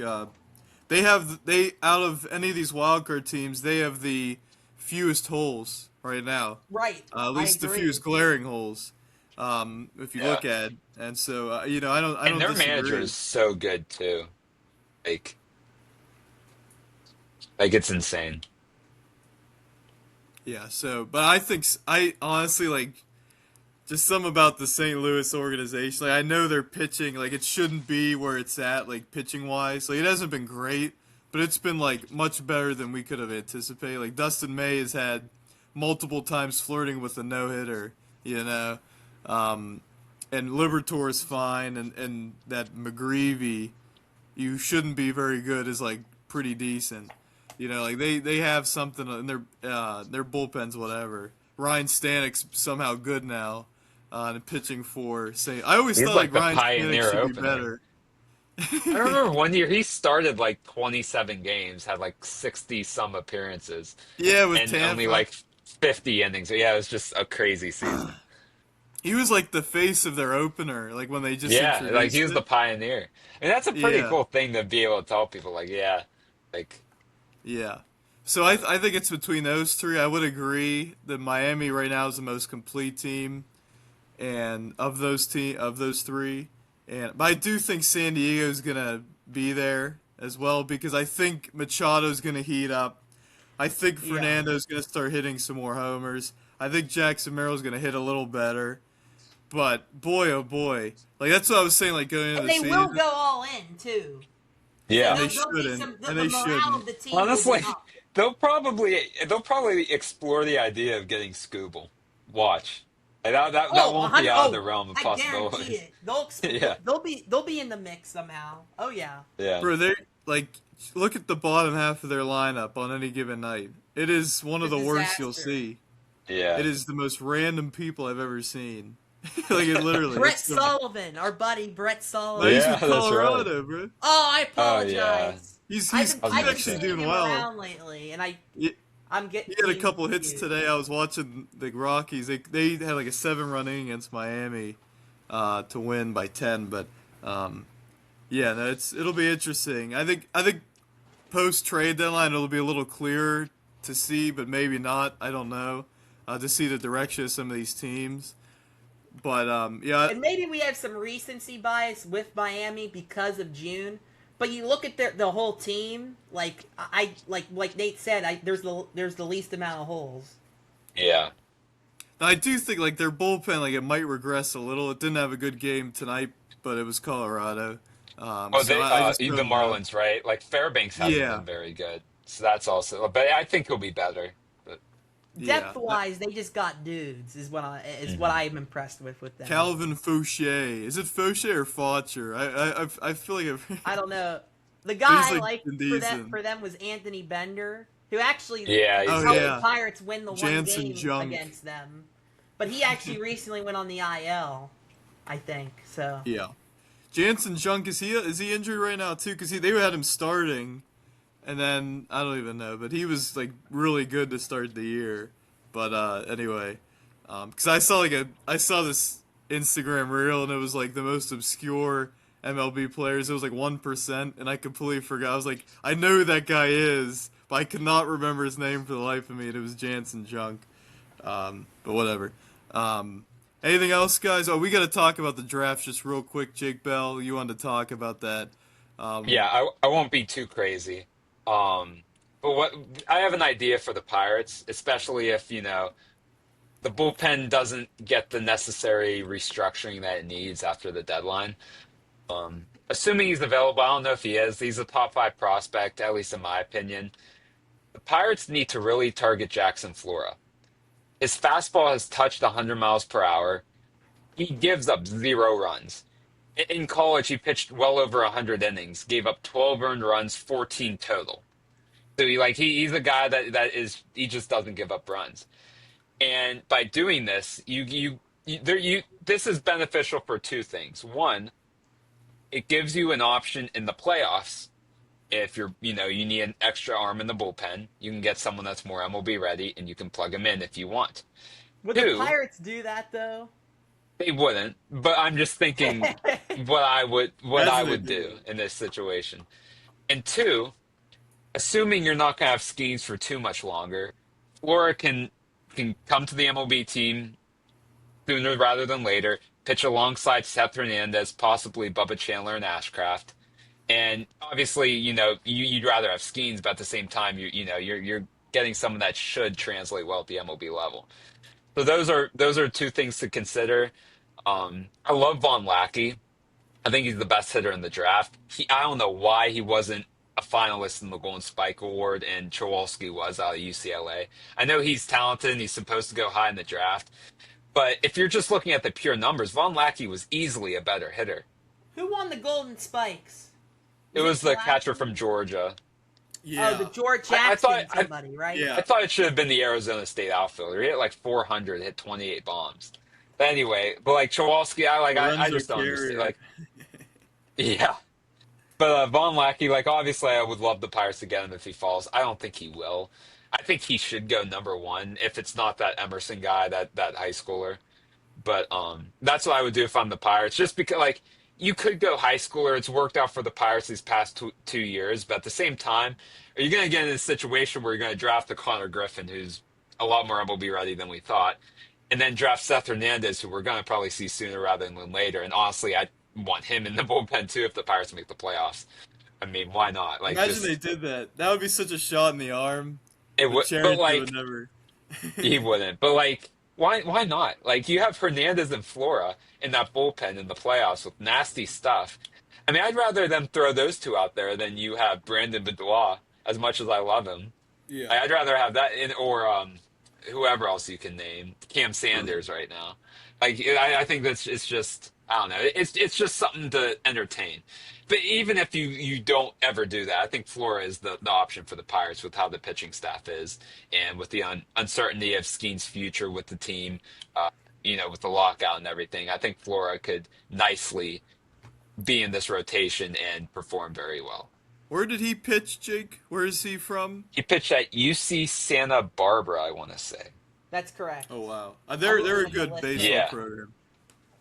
They out of any of these wildcard teams, they have the fewest holes right now. Right. At least the fewest glaring holes. If you look at, and so I don't. And their disagree. manager is so good too. Like it's insane. Yeah. So, but I honestly like just something about the St. Louis organization. Like I know their pitching, like it shouldn't be where it's at, like pitching wise. Like it hasn't been great, but it's been like much better than we could have anticipated. Like Dustin May has had multiple times flirting with a no-hitter, and Libertor is fine, and that McGreevy, you shouldn't be very good, is like pretty decent. Like they have something in their bullpens, whatever. Ryan Stanek's somehow good now, and pitching for I always He's thought like the Ryan pioneer Stanek should opener. be better. I remember one year he started like 27 games, had like 60 some appearances. Yeah, with and Tampa. only like 50 innings. So yeah, it was just a crazy season. He was like the face of their opener, like when they just introduced like he was it. the pioneer. And that's a pretty Yeah. cool thing to be able to tell people. Yeah. So I think it's between those 3. I would agree that Miami right now is the most complete team, and of those 3. But I do think San Diego's gonna be there as well because I think Machado's gonna heat up. I think Fernando's gonna start hitting some more homers. I think Jackson Merrill's gonna hit a little better. But boy, oh boy, like that's what I was saying. Like going into And the they season, will go all in too. Yeah. They There'll be shouldn't, the and they morale shouldn't. of the team Honestly, is up. they'll probably explore the idea of getting Skubal. Watch. Like, that won't be out of the realm of I guarantee possibilities. it. They'll be in the mix somehow. Oh yeah. Yeah. Bro, they like look at the bottom half of their lineup on any given night. It is one of the worst you'll Disaster. see. Yeah. It is the most random people I've ever seen. Like it literally. Brett It's Sullivan, our buddy Brett no, Sullivan. he's Yeah, with that's right. Colorado, bro. Oh, I Oh yeah, apologize. He's I've he's, been I was he's I've gonna been actually say. seeing doing him well. around lately, and He, I'm getting he had a teams couple hits confused. today. I was watching the Rockies. They had like a 7-run inning against Miami to win by 10. But yeah, no, it'll be interesting. I think post trade deadline it'll be a little clearer to see, but maybe not. I don't know. To see the direction of some of these teams. But yeah, And maybe we have some recency bias with Miami because of June. But you look at the whole team, like like Nate said, there's the least amount of holes. Yeah. I do think like their bullpen like it might regress a little. It didn't have a good game tonight, but it was Colorado. Oh, So they I just the don't know. Marlins, right? Like Fairbanks hasn't Yeah, been very good, so that's also. But I think he'll be better. But yeah. Depth wise, they just got dudes. Is what I'm impressed with them. Calvin Fauché. Is it Fauché or Faucher? I feel like I don't know. The he's guy like like decent. for them was Anthony Bender, who actually yeah, Oh he's helped good. the yeah, Pirates win the one Jansen game Junk. against them. But he actually recently went on the IL, I think. So Yeah, Jansen Junk is he injured right now too? Because they had him starting, and then I don't even know, but he was like really good to start the year. But anyway, because I saw this Instagram reel and it was like the most obscure MLB players. It was like 1%, and I completely forgot. I was like, I know who that guy is, but I could not remember his name for the life of me. And it was Jansen Junk. But whatever. Anything else, guys? Oh, we got to talk about the draft just real quick. Jake Bell, you wanted to talk about that? Yeah, I won't be too crazy. Um, but what I have an idea for the Pirates, especially if the bullpen doesn't get the necessary restructuring that it needs after the deadline. Assuming he's available, I don't know if he is. He's a top five prospect, at least in my opinion. The Pirates need to really target Jackson Flora. His fastball has touched 100 miles per hour. He gives up 0 runs. In college, he pitched well over 100 innings, gave up 12 earned runs, 14 total. So he's a guy he just doesn't give up runs. And by doing this, this is beneficial for two things. One, it gives you an option in the playoffs. If you need an extra arm in the bullpen, you can get someone that's more MLB ready, and you can plug him in if you want. would the Two, Pirates do that though? they wouldn't, but I'm just thinking what I Imagine they would did do it. in this situation. And two, assuming you're not gonna have Skenes for too much longer, Flora can come to the MLB team sooner rather than later, pitch alongside Seth Hernandez, possibly Bubba Chandler and Ashcraft. And obviously, you'd rather have Skenes, but at the same time, you're getting someone that should translate well at the MLB level. So those are two things to consider. I love Von Lackey. I think he's the best hitter in the draft. I don't know why he wasn't a finalist in the Golden Spike Award and Chowalski was out of UCLA. I know he's talented and he's supposed to go high in the draft, but if you're just looking at the pure numbers, Von Lackey was easily a better hitter. Who won the Golden Spikes? It was the catcher Pulaski? from Georgia. Oh, the Yeah, George I Jackson thought somebody, right? yeah. I thought it should have been the Arizona State outfielder. He hit like 400, hit 28 bombs. But anyway, but like Chowalski, I Lorenzo just don't understand. Carrier. Like, yeah. But Von Lackey, like obviously, I would love the Pirates to get him if he falls. I don't think he will. I think he should go number one if it's not that Emerson guy, that high schooler. But that's what I would do if I'm the Pirates. Just because like you could go high schooler. It's worked out for the Pirates these past 2 years. But at the same time, are you going to get in a situation where you're going to draft the Connor Griffin, who's a lot more MLB ready than we thought, and then draft Seth Hernandez, who we're going to probably see sooner rather than later? And honestly, I want him in the bullpen too if the Pirates make the playoffs. I mean, why not? Like, Imagine they just did that. That would be such a shot in the arm. it But would, but Cherington like would never. he wouldn't. But like, why not? Like, you have Hernandez and Flora in that bullpen in the playoffs with nasty stuff. I mean, I'd rather them throw those two out there than you have Brandon Bedoya. As much as I love him, Yeah. I'd rather have that or whoever else you can name, Cam Sanders right now. Like, I think it's just I don't know. It's just something to entertain. But even if you don't ever do that, I think Flora is the option for the Pirates with how the pitching staff is and with the uncertainty of Skeen's future with the team. with the lockout and everything, I think Flora could nicely be in this rotation and perform very well. Where did he pitch, Jake? Where is he from? He pitched at UC Santa Barbara, I want to say. That's correct. Oh wow, they're a good baseball Yeah. program.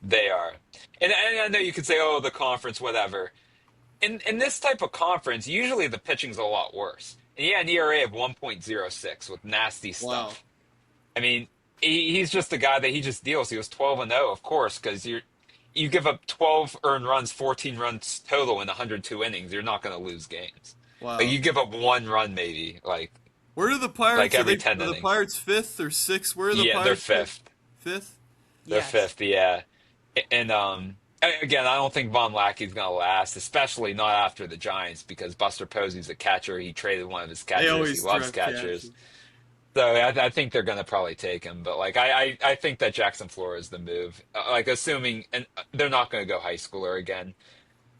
They are. And I know you could say, oh, the conference, whatever. In this type of conference, usually the pitching's a lot worse. And yeah, an ERA of 1.06 with nasty stuff. Wow. I mean, he's just a guy that he just deals. He was 12-0, of course, because you give up 12 earned runs, 14 runs total in 102 innings. You're not going to lose games. Wow. Like, you give up one run, maybe. Where do the Pirates? Like every 10 are the innings. Pirates fifth or sixth? Where are the Yeah, Pirates? they're fifth. Fifth. They're Yes. fifth, yeah. And again, I don't think Von Lackey's going to last, especially not after the Giants, because Buster Posey's a catcher. He traded one of his They catchers. He always loves draft catchers. catchers. So I think they're going to probably take him. But I think that Jackson Flores is the move. Assuming, and they're not going to go high schooler again.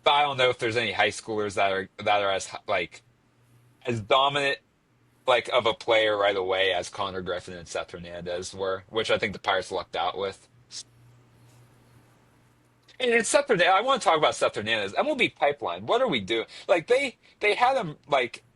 But I don't know if there's any high schoolers that are as dominant of a player right away as Connor Griffin and Seth Hernandez were, which I think the Pirates lucked out with. And Seth Hernandez, I want to talk about Seth Hernandez. MLB Pipeline, what are we doing? They had him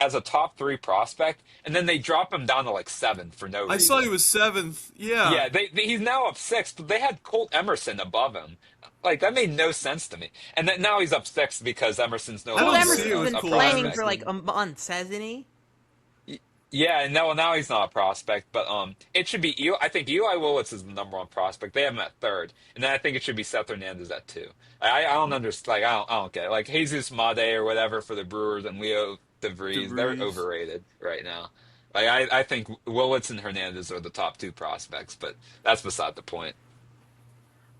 as a top 3 prospect, and then they drop him down to 7th for no reason. I saw he was 7th. Yeah. Yeah, he's now up 6th, but they had Colt Emerson above him. That made no sense to me. And then now he's up 6th because Emerson's no I don't longer see it Emerson's with been Cole playing Emerson. for a month, hasn't he? Yeah, and now he's not a prospect, but it should be Eli. I think Eli Willits is the number 1 prospect. They have him at 3rd, and then I think it should be Seth Hernandez at 2. I don't understand. I don't get it. Jesus Made or whatever for the Brewers and Leo DeVries, they're overrated right now. I think Willits and Hernandez are the top 2 prospects, but that's beside the point.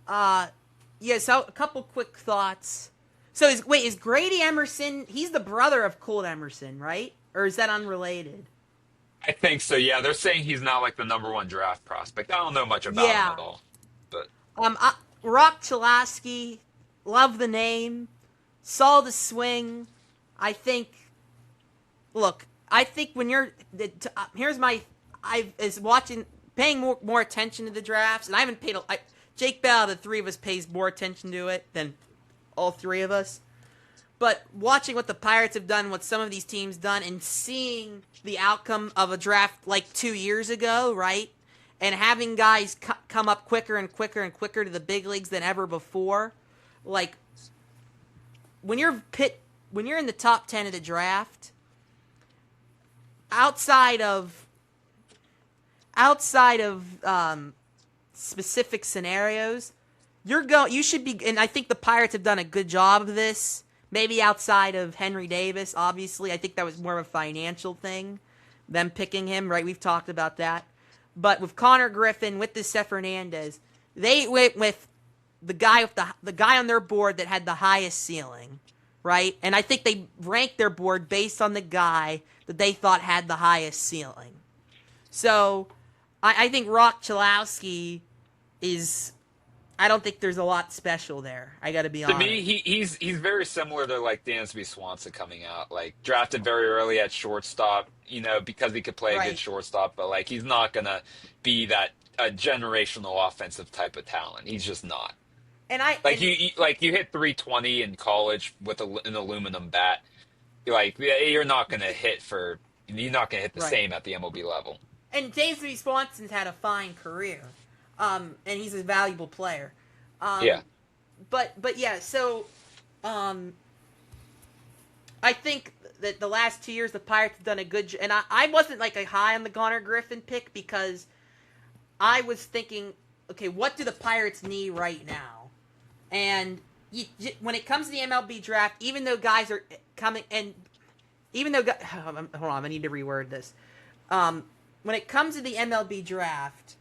Yeah, so a couple quick thoughts. So is Grady Emerson, he's the brother of Colt Emerson, right? Or is that unrelated? I think so. Yeah, they're saying he's not the number 1 draft prospect. I don't know much about him at all, but Rock Chalosky, love the name, saw the swing. I think when you're paying more attention to the drafts, and I haven't paid. Jake Bell, the 3 of us, pays more attention to it than all 3 of us. But watching what the Pirates have done, what some of these teams done, and seeing the outcome of a draft 2 years ago, right? And having guys come up quicker and quicker and quicker to the big leagues than ever before. When you're in the top 10 of the draft, outside of specific scenarios, you should be, and I think the Pirates have done a good job of this. Maybe outside of Henry Davis, obviously. I think that was more of a financial thing, them picking him, right? We've talked about that. But with Connor Griffin, with this Seth Hernandez, they went with the guy on their board that had the highest ceiling, right? And I think they ranked their board based on the guy that they thought had the highest ceiling. So I think Rock Chalosky is... I don't think there's a lot special there. I got to be honest. To me, he's very similar to Dansby Swanson coming out, drafted very early at shortstop, because he could play a good shortstop, but he's not gonna be that generational offensive type of talent. He's just not. And you hit 320 in college with an aluminum bat, you're not gonna hit the same at the MLB level. And Dansby Swanson's had a fine career. And he's a valuable player. Yeah. But yeah, so I think that the last 2 years the Pirates have done a good job. And I wasn't a high on the Connor Griffin pick because I was thinking, okay, what do the Pirates need right now? And when it comes to the MLB draft, even though guys are coming, and even though hold on, I need to reword this. When it comes to the MLB draft,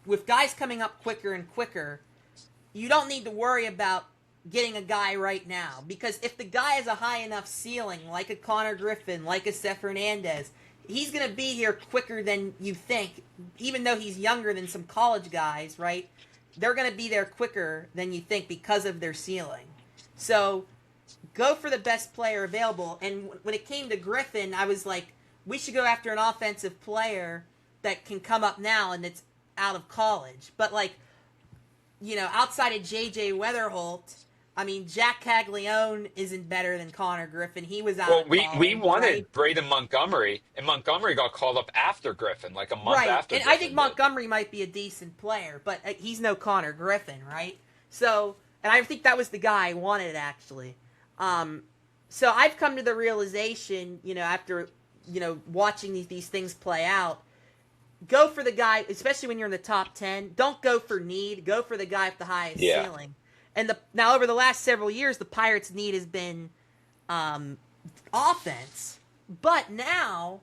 with guys coming up quicker and quicker, you don't need to worry about getting a guy right now. Because if the guy has a high enough ceiling, like a Connor Griffin, like a Seth Hernandez, he's going to be here quicker than you think. Even though he's younger than some college guys, right? They're going to be there quicker than you think because of their ceiling. So, go for the best player available. And when it came to Griffin, I was like, we should go after an offensive player that can come up now and it's out of college. But outside of J.J. Weatherholt, I mean, Jack Caglione isn't better than Connor Griffin. He was out Well, of we college, right? wanted Braden Montgomery, and Montgomery got called up after Griffin, like a month Right, after and I think Griffin did. Montgomery might be a decent player, but he's no Connor Griffin, right? So, and I think that was the guy I wanted, actually. So I've come to the realization, after, watching these things play out, go for the guy, especially when you're in the top 10. Don't go for need. Go for the guy with the highest Yeah. ceiling. And now over the last several years, the Pirates' need has been offense. But now,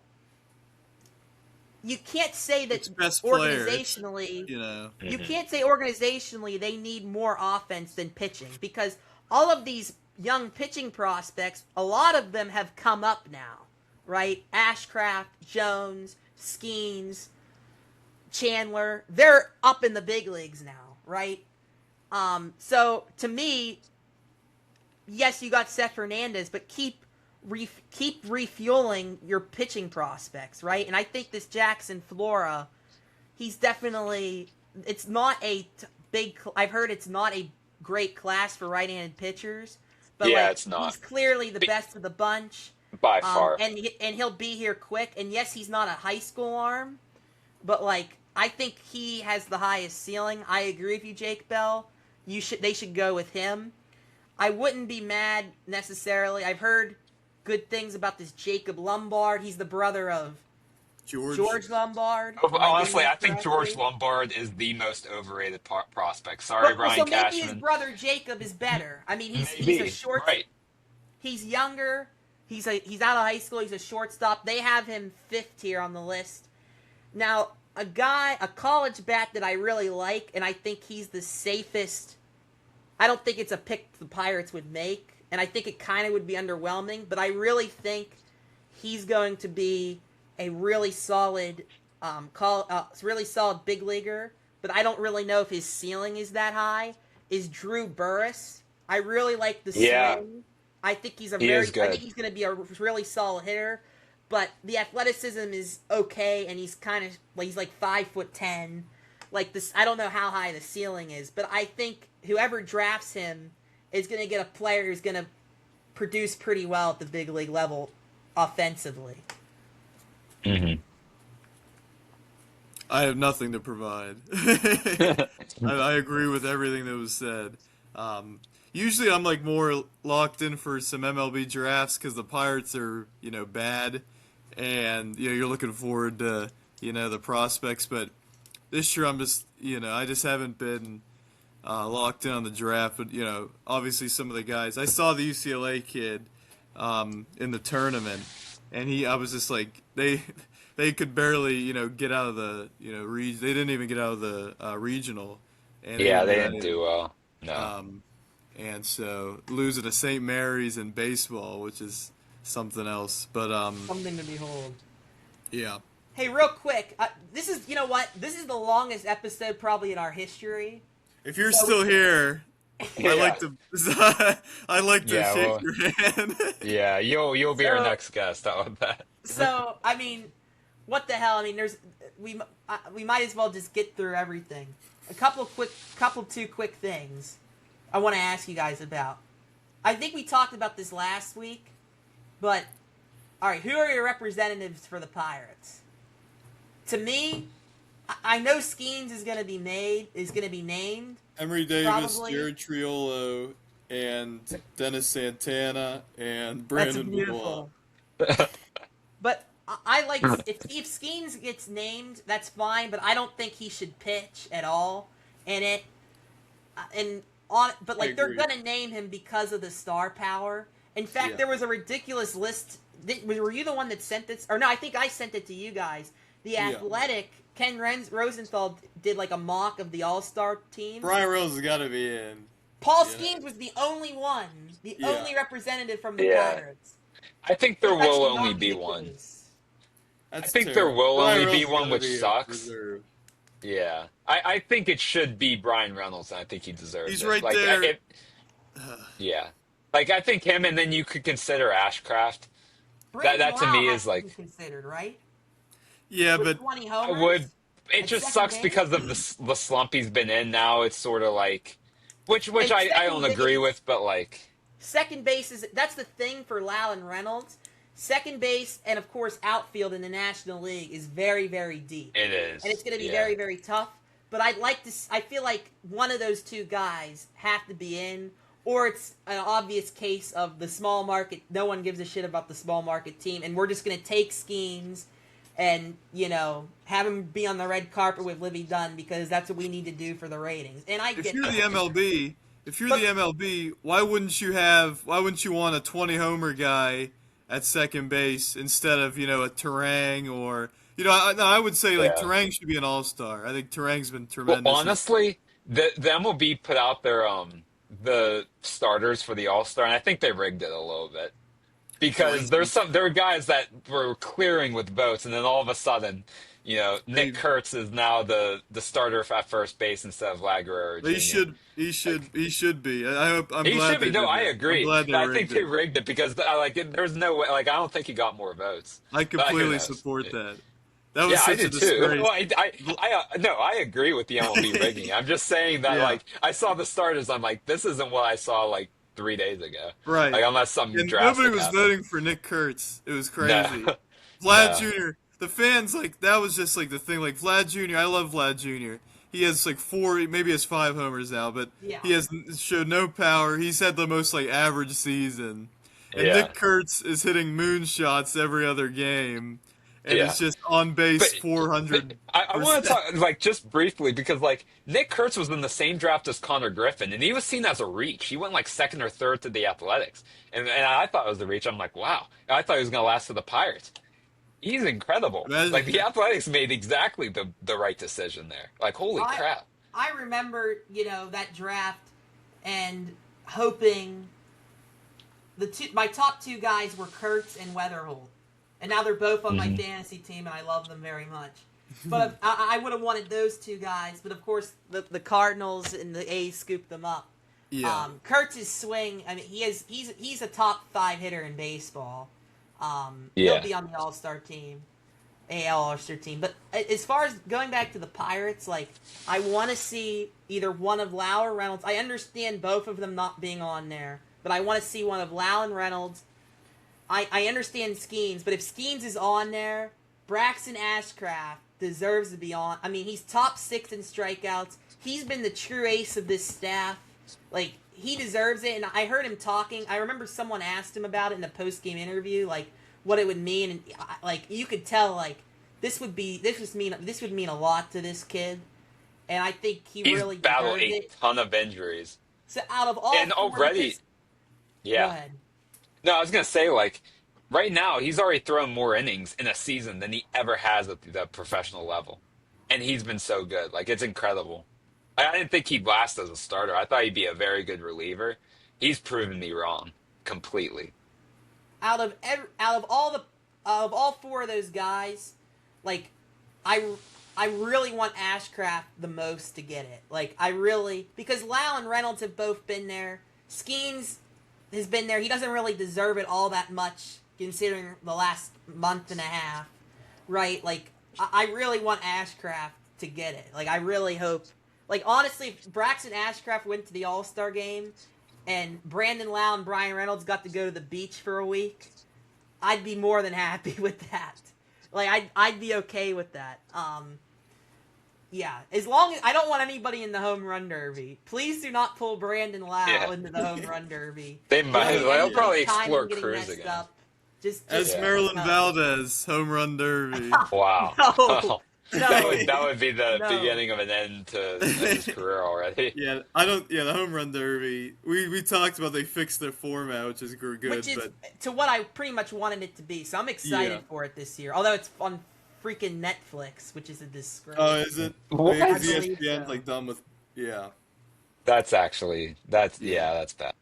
you can't say that It's best players, organizationally, you Mhm. can't say organizationally they need more offense than pitching, because all of these young pitching prospects, a lot of them have come up now, right? Ashcraft, Jones, Skenes, Chandler, they're up in the big leagues now, right? So to me, yes, you got Seth Hernandez, but keep refueling your pitching prospects, right? And I think this Jackson Flora, he's definitely, it's not a big, I've heard it's not a great class for right-handed pitchers, but Yeah, it's not. he's clearly the best of the bunch. By far. And he'll be here quick. And yes, he's not a high school arm, but I think he has the highest ceiling. I agree with you, Jake Bell. They should go with him. I wouldn't be mad necessarily. I've heard good things about this Jacob Lombard. He's the brother of George Lombard. Honestly, I think correctly? George Lombard is the most overrated prospect. Sorry, Brian so maybe Cashman. his brother Jacob is better. I mean, he's Maybe. a short. Right. He's younger. He's out of high school. He's a shortstop. They have him 5th here on the list. Now, a college bat that I really like, and I think he's the safest. I don't think it's a pick the Pirates would make, and I think it kind of would be underwhelming, but I really think he's going to be a really solid, really solid big leaguer, but I don't really know if his ceiling is that high, is Drew Burress. I really like the swing. Yeah. I think he's is good. I think he's going to be a really solid hitter, but the athleticism is okay, and he's he's like 5'10". Like this, I don't know how high the ceiling is, but I think whoever drafts him is going to get a player who's going to produce pretty well at the big league level offensively. Mm-hmm. I have nothing to provide. I agree with everything that was said. Usually I'm more locked in for some MLB drafts because the Pirates are, bad. And, you're looking forward to, the prospects. But this year I'm just, I just haven't been locked in on the draft. But, obviously some of the guys. I saw the UCLA kid in the tournament. And I was just like, they could barely, get out of the, they didn't even get out of the regional. And Yeah, they didn't do well. No. And so losing to St. Mary's in baseball, which is something else. But Something to behold. yeah. Hey, real quick, this is, this is the longest episode probably in our history. If you're still here, I like to Yeah, shake well, your hand. Yeah, you'll be our So- next guest. How about that? So, I mean, what the hell? I mean, we might as well just get through everything. Two quick things I want to ask you guys about. I think we talked about this last week, but all right, who are your representatives for the Pirates? To me, I know Skenes is going to be named. Emery Davis, Probably. Jared Triolo, and Dennis Santana, and That's Brandon beautiful. But I like if Skenes gets named, that's fine. But I don't think he should pitch at all. But they're agree. gonna name him because of the star power. In fact, Yeah. there was a ridiculous list. Were you the one that sent this? Or no, I think I sent it to you guys. The Yeah. Athletic, Ken Rosenthal did a mock of the All-Star team. Brian Rose has got to be in. Paul Yeah. Skenes was the only one, the Yeah. only representative from the Yeah. Pirates. I think there That's will not only be one. ridiculous. That's I think there terrible. will Brian only be Rose one, gotta which be in sucks. reserve. Yeah, I think it should be Brian Reynolds, and I think he deserves He's it. right there. Yeah, I think him, and then you could consider Ashcraft. Brandon that to Lau me has is to be like- considered, right? Yeah, With but 20 I homers. would, it At just second sucks base? because of the slump he's been in. Now it's sort of like, which And I second don't agree base- with, but like, Second base that's the thing for Lau and Reynolds. Second base and of course outfield in the National League is very, very deep. it is, And it's going to be yeah. very, very tough. But I feel like one of those two guys have to be in, or it's an obvious case of the small market. No one gives a shit about the small market team, and we're just going to take Skenes and, have him be on the red carpet with Livy Dunn because that's what we need to do for the ratings. And I get If you're that. the MLB, why wouldn't you want a 20 homer guy at second base instead of, a Terang or, I would say like Yeah. Terang should be an all-star. I think Terang's been Well, tremendous. honestly, the MLB put out their the starters for the All-Star, and I think they rigged it a little bit because there are guys that were clearing with votes, and then all of a sudden, Nick Kurtz is now the starter at first base instead of Vlad Guerrero Jr. He should be. I'm He glad should be. they No, did I that. agree. I'm glad But I think rigged they it. rigged it because there's no way. Like I don't think he got more votes. I But who completely knows? support that. That was Yeah, I such a do too. disgrace. Well, no, I agree with the MLB rigging. I'm just saying that, Yeah. I saw the starters. I'm like, this isn't what I saw 3 days ago. Right. Like, unless something And drastic nobody was happened. voting for Nick Kurtz. It was crazy. No. Vlad No. Jr. The fans that was just the thing. Vlad Jr. I love Vlad Jr. He has 4, maybe he has 5 homers now, but Yeah. he has showed no power. He's had the most average season, and Yeah. Nick Kurtz is hitting moonshots every other game, and Yeah. it's just on base But- 400. I want to talk just briefly because Nick Kurtz was in the same draft as Connor Griffin, and he was seen as a reach. He went second or third to the Athletics, and I thought it was a reach. I'm like, wow, I thought he was going to last to the Pirates. He's incredible. Imagine- The Athletics made exactly the right decision there. Holy crap. I remember, that draft and hoping my top two guys were Kurtz and Weatherholt. And now they're both on my fantasy team, and I love them very much. But I would have wanted those two guys, but of course the Cardinals and the A's scooped them up. Yeah. Kurtz's swing, I mean, he's a top 5 hitter in baseball. Yeah. He'll be on the All-Star team, AL All-Star team. But as far as going back to the Pirates, I want to see either one of Lau or Reynolds. I understand both of them not being on there, but I want to see one of Lau and Reynolds. I understand Skenes, but if Skenes is on there, Braxton Ashcraft deserves to be on. I mean, he's top 6 in strikeouts. He's been the true ace of this staff. He deserves it, and I heard him talking. I remember someone asked him about it in a post-game interview, what it would mean, and you could tell this would mean a lot to this kid, and I think He's really battled deserves a it. ton of injuries. So out of all And four already, Go yeah. ahead. No, I was going to say, right now, he's already thrown more innings in a season than he ever has at the professional level. And he's been so good. It's incredible. I didn't think he'd last as a starter. I thought he'd be a very good reliever. He's proven me wrong completely. Out of all 4 of those guys, I really want Ashcraft the most to get it. Because Lau and Reynolds have both been there. Skenes has been there. He doesn't really deserve it all that much considering the last month and a half, right? I really want Ashcraft to get it. I really hope. Honestly, if Braxton Ashcraft went to the All-Star game and Brandon Lau and Brian Reynolds got to go to the beach for a week, I'd be more than happy with that. I'd be okay with that. Yeah, as long as I don't want anybody in the home run derby. Please do not pull Brandon Lau into the home run derby. They might. They'll probably Timing explore getting Cruz messed again. up. Just Esmerlyn no. Valdez, home run derby. Wow. No. No. That would be the No. beginning of an end to his career already. Yeah, the home run derby. We talked about they fixed their format, which is good, Which is but to what I pretty much wanted it to be. So I'm excited Yeah. for it this year. Although it's on freaking Netflix, which is a disgrace. oh, is it? What? Because I believe ESPN's so. done with yeah. That's bad.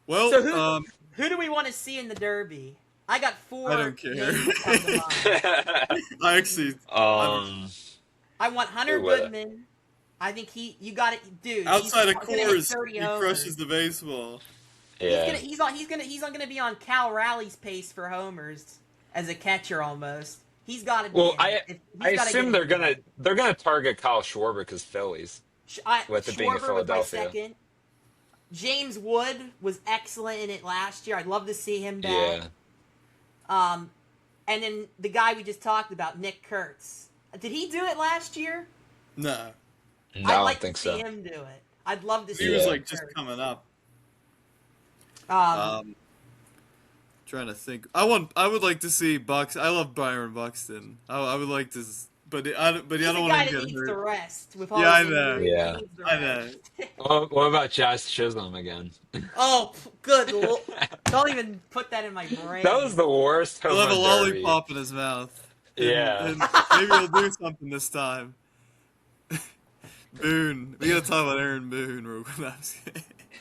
Well, So who do we want to see in the derby? I got 4 I don't care. names that come to mind. I actually I want Hunter Who would? Goodman. I think you got it, dude. outside he's of gonna hit course, 30 he homers. crushes the baseball. yeah. He's gonna be on Cal Raleig's pace for homers as a catcher almost. He's got to be Well, in I it. I He's got to get assume in they're gonna target Kyle Schwarber because Phillies, with it being in Schwarber was my Philadelphia. second. James Wood was excellent in it last year. I'd love to see him back. Yeah. And then the guy we just talked about, Nick Kurtz. Did he do it last year? No, No, I I'd don't like think to see so. him do it. I'd love to see he was Yeah. like just coming up. Um, Trying to think. I would like to see Bucks. I love Byron Buxton. I would like to, but I don't he's a want guy him to that get needs hurt. the rest with all Yeah, I his know. injuries. Yeah. He needs the I know. rest. What about Jazz Chisholm again? Oh, good. Don't even put that in my brain. That was the worst home He'll have a run derby. lollipop in his mouth. Yeah. And maybe he'll do something this time. Boone. We gotta talk about Aaron Boone real quick.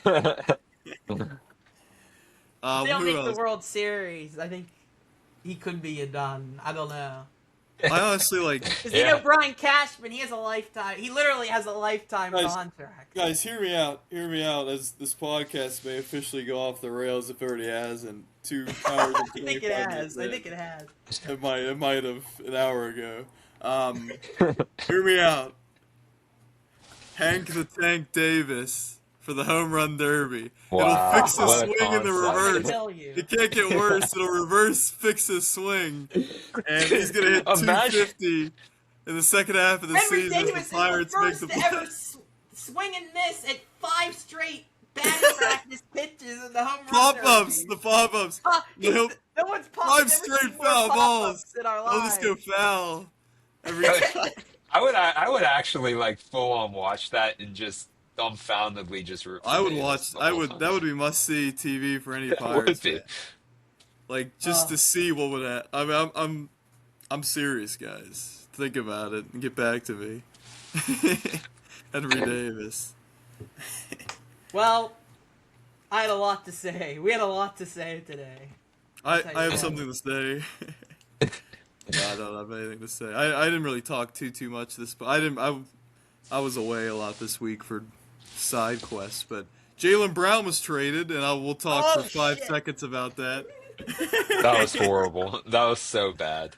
No, I'm just kidding. If they don't Who make else? the World Series, I think he could be a done. I don't know. I honestly like. Because Yeah. Brian Cashman, he has a lifetime. He literally has a lifetime Guys, contract. Guys, hear me out. Hear me out. As this podcast may officially go off the rails if it already has, and 2 hours and I think it 25 has. minutes I in. think it has. It might have an hour ago. Hear me out. Hank the Tank Davis for the home run derby. Wow, It'll fix his what a swing in the concept. I'm gonna reverse. tell you. It can't get worse. It'll reverse fix his swing, and he's gonna hit Imagine- 250 in the second half of the Henry season. If Davis the is the Pirates make first the to ever playoffs. swing and miss at 5 straight batting practice pitches in the home run Pop-ups, derby. the pop-ups. No one's popped. 5 never straight seen more foul balls. pop-ups in our I'll just lives. go foul every time. I would actually like full on watch that and just dumbfoundedly just root for I would Davis watch. the I whole would. time. That would be must-see TV for any It Pirates would be. fan. Like just to see what would happen. I mean, I'm serious, guys. Think about it and get back to me. Henry Davis. Well, I had a lot to say. We had a lot to say today. I tell you have what. something to say. No, I don't have anything to say. I didn't really talk too much this, but I was away a lot this week for side quests. But Jaylen Brown was traded, and we'll talk Oh, for 5 shit. seconds about that. That was horrible. That was so bad.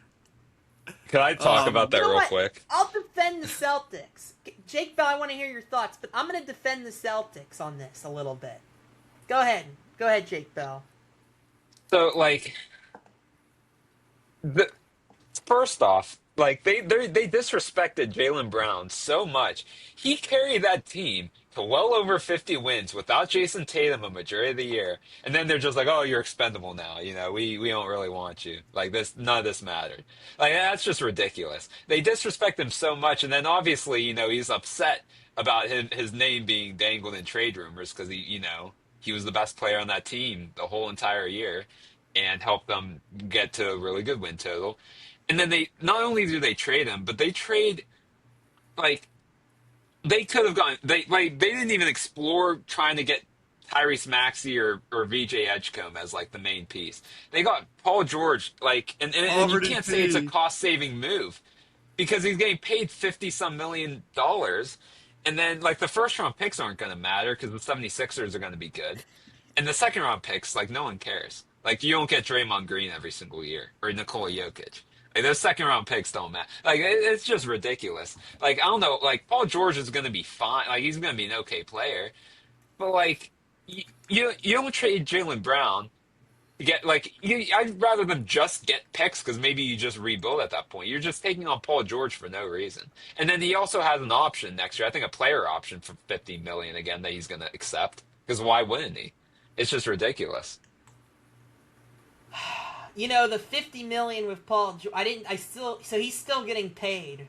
Can I talk about that You know real what? quick? I'll defend the Celtics. Jake Bell, I want to hear your thoughts, but I'm going to defend the Celtics on this a little bit. Go ahead. Go ahead, Jake Bell. So like, first off, like they disrespected Jaylen Brown so much. He carried that team to well over 50 wins without Jason Tatum a majority of the year, and then they're just like, "Oh, you're expendable now. You know, we don't really want you. Like this, none of this mattered. Like that's just ridiculous." They disrespect him so much, and then obviously, you know, he's upset about his name being dangled in trade rumors because he was the best player on that team the whole entire year and helped them get to a really good win total. And then they not only do they trade him, but they trade like they could have gone they didn't even explore trying to get Tyrese Maxey or VJ Edgecombe as like the main piece. They got Paul George and you Poverty can't say it's a fee. cost saving move because he's getting paid $50-some million. And then, like, the first-round picks aren't going to matter because the 76ers are going to be good. And the second-round picks, like, no one cares. Like, you don't get Draymond Green every single year or Nikola Jokic. Like, those second-round picks don't matter. Like, it's just ridiculous. Like, I don't know. Like, Paul George is going to be fine. Like, he's going to be an okay player. But, like, you don't trade Jaylen Brown. I'd rather them just get picks because maybe you just rebuild at that point. You're just taking on Paul George for no reason. And then he also has an option next year. I think a player option for $50 million again that he's going to accept. Because why wouldn't he? It's just ridiculous. You know, the $50 million with Paul so he's still getting paid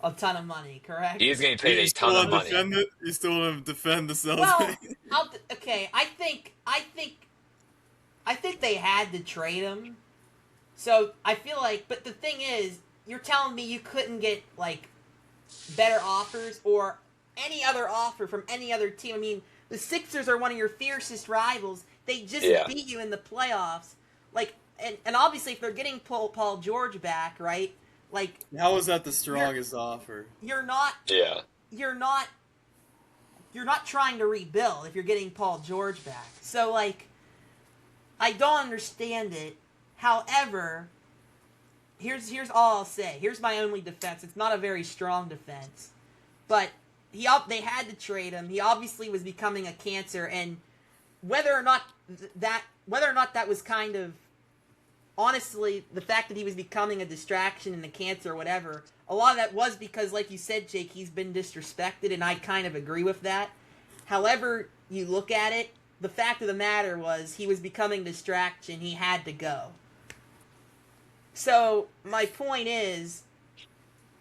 a ton of money, correct? He's getting paid a You ton still of wanna money. defend it? You still want to defend the Celtics? Well, okay, I think they had to trade him. So I feel like, but the thing is, you're telling me you couldn't get like better offers or any other offer from any other team. I mean, the Sixers are one of your fiercest rivals. They just beat you in the playoffs. Like, and obviously if they're getting Paul George back, right? Like, How is that the strongest offer? you're not trying to rebuild if you're getting Paul George back. So like, I don't understand it. However, here's all I'll say. Here's my only defense. It's not a very strong defense, but they had to trade him. He obviously was becoming a cancer, and whether or not that was kind of, honestly, the fact that he was becoming a distraction and a cancer or whatever, a lot of that was because, like you said, Jake, he's been disrespected, and I kind of agree with that. However you look at it, the fact of the matter was he was becoming a distraction. He had to go. So my point is,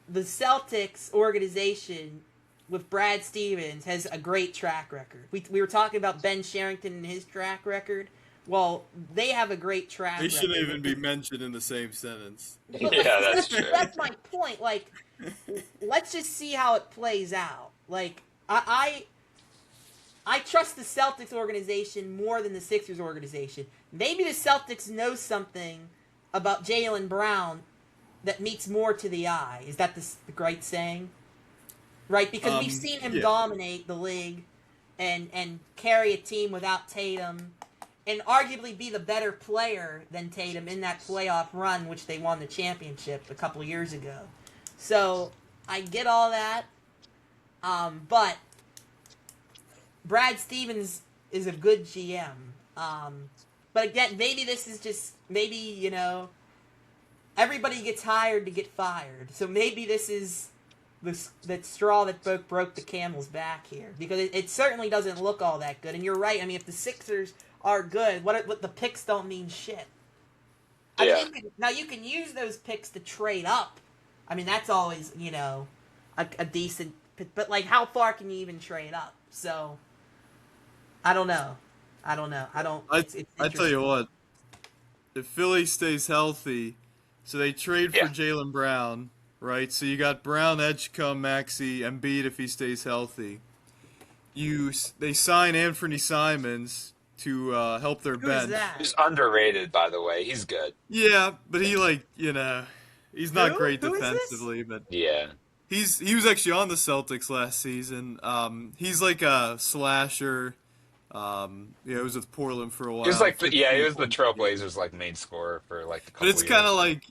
the Celtics organization with Brad Stevens has a great track record. We were talking about Ben Cherington and his track record. Well, they have a great track record. They shouldn't even be mentioned in the same sentence. Yeah, that's true. That's my point. Like, let's just see how it plays out. Like, I trust the Celtics organization more than the Sixers organization. Maybe the Celtics know something about Jaylen Brown that meets more to the eye. Is that the right saying? Right? Because we've seen him dominate the league and carry a team without Tatum and arguably be the better player than Tatum in that playoff run, which they won the championship a couple years ago. So, I get all that. But Brad Stevens is a good GM. But again, maybe this is just, everybody gets hired to get fired. So maybe this is that straw that broke the camel's back here. Because it certainly doesn't look all that good. And you're right. I mean, if the Sixers are good, what the picks don't mean shit. I mean, you can use those picks to trade up. I mean, that's always, a decent... But, like, how far can you even trade up? So, I don't know. I tell you what. If Philly stays healthy, so they trade for Jaylen Brown, right? So you got Brown, Edgecombe, Maxey, Embiid if he stays healthy. They sign Anthony Simons to help their bench. Who's that? He's underrated, by the way. He's good. Yeah, but he he's not great defensively, but yeah. He was actually on the Celtics last season. He's like a slasher. He was with Portland for a while. He was like he was the Trailblazers main scorer for like a couple But it's years. kind of like,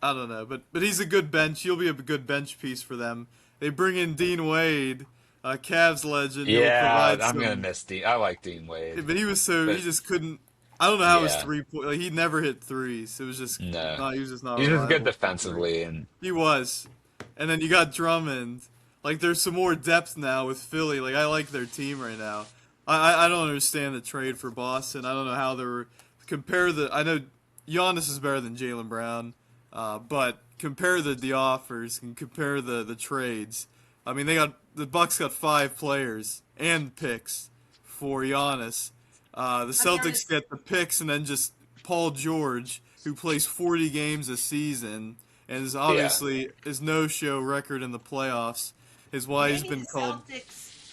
I don't know, but he's a good bench. He'll be a good bench piece for them. They bring in Dean Wade, Cavs legend. Yeah, I'm gonna miss Dean. I like Dean Wade. But he just couldn't. I don't know how his 3-point. He never hit threes. It was just he was just not. He's just good reliable. defensively, and He was, and then you got Drummond. Like there's some more depth now with Philly. Like I like their team right now. I don't understand the trade for Boston. I don't know how they're I know Giannis is better than Jaylen Brown, but compare the offers and compare the trades. I mean, the Bucks got 5 players and picks for Giannis. The Celtics get the picks and then just Paul George, who plays 40 games a season and is obviously his no-show record in the playoffs is why he's been called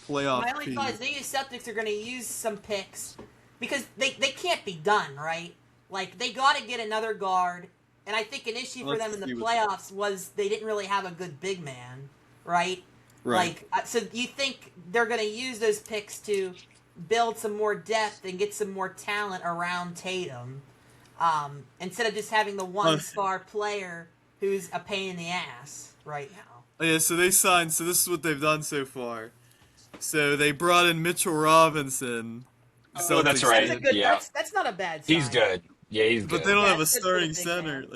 playoff. My only thought is maybe the Celtics are going to use some picks because they can't be done, right? Like, they got to get another guard, and I think an issue for them in the playoffs was they didn't really have a good big man, right? Right. So you think they're going to use those picks to build some more depth and get some more talent around Tatum instead of just having the one star player who's a pain in the ass right now. Yeah, so they signed. So this is what they've done so far. So they brought in Mitchell Robinson. Oh, that's right. That's not a bad sign. He's good. Yeah, he's good. But they don't have a starting center.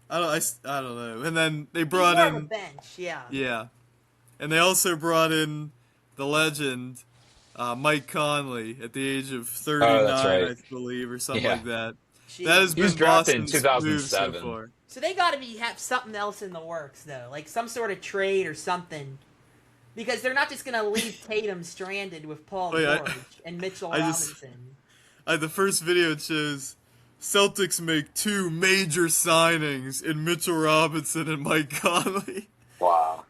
I don't know. And then they brought in a bench. Yeah. Yeah, and they also brought in the legend Mike Conley at the age of 39, I believe, or something like that. Jeez. That has been drafted in Boston's 2007. move so far. So they got to have something else in the works, though, like some sort of trade or something, because they're not just going to leave Tatum stranded with Paul George and Mitchell Robinson. The first video it shows Celtics make 2 major signings in Mitchell Robinson and Mike Conley. Wow.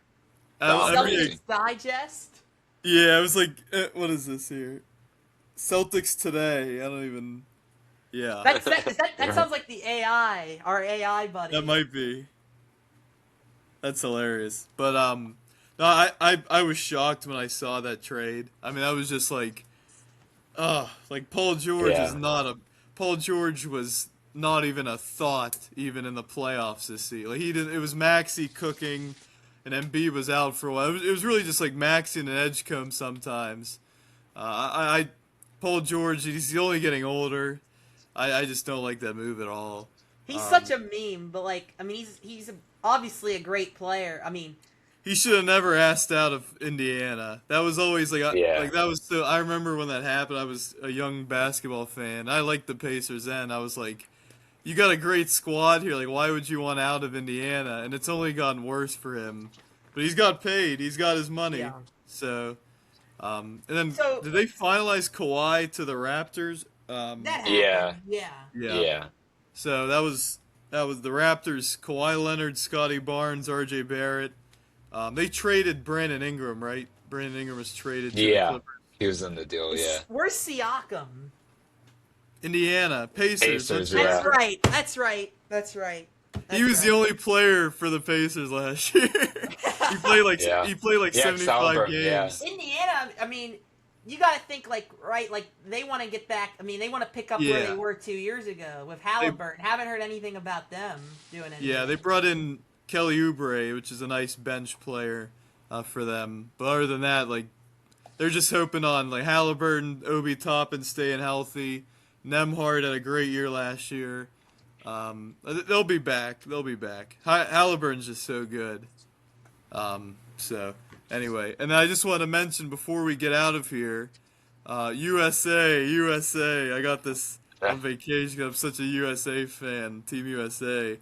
Celtics Digest? Yeah, I was like, what is this here? Celtics Today. I don't even... Yeah. That sounds like the AI, our AI buddy. That might be. That's hilarious. But, no, I was shocked when I saw that trade. I mean, I was just like, like Paul George is not a... Paul George was not even a thought even in the playoffs this season. Like he didn't. It was Maxey cooking, and Embiid was out for a while. It was really just like Maxey and an Edgecombe sometimes. I Paul George, he's only getting older. I just don't like that move at all. He's such a meme, but like, I mean, he's obviously a great player. I mean, he should have never asked out of Indiana. That was always like that was so. I remember when that happened. I was a young basketball fan. I liked the Pacers then. I was like, you got a great squad here. Like, why would you want out of Indiana? And it's only gotten worse for him. But he's got paid. He's got his money. Yeah. So, and then did they finalize Kawhi to the Raptors? that happened. Yeah. So that was the Raptors. Kawhi Leonard, Scotty Barnes, R.J. Barrett. They traded Brandon Ingram, right? Brandon Ingram was traded to the Clippers. He was in the deal, yeah. Where's Siakam? Indiana Pacers. Pacers, That's right. That's right. That's right. He was the only player for the Pacers last year. he played like 75 games. Yeah. Indiana, I mean, you got to think like they want to get back. I mean, they want to pick up where they were 2 years ago with Halliburton. Haven't heard anything about them doing anything. Yeah, they brought in Kelly Oubre, which is a nice bench player for them. But other than that, like they're just hoping on like Halliburton, Obi Toppin staying healthy. Nemhard had a great year last year. They'll be back. Halliburton's just so good. So anyway, and I just want to mention before we get out of here, USA. I got this on vacation. I'm such a USA fan. Team USA.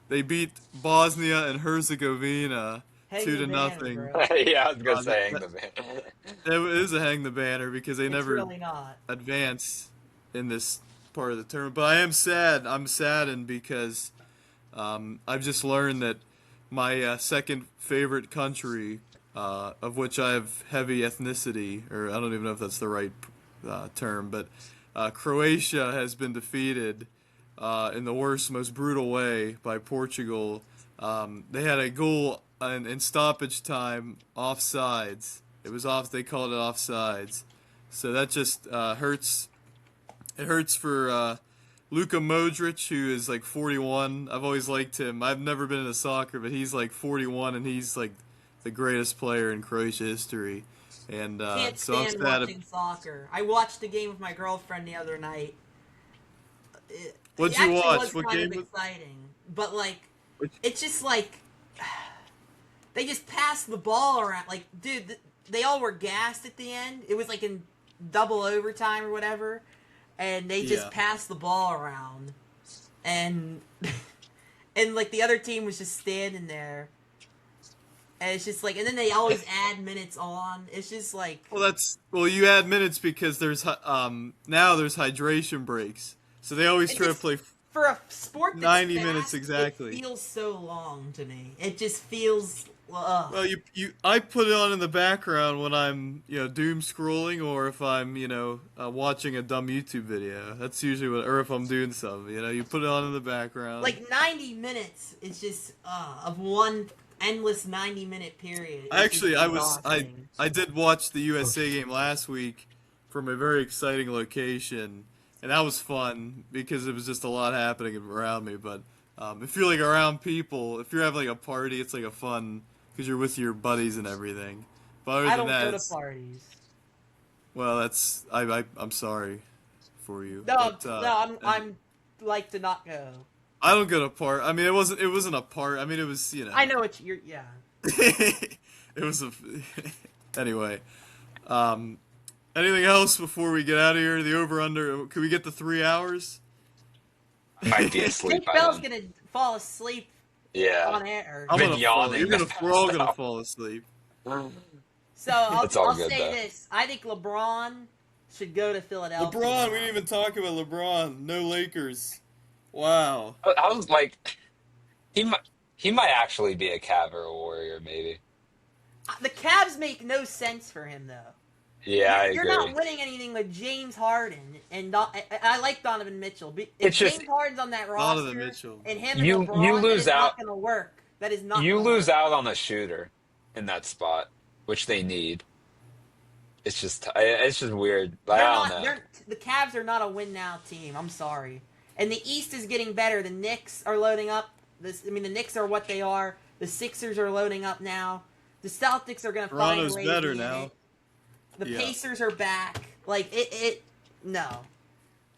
They beat Bosnia and Herzegovina 2-0. Yeah, I was gonna say hang the banner. It is a hang the banner because they never really not. advance in this part of the tournament. But I am sad. I'm saddened because I've just learned that my second favorite country, of which I have heavy ethnicity, or I don't even know if that's the right term, but Croatia has been defeated in the worst, most brutal way by Portugal. They had a goal in stoppage time, offsides. It was off. They called it offsides. So that just hurts. It hurts for Luka Modric, who is like 41. I've always liked him. I've never been into soccer, but he's like 41, and he's like the greatest player in Croatia history. And Can't so I'm stand sad. watching soccer. I watched the game with my girlfriend the other night. What'd it you actually watch? Was What kind game? of exciting, but like, it's just like they just passed the ball around. Like, dude, they all were gassed at the end. It was like in double overtime or whatever, and they just passed the ball around, and and like the other team was just standing there, and it's just like, and then they always add minutes on. It's just like, well, you add minutes because there's now there's hydration breaks, so they always try to play. For a sport that's 90 fast, minutes exactly. It feels so long to me. It just feels. Well, I put it on in the background when I'm doom scrolling, or if I'm watching a dumb YouTube video. That's usually what, or if I'm doing something. You put it on in the background. Like 90 minutes is just of one endless 90-minute period. Actually, I did watch the USA game last week from a very exciting location. And that was fun because it was just a lot happening around me. But if you're like around people, if you're having like a party, it's like a fun because you're with your buddies and everything. But other I than don't that, go to parties. Well, that's I'm sorry for you. No, but, I'm like to not go. I don't go to part. I mean, it wasn't a part. I mean, it was I know what you're. Yeah. It was anyway. Anything else before we get out of here? The over/under. Could we get to 3 hours? I might be asleep. Nick Bell's gonna fall asleep. Yeah. On air. We're all gonna fall asleep. So I'll good, say though. this: I think LeBron should go to Philadelphia. LeBron. We didn't even talk about LeBron. No Lakers. Wow. I was like, he might actually be a Cav or a Warrior, maybe. The Cavs make no sense for him, though. Yeah, I agree. You're not winning anything with James Harden, and I like Donovan Mitchell. If It's just- James Harden's on that roster, Donovan Mitchell. and him You- and LeBron, you lose that is out. not going to work. That is not. You gonna lose work. out on a shooter in that spot, which they need. It's just weird. I don't know. The Cavs are not a win now team. I'm sorry. And the East is getting better. The Knicks are loading up. The Knicks are what they are. The Sixers are loading up now. The Celtics are going to find Toronto's ways better to win now. it. The Yeah. Pacers are back. Like no.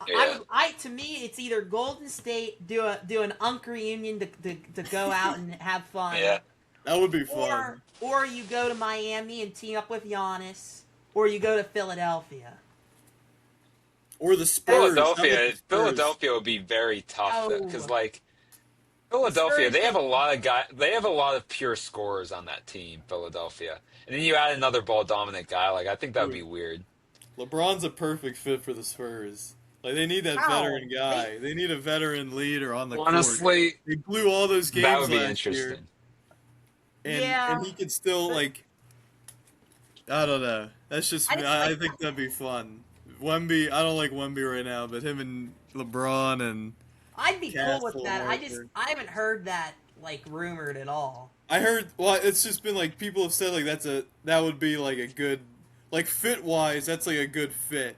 Yeah. To me, it's either Golden State do an Unk reunion to go out and have fun. Yeah. That would be fun. Or you go to Miami and team up with Giannis, or you go to Philadelphia. Or the Spurs. Philadelphia would be very tough because Oh. like Philadelphia, Spurs they have a lot of they have a lot of pure scorers on that team, Philadelphia. And then you add another ball dominant guy, like I think that would be weird. LeBron's a perfect fit for the Spurs. Like they need that How? veteran guy. They need a veteran leader on the court. Honestly, They blew all those games that would be last year. interesting. And he could still like. I don't know. That's just me. I think that'd be fun. Wemby, I don't like Wemby right now, but him and LeBron and I'd be cool with Castle that. Walker. I haven't heard that like rumored at all. I heard. Well, it's just been like people have said like that would be like a good, like fit wise, that's like a good fit.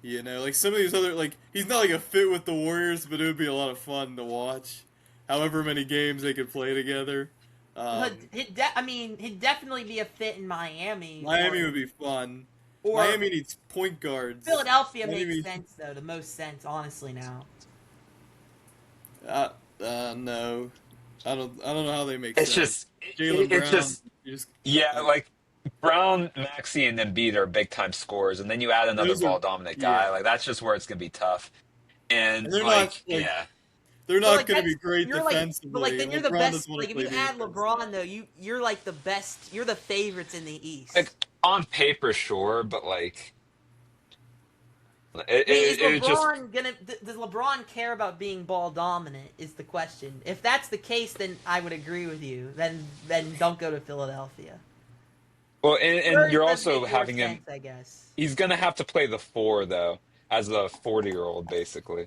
You know, like some of these other like he's not like a fit with the Warriors, but it would be a lot of fun to watch. However many games they could play together. He'd definitely be a fit in Miami. Miami would be fun. Or Miami needs point guards. Philadelphia Miami- makes sense though, the most sense, honestly now. No, I don't know how they make It's sense. just Jaylen it's Brown. just like Brown, Maxey, and Embiid are big time scorers, and then you add another Those are- ball dominant guy. yeah. Like that's just where it's gonna be tough. And And they're like, not, like, yeah, They're But, not like, going to be that's- great you're like- defensively. But like then you're the LeBron best. doesn't wanna Like if you play add defense. LeBron though, you're like the best. You're the favorites in the East. like on paper, sure, but like Is it just LeBron does LeBron care about being ball dominant? Is the question. If that's the case, then I would agree with you. Then don't go to Philadelphia. well, and Spurs you're does also make more having him. sense, I guess. He's gonna have to play the 4 though, as a 40-year-old basically.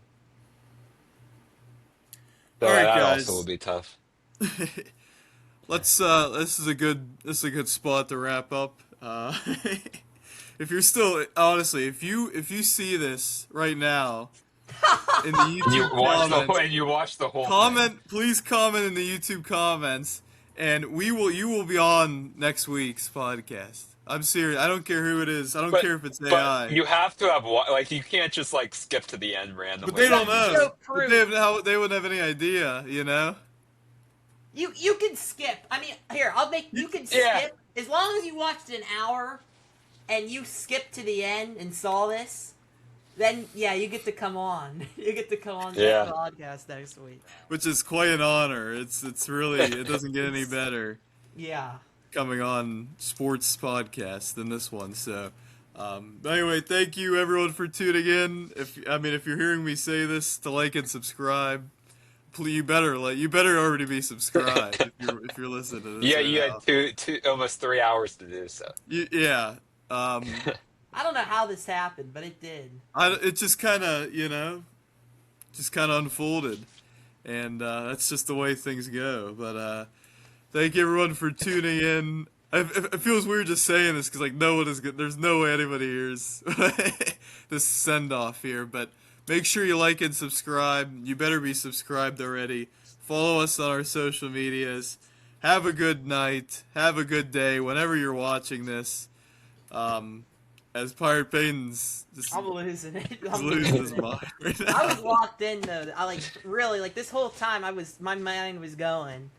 So All right, that guys. also will be tough. Let's. This is a good spot to wrap up. If you're still honestly, if you see this right now in the YouTube comments, You watch the whole comment. Please comment in the YouTube comments, and you will be on next week's podcast. I'm serious. I don't care who it is. I don't care if it's AI. But you have to have like you can't just like skip to the end randomly. But they don't know. Show But proof. they wouldn't have any idea, you know? You can skip. I mean, here you can Yeah. skip as long as you watched an hour, and you skipped to the end and saw this. Then yeah, you get to come on. You get to come on the Yeah. podcast next week. Which is quite an honor. It's really it doesn't get any better Yeah. coming on sports podcast than this one. So, but anyway, thank you everyone for tuning in. If you're hearing me say this, to like and subscribe. Please, you better already be subscribed if you're listening to this. Yeah, right you now. had two almost 3 hours to do so. Yeah. I don't know how this happened, but it did. It just kind of unfolded, and that's just the way things go. But thank you everyone for tuning in. It feels weird just saying this because like no one is good. There's no way anybody hears this send off here. But make sure you like and subscribe. You better be subscribed already. Follow us on our social medias. Have a good night. Have a good day whenever you're watching this. As Pirate Payton's just I'm losing it. he's losing his mind right now. I was locked in though. I really this whole time my mind was going.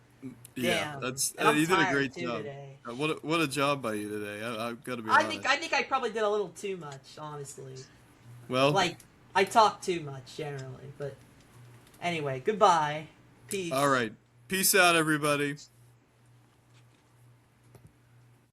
Yeah, Damn. that's And I'm you did a tired, great too, job. today. What a job by you today. I've got to be I honest. think I probably did a little too much, honestly. Well, Like I talk too much generally, but anyway, goodbye. Peace. all right. Peace out, everybody.